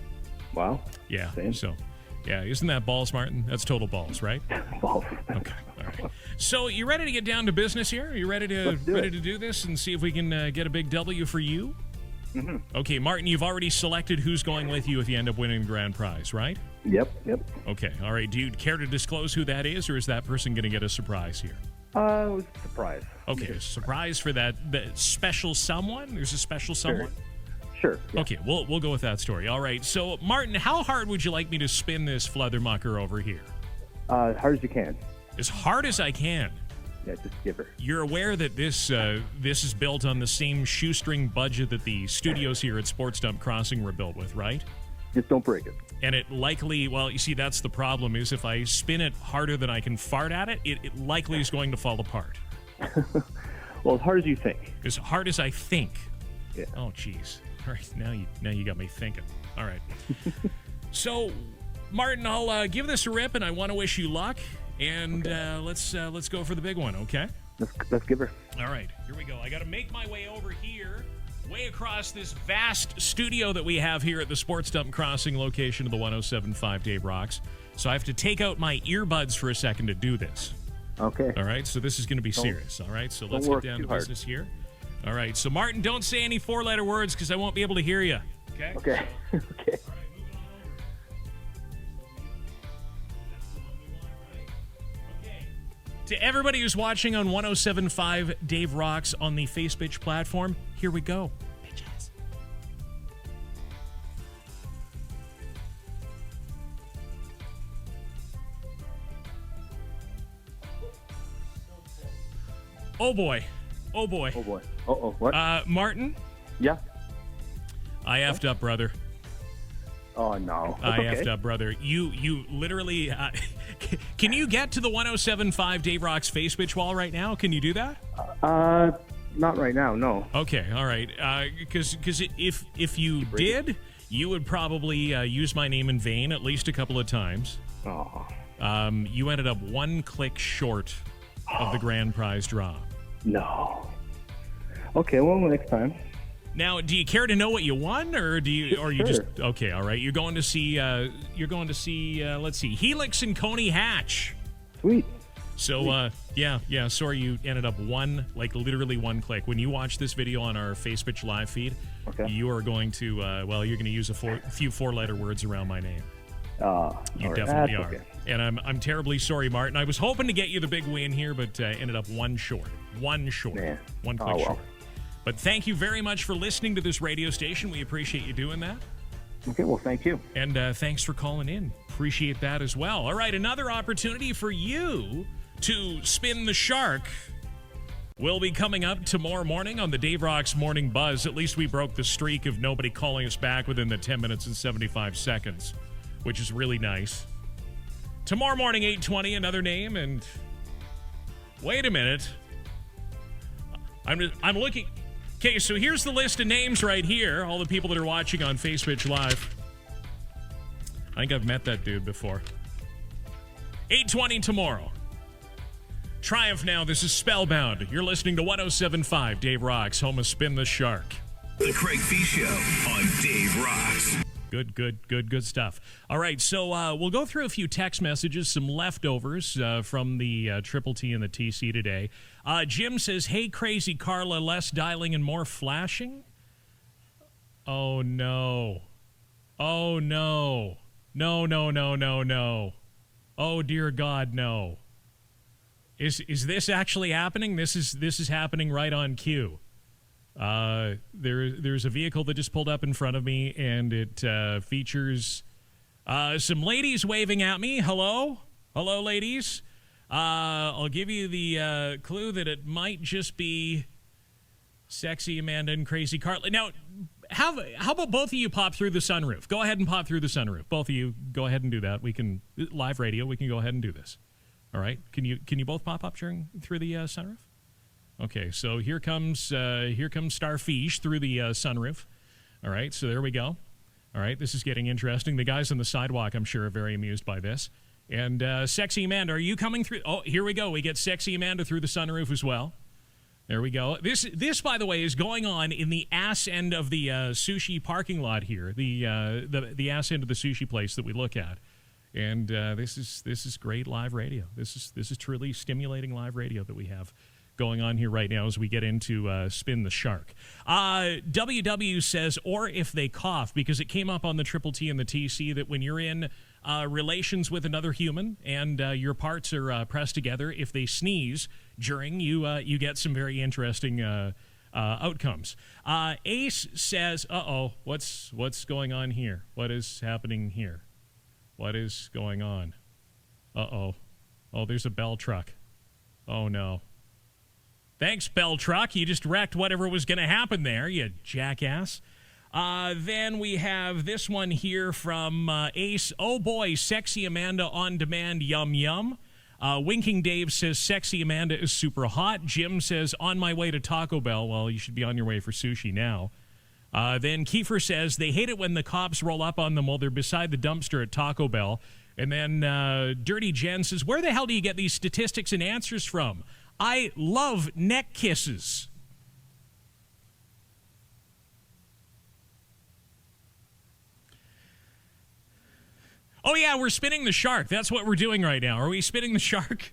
Wow. Yeah. Same. So. Yeah, isn't that balls, Martin? That's total balls, right? Balls. Okay, all right. So you ready to get down to business here? Are you ready to do this and see if we can get a big W for you? Mm-hmm. Okay, Martin, you've already selected who's going with you if you end up winning the grand prize, right? Yep. Okay, all right. Do you care to disclose who that is, or is that person going to get a surprise here? It was a surprise. Okay, a surprise for that special someone? There's a special someone? Sure. Yeah. Okay, we'll go with that story. All right. So, Martin, how hard would you like me to spin this fluthermucker over here? As hard as you can. As hard as I can. Yeah, just give her. You're aware that this is built on the same shoestring budget that the studios here at Sports Dump Crossing were built with, right? Just don't break it. And it likely, you see, that's the problem, is if I spin it harder than I can fart at it, it likely is going to fall apart. Well, as hard as you think. As hard as I think. Yeah. Oh, jeez. All right, now you got me thinking. All right. So, Martin, I'll give this a rip, and I want to wish you luck. And let's go for the big one, okay? Let's give her. All right, here we go. I got to make my way over here, way across this vast studio that we have here at the Sports Dump Crossing location of the 107.5 Dave Rocks. So I have to take out my earbuds for a second to do this. Okay. All right, so this is going to be serious. All right, so let's get down to business here. All right, so Martin, don't say any four-letter words because I won't be able to hear you. Okay? Okay. Okay. To everybody who's watching on 107.5 Dave Rocks on the Facebook platform, here we go. Bitches. Oh boy. Oh boy. Oh boy. Uh-oh. What? Martin? Yeah? I effed up, brother. Oh, no. I That's okay. effed up, brother. You literally... can you get to the 107.5 Dave Rocks Facebook wall right now? Can you do that? Not right now, no. Okay, all right. Because if you did, you would probably use my name in vain at least a couple of times. Oh. You ended up one click short of the grand prize draw. No. Okay, well, next time. Now, do you care to know what you won, or do you, or you Sure. just okay? All right, you're going to see. Let's see, Helix and Coney Hatch. Sweet. So, yeah. Sorry, you ended up literally one click. When you watch this video on our Facebook live feed, you are going to, you're going to use a few four-letter words around my name. You definitely are. Okay. And I'm terribly sorry, Martin. I was hoping to get you the big win here, but ended up one short. One click short. But thank you very much for listening to this radio station. We appreciate you doing that. Okay, well, thank you. And thanks for calling in. Appreciate that as well. All right, another opportunity for you to spin the shark will be coming up tomorrow morning on the Dave Rocks Morning Buzz. At least we broke the streak of nobody calling us back within the 10 minutes and 75 seconds, which is really nice. Tomorrow morning, 8:20, another name, and wait a minute. I'm looking. Okay, so here's the list of names right here. All the people that are watching on Facebook Live. I think I've met that dude before. 8:20 tomorrow. Triumph now. This is Spellbound. You're listening to 107.5 Dave Rocks, home of Spin the Shark. The Craig Fee Show on Dave Rocks. Good stuff. All right, so we'll go through a few text messages, some leftovers from the Triple T and the TC today. Jim says, "Hey, crazy Carla, less dialing and more flashing." Oh no! Oh no! No! Oh dear God, no! Is this actually happening? This is happening right on cue. There's a vehicle that just pulled up in front of me, and it features some ladies waving at me. Hello, ladies. I'll give you the clue that it might just be sexy Amanda and crazy Carly. Now, how about both of you pop through the sunroof? Go ahead and pop through the sunroof. Both of you, go ahead and do that. We can live radio. We can go ahead and do this. All right. Can you both pop up through the sunroof? Okay, so here comes Starfish through the sunroof. All right, so there we go. All right, this is getting interesting. The guys on the sidewalk, I'm sure, are very amused by this. And Sexy Amanda, are you coming through? Oh, here we go. We get Sexy Amanda through the sunroof as well. There we go. This, by the way, is going on in the ass end of the sushi parking lot here. The ass end of the sushi place that we look at. And this is great live radio. This is truly stimulating live radio that we have going on here right now as we get into Spin the Shark. WW says, or if they cough, because it came up on the Triple T and the TC that when you're in relations with another human and your parts are pressed together, if they sneeze during, you get some very interesting outcomes. Ace says, what's going on here? What is happening here? What is going on? Oh, there's a Bell truck. Oh, no. Thanks, Bell Truck. You just wrecked whatever was going to happen there, you jackass. Then we have this one here from Ace. Oh, boy, Sexy Amanda on demand, yum, yum. Winking Dave says, sexy Amanda is super hot. Jim says, on my way to Taco Bell. Well, you should be on your way for sushi now. Then Kiefer says, they hate it when the cops roll up on them while they're beside the dumpster at Taco Bell. And then Dirty Jen says, where the hell do you get these statistics and answers from? I love neck kisses. Oh, yeah, we're spinning the shark. That's what we're doing right now. Are we spinning the shark?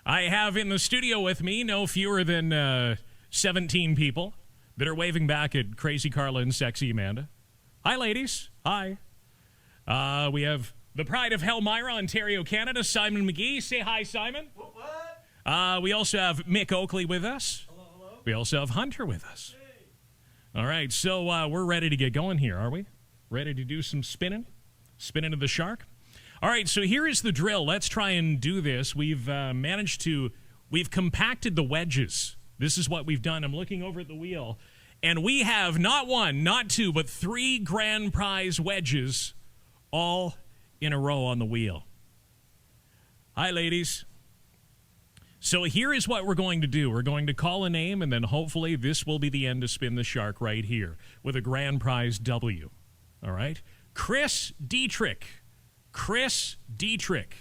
I have in the studio with me no fewer than 17 people that are waving back at Crazy Carla and Sexy Amanda. Hi, ladies. Hi. We have the pride of Helmira, Ontario, Canada, Simon McGee. Say hi, Simon. What? We also have Mick Oakley with us. Hello, hello. We also have Hunter with us. Hey. All right, so we're ready to get going here, are we? Ready to do some spinning? Spinning of the shark? All right, so here is the drill. Let's try and do this. We've we've compacted the wedges. This is what we've done. I'm looking over at the wheel, and we have not one, not two, but 3 grand prize wedges all in a row on the wheel. Hi, ladies. So here is what we're going to do. We're going to call a name, and then hopefully this will be the end to Spin the Shark right here with a grand prize W. All right? Chris Dietrich. Chris Dietrich.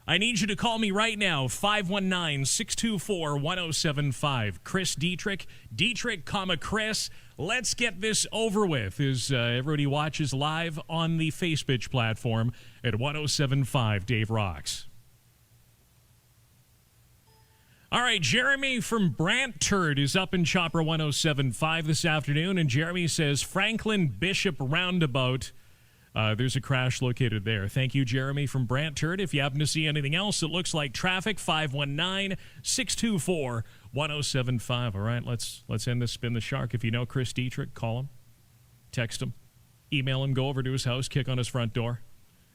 I need you to call me right now, 519-624-1075. Chris Dietrich. Dietrich, Chris. Let's get this over with as everybody watches live on the Facebook platform at 1075 Dave Rocks. All right, Jeremy from Brantford is up in Chopper 1075 this afternoon, and Jeremy says Franklin Bishop Roundabout. There's a crash located there. Thank you, Jeremy from Brantford. If you happen to see anything else that looks like traffic, 519-624-1075. All right, let's end this Spin the Shark. If you know Chris Dietrich, call him, text him, email him, go over to his house, kick on his front door.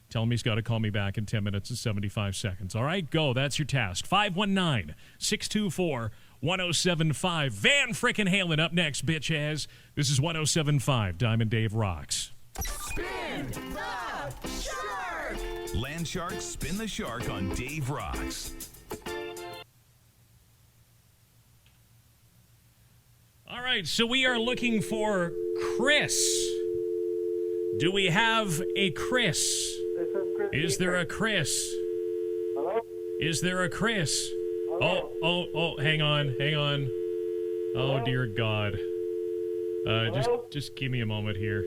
Tell him he's got to call me back in 10 minutes and 75 seconds. All right, go. That's your task. 519-624-1075. Van frickin' Halen up next, bitch ass. This is 1075 Diamond Dave Rocks. Spin the Shark! Land Sharks Spin the Shark on Dave Rocks. All right, so we are looking for Chris. Do we have a Chris? Is there a Chris? Hello? Is there a Chris? Hello? Oh, hang on. Oh, dear God. Just give me a moment here.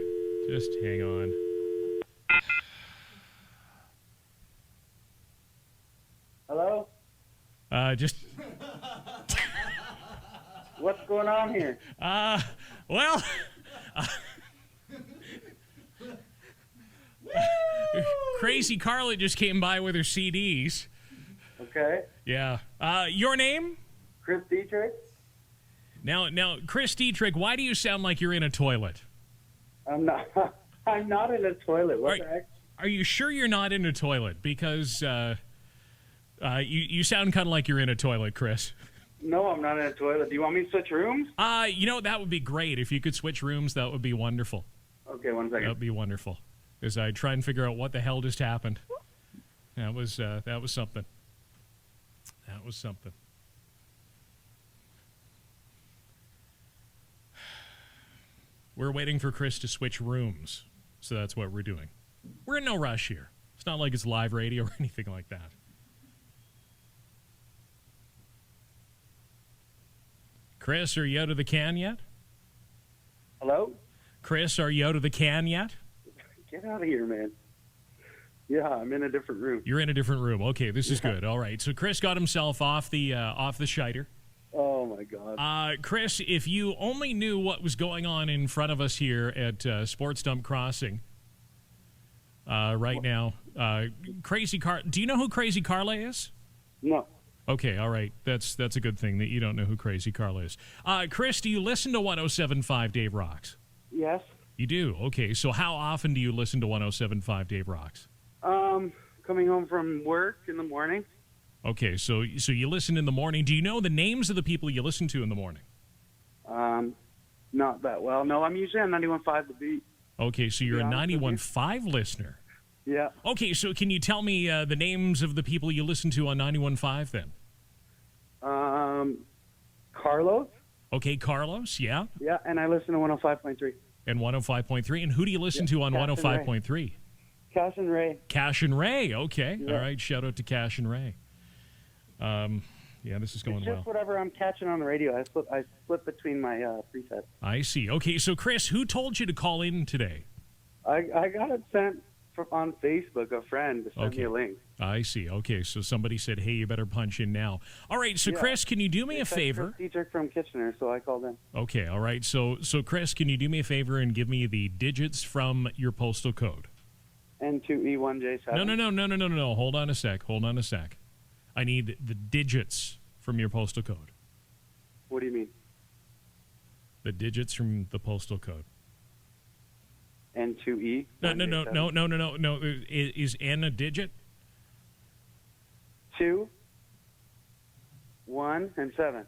Just hang on. Hello? Just... What's going on here? Well... Crazy Carla just came by with her CDs. Okay. Yeah. Your name? Chris Dietrich. Now, Chris Dietrich, why do you sound like you're in a toilet? I'm not in a toilet. What the heck? Are you sure you're not in a toilet? Because you sound kind of like you're in a toilet, Chris. No, I'm not in a toilet. Do you want me to switch rooms? That would be great. If you could switch rooms, that would be wonderful. Okay, 1 second. That would be wonderful. As I try and figure out what the hell just happened. That was something. That was something. We're waiting for Chris to switch rooms, so that's what we're doing. We're in no rush here. It's not like it's live radio or anything like that. Chris, are you out of the can yet? Hello? Chris, are you out of the can yet? Get out of here, man. Yeah, I'm in a different room. You're in a different room. Okay, this is good. All right. So Chris got himself off the shiter. Oh my God. Chris, if you only knew what was going on in front of us here at Sports Dump Crossing right now. Crazy Car. Do you know who Crazy Carla is? No. Okay, all right. That's a good thing that you don't know who Crazy Carla is. Chris, do you listen to 1075 Dave Rocks? Yes. You do? Okay, so how often do you listen to 1075 Dave Rocks? Coming home from work in the morning. Okay, so you listen in the morning. Do you know the names of the people you listen to in the morning? Not that well. No, I'm usually on 91.5 The Beat. Okay, so you're a 91.5 listener. Yeah. Okay, so can you tell me the names of the people you listen to on 91.5 then? Carlos. Okay, Carlos, yeah. Yeah, and I listen to 105.3. And 105.3 And who do you listen to on Cash and 105.3? Cash and Ray. Cash and Ray, okay. Yeah. All right, shout out to Cash and Ray. Yeah, this is going It's just well. whatever I'm catching on the radio. I flip between my presets. I see. Okay, so Chris, who told you to call in today? I got it sent on Facebook, a friend sent Okay. me a link. I see. Okay, so somebody said, hey, you better punch in now. All right, so Yeah. Chris, can you do me a It's favor? Chris Dietrich from Kitchener, so I called in. Okay, all right. So Chris, can you do me a favor and give me the digits from your postal code? N2E1J7. No. Hold on a sec. I need the digits from your postal code. What do you mean? The digits from the postal code. N2E? No. Is N a digit? 2, 1, and 7.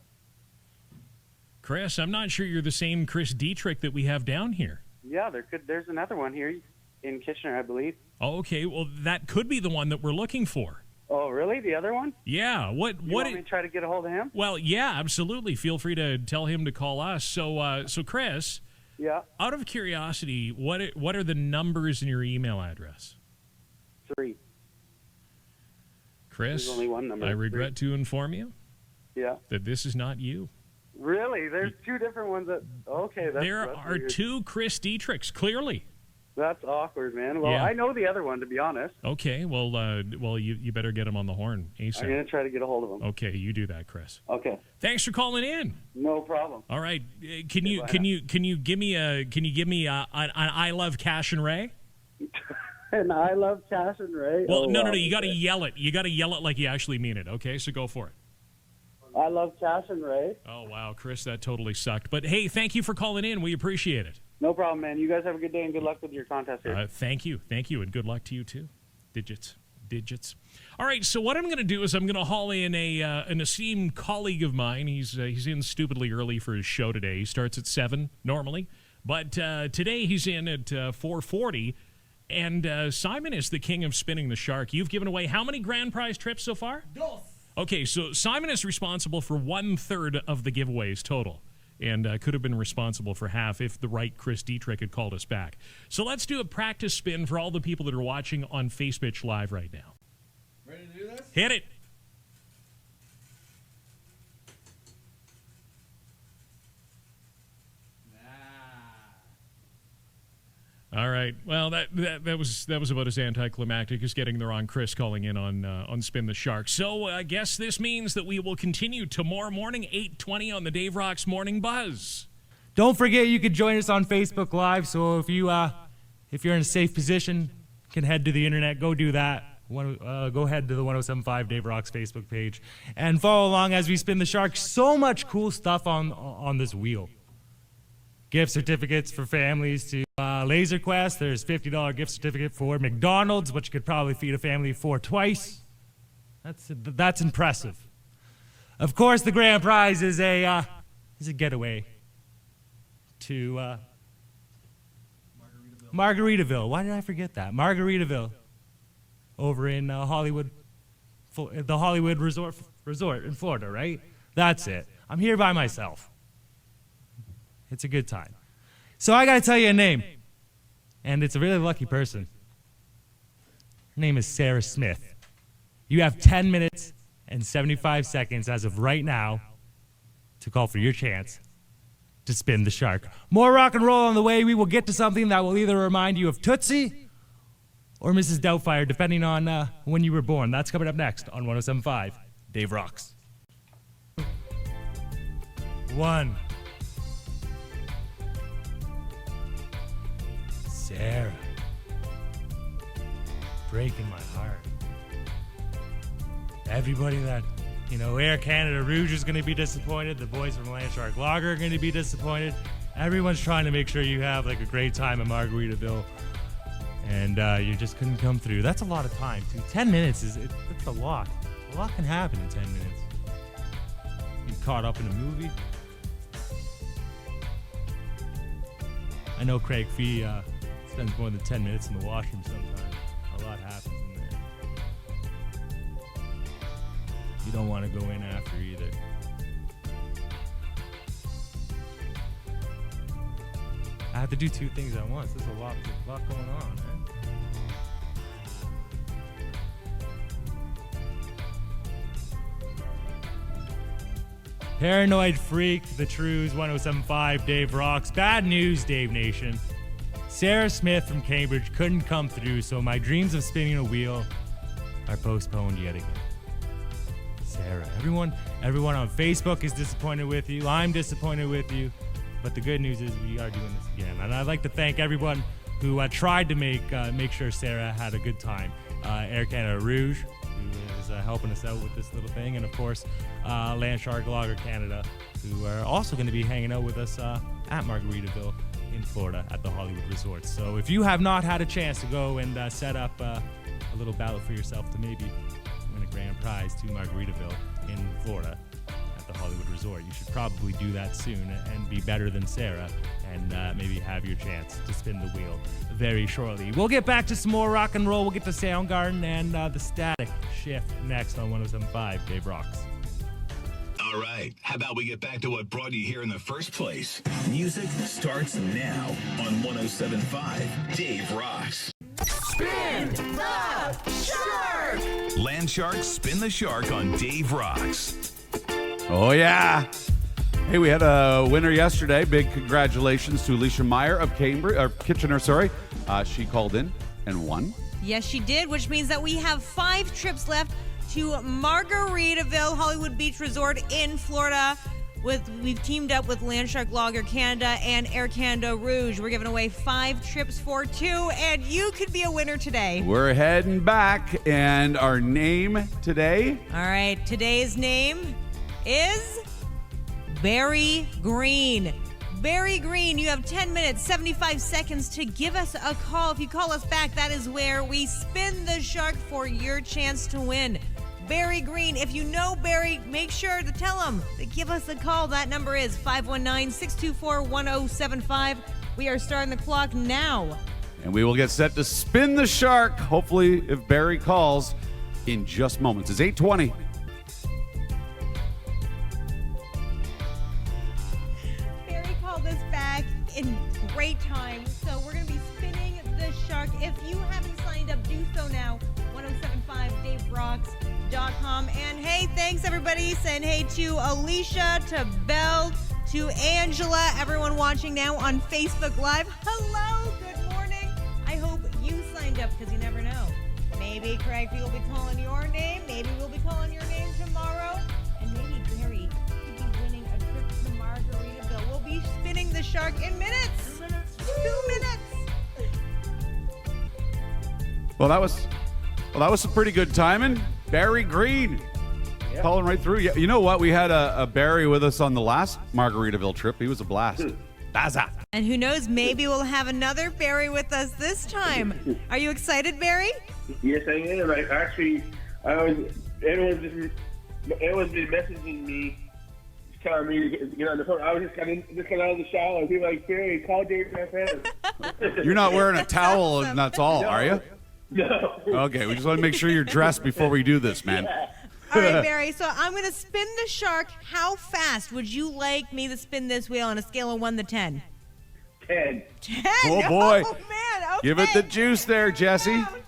Chris, I'm not sure you're the same Chris Dietrich that we have down here. Yeah, there's another one here in Kitchener, I believe. Oh, okay. Well, that could be the one that we're looking for. Oh, really? The other one? Yeah. You want me to try to get a hold of him? Well, yeah, absolutely. Feel free to tell him to call us. So Chris. Yeah. Out of curiosity, what are the numbers in your email address? 3. Chris, There's only one number. I regret to inform you Yeah. that this is not you. Really? There's two different ones that. Okay, There that's are weird. two Chris Dietrichs, clearly. That's awkward, man. Well, Yeah. I know the other one, to be honest. Okay, well, you better get him on the horn ASAP. I'm gonna try to get a hold of him. Okay, you do that, Chris. Okay. Thanks for calling in. No problem. All right, can you give me an I love Cash and Ray? And I love Cash and Ray. Well, Oh, no, wow. you got to yell it. You got to yell it like you actually mean it. Okay, so go for it. I love Cash and Ray. Oh wow, Chris, that totally sucked. But hey, thank you for calling in. We appreciate it. No problem, man. You guys have a good day and good luck with your contest here. Thank you, and good luck to you too. Digits. All right, so what I'm going to do is I'm going to haul in an esteemed colleague of mine. He's in stupidly early for his show today. He starts at 7 normally, but today he's in at 4:40. And Simon is the king of spinning the shark. You've given away how many grand prize trips so far? Dos. Okay, so Simon is responsible for 1/3 of the giveaways total, and could have been responsible for half if the right Chris Dietrich had called us back. So let's do a practice spin for all the people that are watching on Facebook Live right now. Ready to do this? Hit it. All right. Well, that was about as anticlimactic as getting the wrong Chris calling in on Spin the Shark. So I guess this means that we will continue tomorrow morning, 8:20 on the Dave Rocks Morning Buzz. Don't forget you can join us on Facebook Live. So if you're in a safe position, can head to the internet, go do that. Go head to the 107.5 Dave Rocks Facebook page and follow along as we spin the shark. So much cool stuff on this wheel. Gift certificates for families to Laser Quest. There's $50 gift certificate for McDonald's, which you could probably feed a family for twice. That's impressive. Of course, the grand prize is a getaway to Margaritaville. Why did I forget that? Margaritaville, over in Hollywood, the Hollywood Resort in Florida, right? That's it. I'm here by myself. It's a good time. So I got to tell you a name, and it's a really lucky person. Her name is Sarah Smith. You have 10 minutes and 75 seconds as of right now to call for your chance to spin the shark. More rock and roll on the way. We will get to something that will either remind you of Tootsie or Mrs. Doubtfire, depending on when you were born. That's coming up next on 107.5 Dave Rocks. 1. Sarah. Breaking my heart. Everybody that, Air Canada Rouge is going to be disappointed. The boys from Land Shark Lager are going to be disappointed. Everyone's trying to make sure you have a great time in Margaritaville. And you just couldn't come through. That's a lot of time, too. 10 minutes that's a lot. A lot can happen in 10 minutes. You caught up in a movie. I know Craig Fee spends more than 10 minutes in the washroom sometimes. A lot happens in there. You don't want to go in after either. I have to do two things at once. There's a lot going on, man. Paranoid Freak, The Trues, 1075, Dave Rocks. Bad news, Dave Nation. Sarah Smith from Cambridge couldn't come through, so my dreams of spinning a wheel are postponed yet again. Sarah, everyone on Facebook is disappointed with you. I'm disappointed with you. But the good news is we are doing this again. And I'd like to thank everyone who tried to make sure Sarah had a good time. Air Canada Rouge, who is helping us out with this little thing. And, of course, Landshark Lager Canada, who are also going to be hanging out with us at Margaritaville in Florida at the Hollywood Resort. So if you have not had a chance to go and set up a little ballot for yourself to maybe win a grand prize to Margaritaville in Florida at the Hollywood Resort, you should probably do that soon and be better than Sarah and maybe have your chance to spin the wheel very shortly. We'll get back to some more rock and roll. We'll get to Soundgarden and the Static Shift next on 107.5 Dave Rocks. All right, how about we get back to what brought you here in the first place? Music starts now on 107.5 Dave Rocks. Spin the Shark! Landshark Spin the Shark on Dave Rocks. Oh, yeah. Hey, we had a winner yesterday. Big congratulations to Alicia Meyer of Kitchener. She called in and won. Yes, she did, which means that we have 5 trips left to Margaritaville Hollywood Beach Resort in Florida. We've teamed up with Landshark Lager Canada and Air Canada Rouge. We're giving away 5 trips for 2, and you could be a winner today. We're heading back, and our name today? All right, today's name is Barry Green. Barry Green, you have 10 minutes, 75 seconds to give us a call. If you call us back, that is where we spin the shark for your chance to win. Barry Green, if you know Barry, make sure to tell him to give us a call. That number is 519-624-1075. We are starting the clock now. And we will get set to spin the shark, hopefully, if Barry calls, in just moments. It's 8:20. Barry called us back in great time, so we're going to be spinning the shark. If you haven't signed up, do so now. 1075daverocks.com. And hey, thanks everybody. Saying hey to Alicia, to Belle, to Angela, everyone watching now on Facebook Live. Hello, good morning. I hope you signed up because you never know. Maybe Craig will be calling your name. Maybe we'll be calling your name tomorrow. And maybe Barry could be winning a trip to Margaritaville. We'll be spinning the shark in minutes. 2 minutes. Well, that was some pretty good timing. Barry Green. Yep. Calling right through. You know what? We had a Barry with us on the last Margaritaville trip. He was a blast. Baza. And who knows, maybe we'll have another Barry with us this time. Are you excited, Barry? Yes, I am. Everyone's been messaging me, telling me to get on the phone. I was just got out of the shower. People like, Barry, call Dave FM. You're not wearing a towel and that's all, are you? No. Okay, we just want to make sure you're dressed before we do this, man. Yeah. All right, Barry, so I'm going to spin the shark. How fast would you like me to spin this wheel on a scale of 1 to 10? 10. 10? Oh, boy. Oh, man. Okay. Give it the juice there, Jesse. No, 10.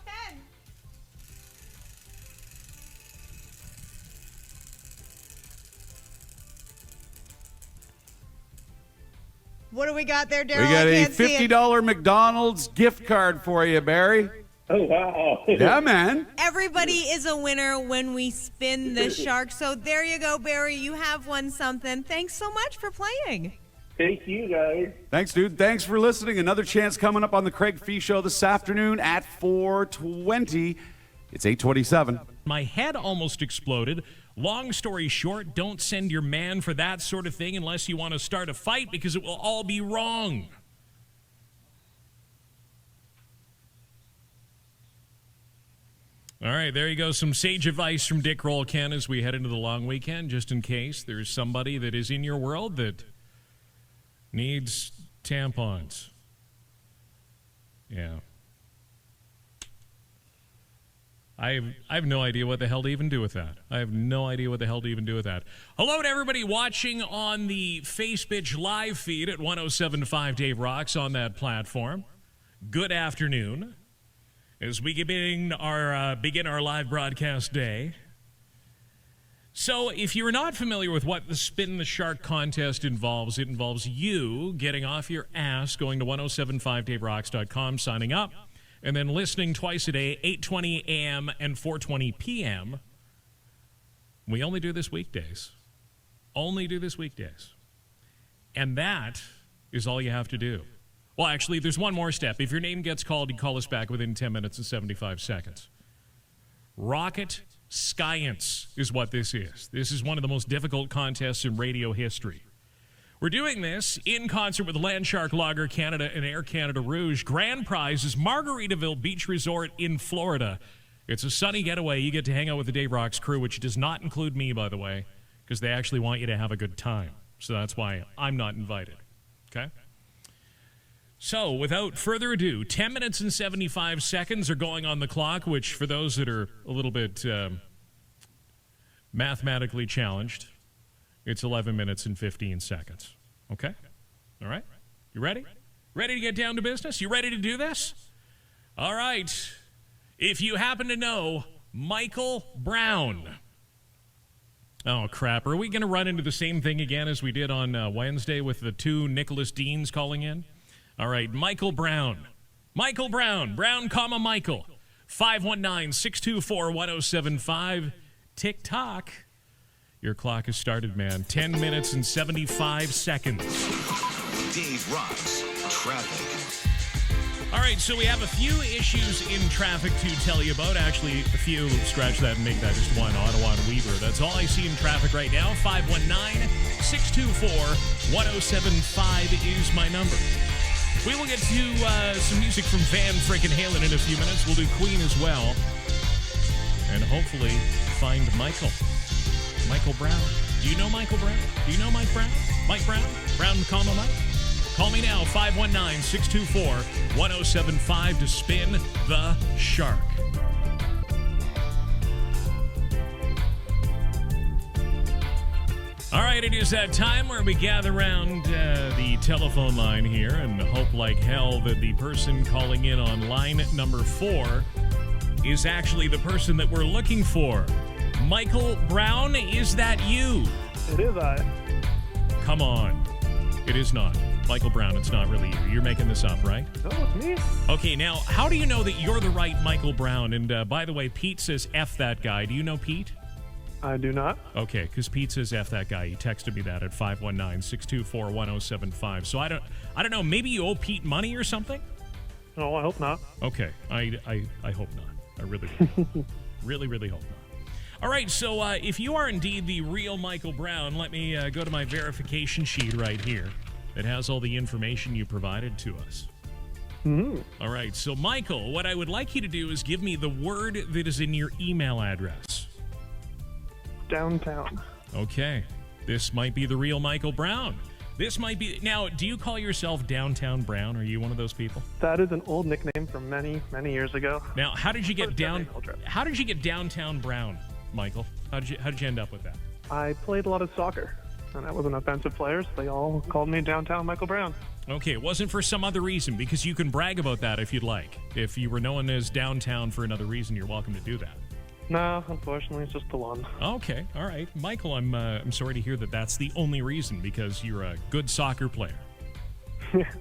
What do we got there, Daryl? We got I a can't see it. $50 McDonald's gift card for you, Barry. Oh, wow. Yeah, man. Everybody is a winner when we spin the shark. So there you go, Barry. You have won something. Thanks so much for playing. Thank you, guys. Thanks, dude. Thanks for listening. Another chance coming up on the Craig Fee Show this afternoon at 4:20. It's 8:27. My head almost exploded. Long story short, don't send your man for that sort of thing unless you want to start a fight because it will all be wrong. All right, there you go. Some sage advice from Dick Rolcan as we head into the long weekend, just in case there's somebody that is in your world that needs tampons. Yeah. I have no idea what the hell to even do with that. Hello to everybody watching on the Facebook live feed at 107.5 Dave Rocks on that platform. Good afternoon. As we begin our live broadcast day. So, if you're not familiar with what the Spin the Shark contest involves, it involves you getting off your ass, going to 1075daverocks.com, signing up, and then listening twice a day, 8:20 a.m. and 4:20 p.m. We only do this weekdays. And that is all you have to do. Well, actually, there's one more step. If your name gets called, you call us back within 10 minutes and 75 seconds. Rocket Science is what this is. This is one of the most difficult contests in radio history. We're doing this in concert with Landshark Lager Canada and Air Canada Rouge. Grand prize is Margaritaville Beach Resort in Florida. It's a sunny getaway. You get to hang out with the Dave Rocks crew, which does not include me, by the way, because they actually want you to have a good time. So that's why I'm not invited. Okay? So, without further ado, 10 minutes and 75 seconds are going on the clock, which for those that are a little bit mathematically challenged, it's 11 minutes and 15 seconds. Okay? All right? You ready? Ready to get down to business? You ready to do this? All right. If you happen to know Michael Brown. Oh, crap. Are we going to run into the same thing again as we did on Wednesday with the two Nicholas Deans calling in? All right, Michael Brown. Michael Brown. Brown, comma, Michael. 519-624-1075. TikTok. Your clock has started, man. 10 minutes and 75 seconds. Dave Rocks Traffic. All right, so we have a few issues in traffic to tell you about. Actually, a few. Scratch that and make that just one. Ottawa and Weber. That's all I see in traffic right now. 519-624-1075 is my number. We will get to some music from Van Frickin' Halen in a few minutes. We'll do Queen as well. And hopefully find Michael Brown. Do you know Michael Brown? Do you know Mike Brown? Mike Brown? Brown, comma, Mike? Call me now, 519-624-1075 to Spin the Shark. All right, it is that time where we gather around the telephone line here and hope like hell that the person calling in on line number 4 is actually the person that we're looking for. Michael Brown, is that you? It is I. Come on. It is not. Michael Brown, it's not really you. You're making this up, right? No, it's me. Okay, now, how do you know that you're the right Michael Brown? And by the way, Pete says F that guy. Do you know Pete? I do not. Okay, because Pete says F that guy. He texted me that at 519-624-1075. So I don't know, maybe you owe Pete money or something? No, I hope not. Okay, I hope not. I really really, really hope not. All right, so if you are indeed the real Michael Brown, let me go to my verification sheet right here. It has all the information you provided to us. Mm-hmm. All right, so Michael, what I would like you to do is give me the word that is in your email address. Downtown. Okay, this might be the real Michael Brown. This might be... Now, do you call yourself Downtown Brown? Are you one of those people? That is an old nickname from many, many years ago. Now, how did you get Downtown Brown, Michael? How did you end up with that? I played a lot of soccer, and I was an offensive player, so they all called me Downtown Michael Brown. Okay, it wasn't for some other reason, because you can brag about that if you'd like. If you were known as Downtown for another reason, you're welcome to do that. No, unfortunately, it's just the one. Okay, all right. Michael, I'm sorry to hear that that's the only reason, because you're a good soccer player.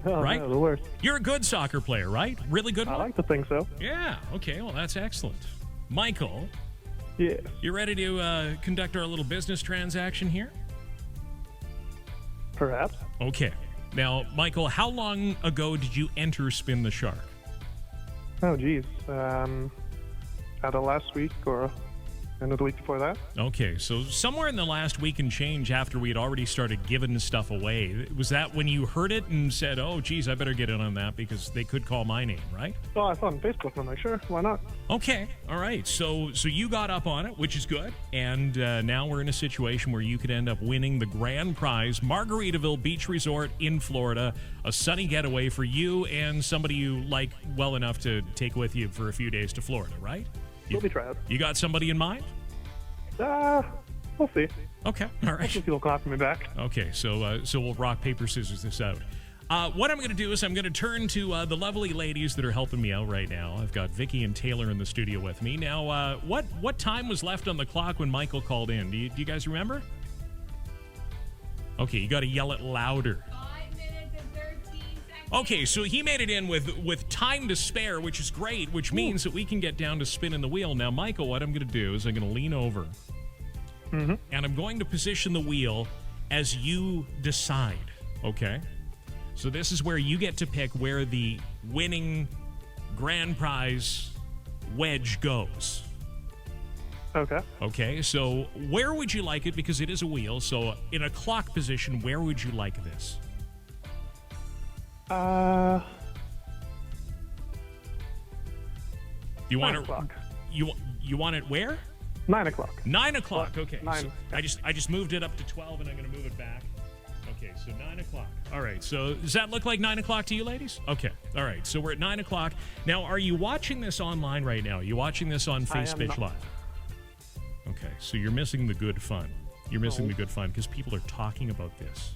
Right? No, the worst. You're a good soccer player, right? Really good one? I like to think so. Yeah, okay, well, that's excellent. Michael? Yes. You ready to conduct our little business transaction here? Perhaps. Okay. Now, Michael, how long ago did you enter Spin the Shark? Oh, geez. Either last week or end of the week before that. Okay, so somewhere in the last week and change after we had already started giving stuff away, was that when you heard it and said, oh, geez, I better get in on that because they could call my name, right? Oh, I saw it on Facebook, and I'm like, sure, why not? Okay, all right. So you got up on it, which is good, and now we're in a situation where you could end up winning the grand prize, Margaritaville Beach Resort in Florida, a sunny getaway for you and somebody you like well enough to take with you for a few days to Florida, right? We'll be trying. You got somebody in mind? We'll see. Okay, all right. Hopefully people clap me back. Okay, so we'll rock, paper, scissors this out. What I'm going to do is I'm going to turn to the lovely ladies that are helping me out right now. I've got Vicky and Taylor in the studio with me. Now, what time was left on the clock when Michael called in? Do you guys remember? Okay, you got to yell it louder. 5 minutes and 13 seconds. Okay, so he made it in with time to spare, which is great, which means that we can get down to spinning the wheel. Now, Michael, what I'm going to do is I'm going to lean over, and I'm going to position the wheel as you decide, okay? So this is where you get to pick where the winning grand prize wedge goes. Okay. Okay, so where would you like it? Because it is a wheel, so in a clock position, where would you like this? You want 9 o'clock. You want it where? 9 o'clock. 9 o'clock. Okay. 9. So I just moved it up to 12, and I'm going to move it back. Okay, so 9 o'clock. All right. So does that look like 9 o'clock to you, ladies? Okay. All right. So we're at 9 o'clock now. Are you watching this online right now? Are you watching this on Facebook Live? Okay. So you're missing the good fun. You're missing the good fun because people are talking about this.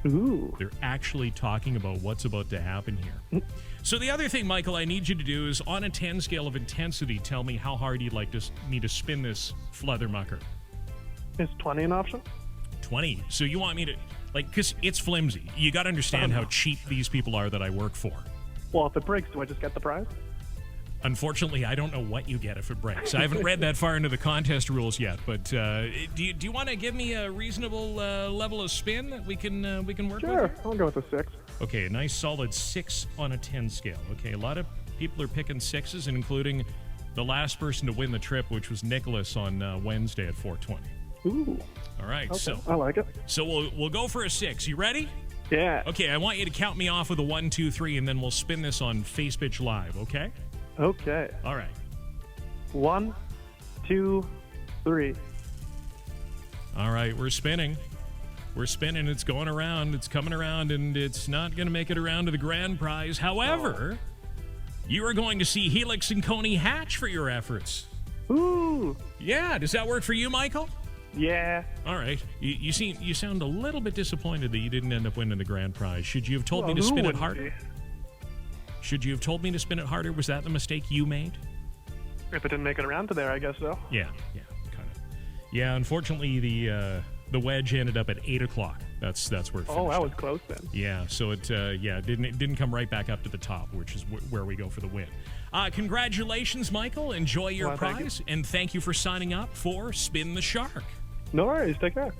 Ooh. They're actually talking about what's about to happen here. So the other thing, Michael, I need you to do is on a 10 scale of intensity, tell me how hard you'd like me to spin this Fluthermucker. Is 20 an option? 20. So you want me to, because it's flimsy. You got to understand how cheap these people are that I work for. Well, if it breaks, do I just get the prize? Unfortunately, I don't know what you get if it breaks. I haven't read that far into the contest rules yet, but do you want to give me a reasonable level of spin that we can work with? Sure, I'll go with a 6. Okay, a nice solid 6 on a 10 scale. Okay, a lot of people are picking 6s, including the last person to win the trip, which was Nicholas on Wednesday at 420. Ooh. All right, Okay, so I like it. So we'll go for a 6. You ready? Yeah. Okay, I want you to count me off with a 1, 2, 3, and then we'll spin this on Facebook Live. Okay? Okay. All right. 1, 2, 3. All right, we're spinning. We're spinning. It's going around. It's coming around, and it's not going to make it around to the grand prize. However, you are going to see Helix and Coney hatch for your efforts. Ooh. Yeah. Does that work for you, Michael? Yeah. All right. You sound a little bit disappointed that you didn't end up winning the grand prize. Should you have told me to spin it harder? Should you have told me to spin it harder? Was that the mistake you made? If it didn't make it around to there, I guess so. Yeah, kind of. Yeah, unfortunately, the wedge ended up at 8 o'clock. That's where it finished. Oh, that was close then. Yeah, so it didn't come right back up to the top, which is where we go for the win. Congratulations, Michael. Enjoy your prize, and thank you for signing up for Spin the Shark. No worries. Take care.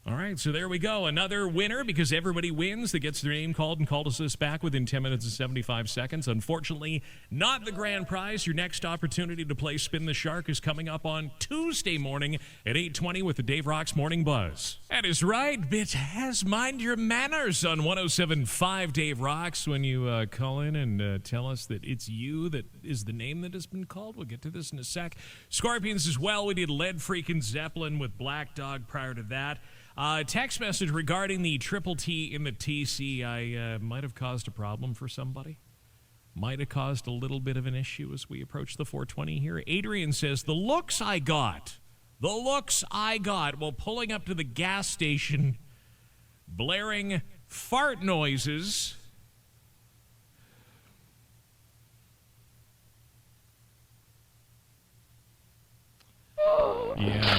All right, so there we go. Another winner because everybody wins that gets their name called and calls us back within 10 minutes and 75 seconds. Unfortunately, not the grand prize. Your next opportunity to play Spin the Shark is coming up on Tuesday morning at 8:20 with the Dave Rocks Morning Buzz. That is right, bitch. Has mind your manners on 107.5 Dave Rocks when you call in and tell us that it's you that is the name that has been called. We'll get to this in a sec. Scorpions as well. We did Lead Freakin' Zeppelin with Black Dog prior to that. Text message regarding the triple T in the TC. I might have caused a problem for somebody. Might have caused a little bit of an issue as we approach the 420 here. Adrian says, the looks I got while pulling up to the gas station, blaring fart noises. Yeah,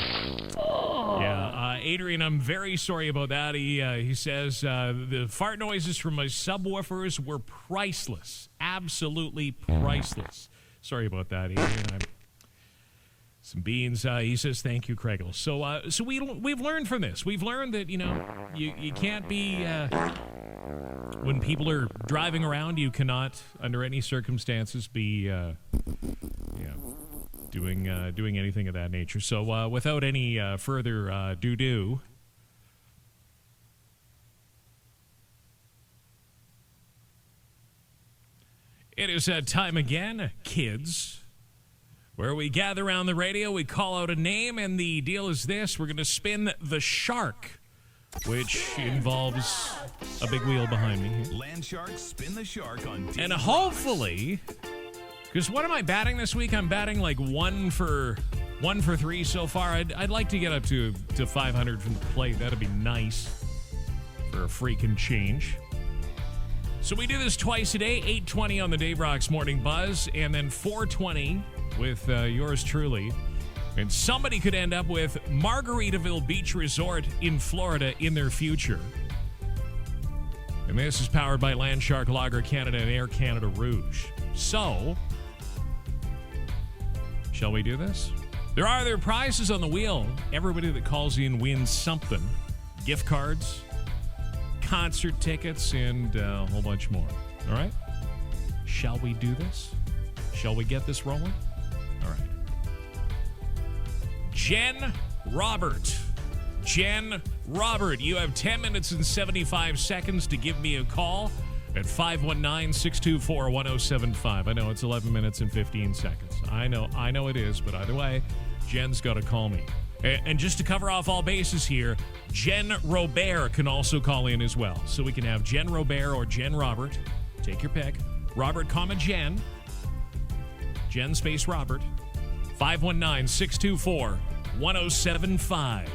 Adrian, I'm very sorry about that. He says the fart noises from my subwoofers were priceless, absolutely priceless. Sorry about that, Adrian. Some beans. He says thank you, Craigle. So we've learned from this. We've learned that you can't be when people are driving around. You cannot, under any circumstances, be doing anything of that nature. So without any further do, it is that time again, kids, where we gather around the radio, we call out a name, and the deal is this: we're going to spin the shark, which involves a big wheel behind me. Land Sharks Spin the Shark on Dave and hopefully Because what am I batting this week? I'm batting like one for 3 so far. I'd like to get up to 500 from the plate. That'd be nice for a freaking change. So we do this twice a day, 8:20 on the Dave Rocks Morning Buzz, and then 4:20 with yours truly. And somebody could end up with Margaritaville Beach Resort in Florida in their future. And this is powered by Landshark Lager Canada and Air Canada Rouge. So, shall we do this? There are other prizes on the wheel. Everybody that calls in wins something. Gift cards, concert tickets, and a whole bunch more. All right? Shall we do this? Shall we get this rolling? All right. Jen Robert. Jen Robert, you have 10 minutes and 75 seconds to give me a call at 519-624-1075. I know it's 11 minutes and 15 seconds. I know it is, but either way, Jen's got to call me. And just to cover off all bases here, Jen Robert can also call in as well. So we can have Jen Robert or Jen Robert. Take your pick. Robert, Jen. Jen space Robert. 519-624-1075.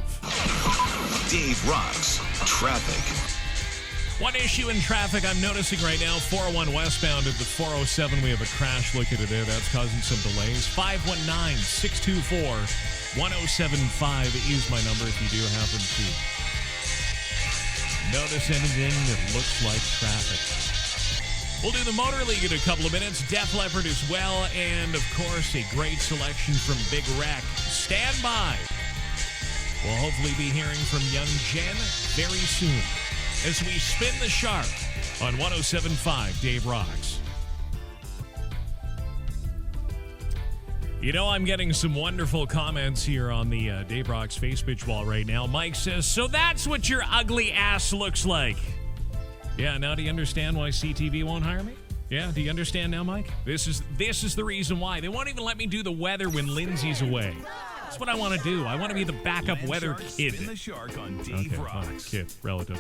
Dave Rocks Traffic. One issue in traffic I'm noticing right now, 401 westbound at the 407. We have a crash located there. That's causing some delays. 519-624-1075 is my number if you do happen to notice anything that looks like traffic. We'll do the Motor League in a couple of minutes. Def Leppard as well. And, of course, a great selection from Big Wreck. Stand by. We'll hopefully be hearing from young Jen very soon as we spin the shark on 107.5 Dave Rocks. You know, I'm getting some wonderful comments here on the Dave Rocks Facebook wall right now. Mike says, so that's what your ugly ass looks like. Yeah, now do you understand why CTV won't hire me? Yeah, do you understand now, Mike? This is the reason why. They won't even let me do the weather when Lindsay's away. That's what I want to do. I want to be the backup weather kid. Spin the shark on Dave Rocks. Kid, relative.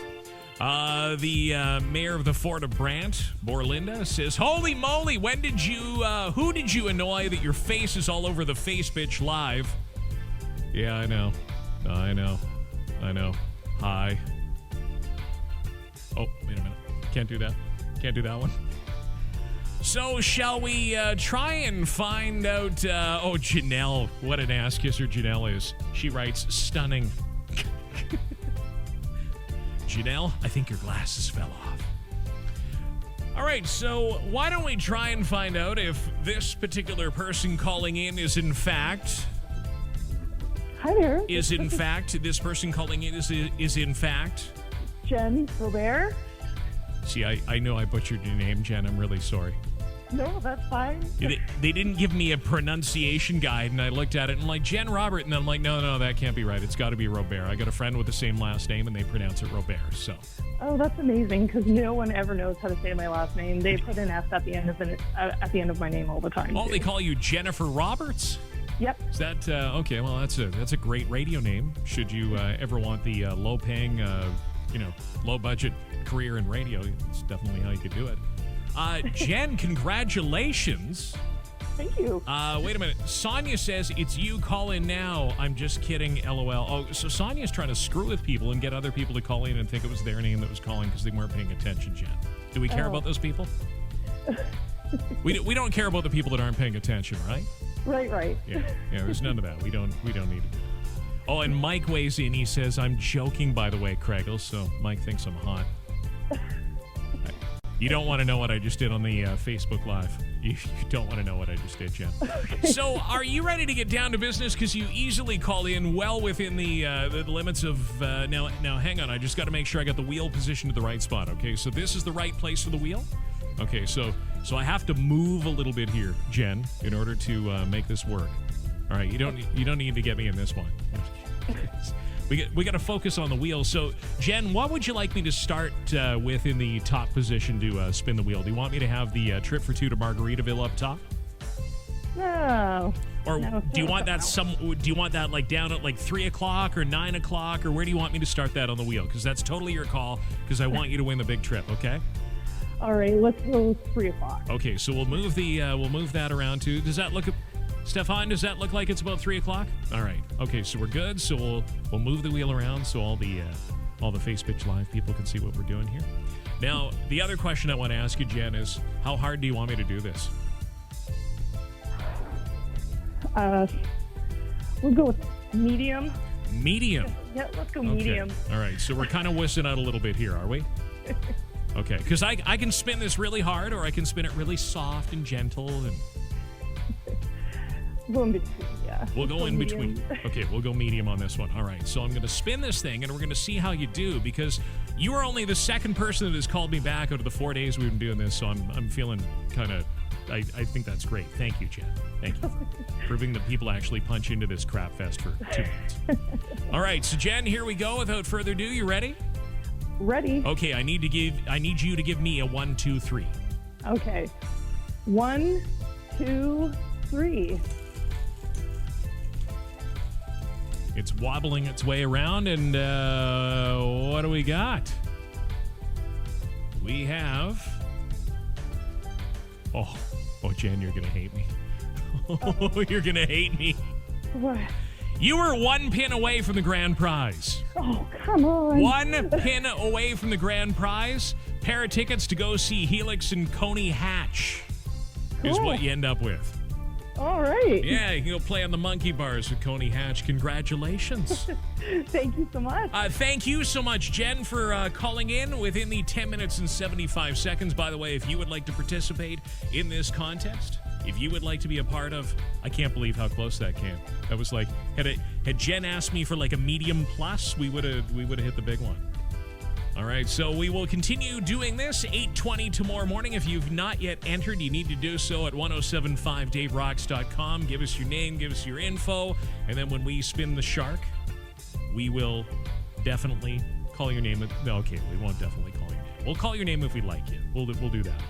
The mayor of the Fort of Brant, Borlinda, says, holy moly, who did you annoy that your face is all over the Face Bitch Live? Yeah, I know. Hi. Oh, wait a minute. Can't do that. Can't do that one. So, shall we try and find out... Janelle. What an ass kisser Janelle is. She writes, stunning. Janelle, I think your glasses fell off. All right, so why don't we try and find out if this particular person calling in is in fact... Hi there. This person calling in is in fact... Jen Robert. See, I know I butchered your name, Jen. I'm really sorry. No, that's fine. They didn't give me a pronunciation guide, and I looked at it, and I'm like, Jen Robert, and then I'm like, no, that can't be right. It's got to be Robert. I got a friend with the same last name, and they pronounce it Robert, so. Oh, that's amazing, because no one ever knows how to say my last name. They put an S at the end of my name all the time. Oh, they call you Jennifer Roberts? Yep. Is that, okay, well, that's a great radio name, should you ever want the low-paying, low-budget career in radio. It's definitely how you could do it. Jen, congratulations. Thank you. Wait a minute. Sonia says, it's you, call in now. I'm just kidding, LOL. Oh, so Sonia's trying to screw with people and get other people to call in and think it was their name that was calling because they weren't paying attention, Jen. Do we care about those people? we don't care about the people that aren't paying attention, right? Right. Yeah, there's none of that. We don't need to do that. Oh, and Mike weighs in. He says, I'm joking, by the way, Craigle. So Mike thinks I'm hot. You don't want to know what I just did on the Facebook Live. You don't want to know what I just did, Jen. Okay. So are you ready to get down to business? Because you easily call in well within the limits of... Now, hang on. I just got to make sure I got the wheel positioned to the right spot, okay? So this is the right place for the wheel? Okay, so I have to move a little bit here, Jen, in order to make this work. All right, you don't need to get me in this one. We got to focus on the wheel. So, Jen, what would you like me to start with in the top position to spin the wheel? Do you want me to have the trip for two to Margaritaville up top? No. Or do you want that like down at like 3 o'clock or 9 o'clock, or where do you want me to start that on the wheel? Because that's totally your call. Because I want you to win the big trip. Okay. All right, let's go 3 o'clock. Okay, so we'll move that around too. Does that look, Stefan? Does that look like it's about 3 o'clock? All right. Okay, so we're good. So we'll move the wheel around so all the Face Pitch Live people can see what we're doing here. Now, the other question I want to ask you, Jen, is how hard do you want me to do this? We'll go with medium. Medium. Yeah, let's go Okay. medium. All right, so we're kind of whistling out a little bit here, are we? Okay, because I can spin this really hard, or I can spin it really soft and gentle, and Go in between, yeah. we'll go Let's in medium. between. Okay, we'll go medium on this one. All right, so I'm going to spin this thing, and we're going to see how you do, because you are only the second person that has called me back out of the 4 days we've been doing this, so I'm feeling kind of, I think that's great. Thank you, Jen. Thank you. Proving that people actually punch into this crap fest for 2 minutes. All right, so Jen, here we go. Without further ado, you ready? Ready. Okay, I need you to give me a 1, 2, 3. Okay. 1, 2, 3. It's wobbling its way around, and what do we got? We have... Oh, Jen, you're going to hate me. Oh, you're going to hate me. What? You were 1 pin away from the grand prize. Oh, come on. 1 pin away from the grand prize. Pair of tickets to go see Helix and Coney Hatch is Cool. what you end up with. All right. Yeah, you can go play on the monkey bars with Coney Hatch. Congratulations. Thank you so much. Thank you so much, Jen, for calling in within the 10 minutes and 75 seconds. By the way, if you would like to participate in this contest, if you would like to be a part of, I can't believe how close that came. That was like, had Jen asked me for like a medium plus, we would have hit the big one. All right, so we will continue doing this 8:20 tomorrow morning. If you've not yet entered, you need to do so at 1075daverocks.com. Give us your name, give us your info, and then when we spin the shark, we will definitely call your name. No, okay, we won't definitely call your name. We'll call your name if we like you. We'll do that.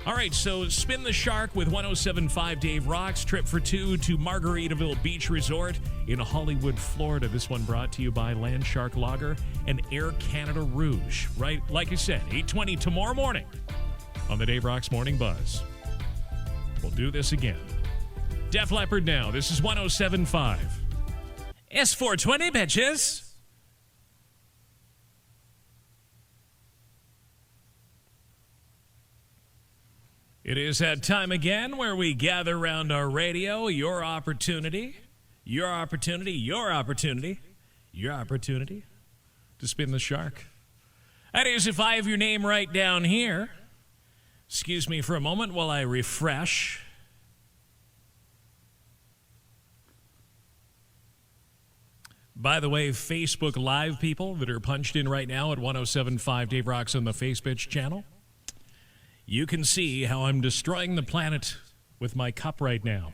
All right, so spin the shark with 1075 Dave Rocks. Trip for 2 to Margaritaville Beach Resort in Hollywood, Florida. This one brought to you by Land Shark Lager and Air Canada Rouge. Right, like I said, 8:20 tomorrow morning on the Dave Rocks Morning Buzz. We'll do this again. Def Leppard now. This is 1075. S420, bitches. It is that time again where we gather around our radio. Your opportunity to spin the shark. That is, if I have your name right down here. Excuse me for a moment while I refresh. By the way, Facebook Live people that are punched in right now at 1075 Dave Rocks on the Face Pitch channel, you can see how I'm destroying the planet with my cup right now.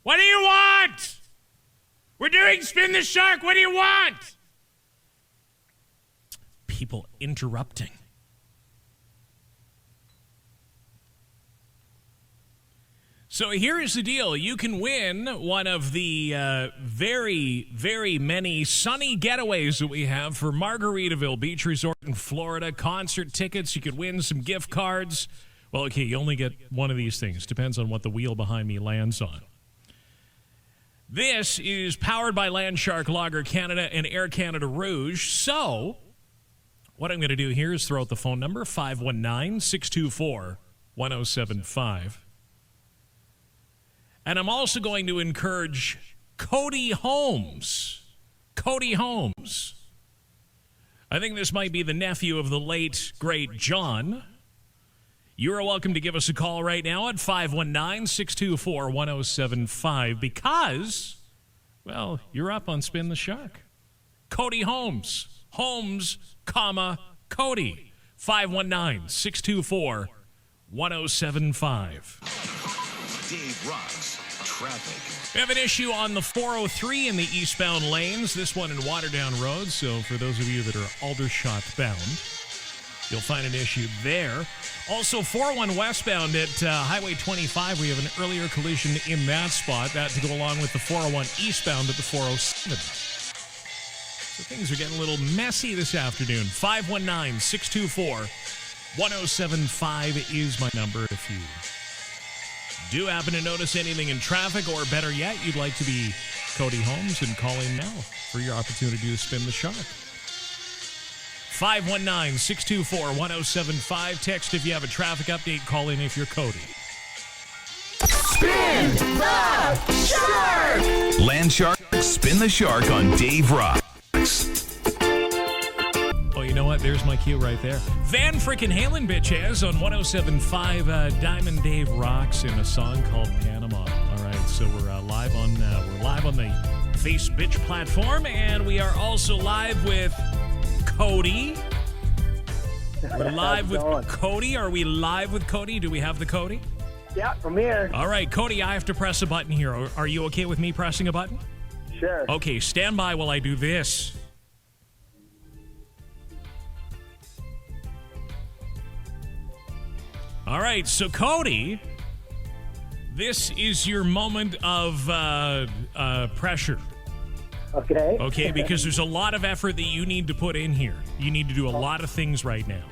What do you want? We're doing Spin the Shark. What do you want? People interrupting. So here is the deal. You can win one of the very, very many sunny getaways that we have for Margaritaville Beach Resort in Florida. Concert tickets. You could win some gift cards. Well, okay, you only get one of these things. Depends on what the wheel behind me lands on. This is powered by Land Shark Lager Canada and Air Canada Rouge. So what I'm going to do here is throw out the phone number, 519-624-1075. And I'm also going to encourage Cody Holmes. Cody Holmes. I think this might be the nephew of the late, great John. You are welcome to give us a call right now at 519-624-1075 because, well, you're up on Spin the Shark. Cody Holmes. Holmes, comma, Cody. 519-624-1075. Dave Rocks. Traffic. We have an issue on the 403 in the eastbound lanes, this one in Waterdown Road. So for those of you that are Aldershot bound, you'll find an issue there. Also, 401 westbound at Highway 25, we have an earlier collision in that spot. That to go along with the 401 eastbound at the 407. So things are getting a little messy this afternoon. 519-624-1075. 1075 is my number if you do happen to notice anything in traffic, or better yet, you'd like to be Cody Holmes and call in now for your opportunity to spin the shark. 519-624-1075. Text if you have a traffic update. Call in if you're Cody. Spin the Shark! Land Shark, spin the shark on Dave Rocks. Oh, you know what? There's my cue right there. Van frickin' Halen bitches on 1075 Diamond Dave Rocks in a song called Panama. All right, so we're live on the Face Bitch platform, and we are also live with Cody. We're live with Cody. Are we live with Cody? Do we have the Cody? Yeah, I'm here. All right, Cody, I have to press a button here. Are you okay with me pressing a button? Sure. Okay, stand by while I do this. All right, so Cody, this is your moment of pressure. Okay. Okay, because there's a lot of effort that you need to put in here. You need to do a lot of things right now.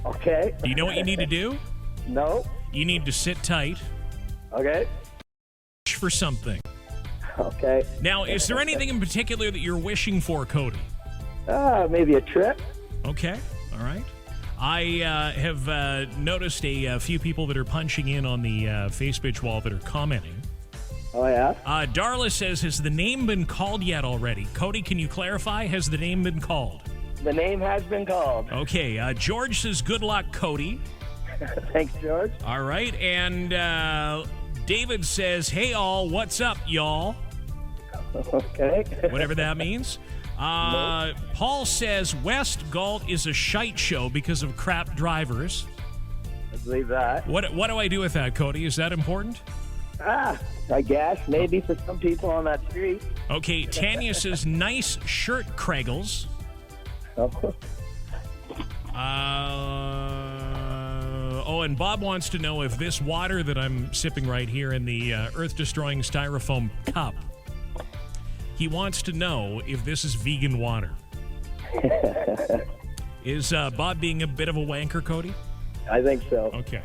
Okay. Do you know what you need to do? No. You need to sit tight. Okay. For something. Okay. Now, is there anything in particular that you're wishing for, Cody? Maybe a trip. Okay. All right. I have noticed a few people that are punching in on the Facebook wall that are commenting. Oh, yeah? Darla says, has the name been called yet already? Cody, can you clarify? Has the name been called? The name has been called. Okay. George says, good luck, Cody. Thanks, George. All right. And David says, hey, all, what's up, y'all? Okay. Whatever that means. Paul says, West Galt is a shite show because of crap drivers. I believe that. What do I do with that, Cody? Is that important? I guess. Maybe for some people on that street. Okay, Tanya says, nice shirt, Kraggles. And Bob wants to know if this water that I'm sipping right here in the earth-destroying styrofoam cup, he wants to know if this is vegan water. Is Bob being a bit of a wanker, Cody? I think so. Okay.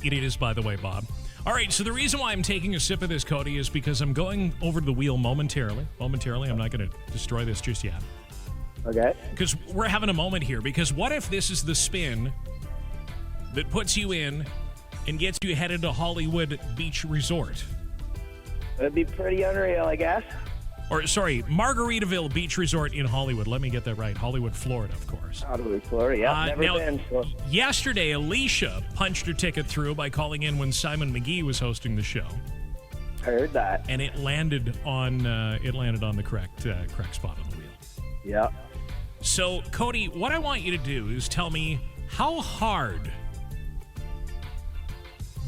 It is, by the way, Bob. All right, so the reason why I'm taking a sip of this, Cody, is because I'm going over the wheel momentarily. Momentarily, I'm not going to destroy this just yet. Okay. Because we're having a moment here. Because what if this is the spin that puts you in and gets you headed to Hollywood Beach Resort? It'd be pretty unreal, I guess. Or, sorry, Margaritaville Beach Resort in Hollywood. Let me get that right. Hollywood, Florida, of course. Hollywood, Florida, yeah. Never been. So. Yesterday, Alicia punched her ticket through by calling in when Simon McGee was hosting the show. Heard that. And it landed on the correct spot on the wheel. Yeah. So, Cody, what I want you to do is tell me, how hard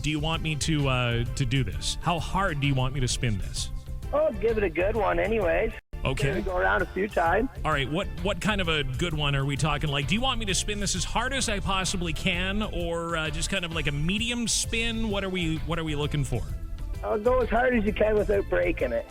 do you want me to do this? How hard do you want me to spin this? Oh, give it a good one anyways. Okay. Go around a few times. All right, what kind of a good one are we talking? Like, do you want me to spin this as hard as I possibly can, or just kind of like a medium spin? What are we looking for? I'll go as hard as you can without breaking it.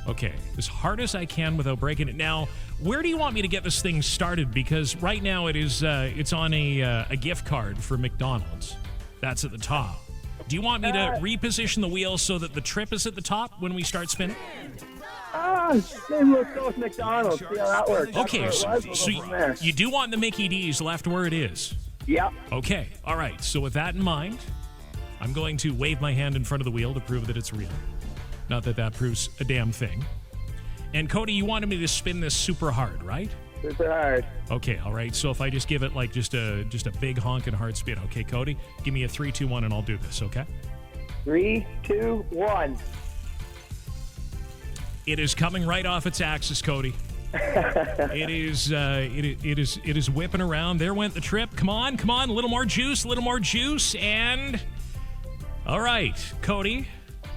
Okay, as hard as I can without breaking it. Now, where do you want me to get this thing started? Because right now it's on a gift card for McDonald's. That's at the top. Do you want me to reposition the wheel so that the trip is at the top when we start spinning? Maybe we'll go with McDonald's. See how that works. Okay, so you do want the Mickey D's left where it is? Yeah. Okay, all right. So with that in mind, I'm going to wave my hand in front of the wheel to prove that it's real. Not that that proves a damn thing. And Cody, you wanted me to spin this super hard, right? Super hard. Okay, all right. So if I just give it like just a big honking hard spin. Okay, Cody, give me a 3, 2, 1 and I'll do this, okay? 3, 2, 1. It is coming right off its axis, Cody. It is whipping around. There went the trip. Come on, a little more juice, and all right, Cody.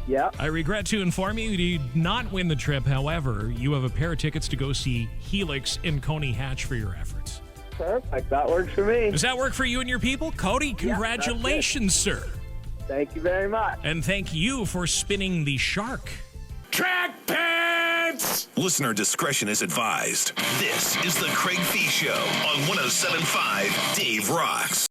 Yeah. I regret to inform you did not win the trip. However, you have a pair of tickets to go see Helix and Coney Hatch for your efforts. Perfect. That works for me. Does that work for you and your people? Cody, congratulations, sir. Thank you very much. And thank you for spinning the shark. Track pants! Listener discretion is advised. This is the Craig Fee Show on 107.5 Dave Rocks.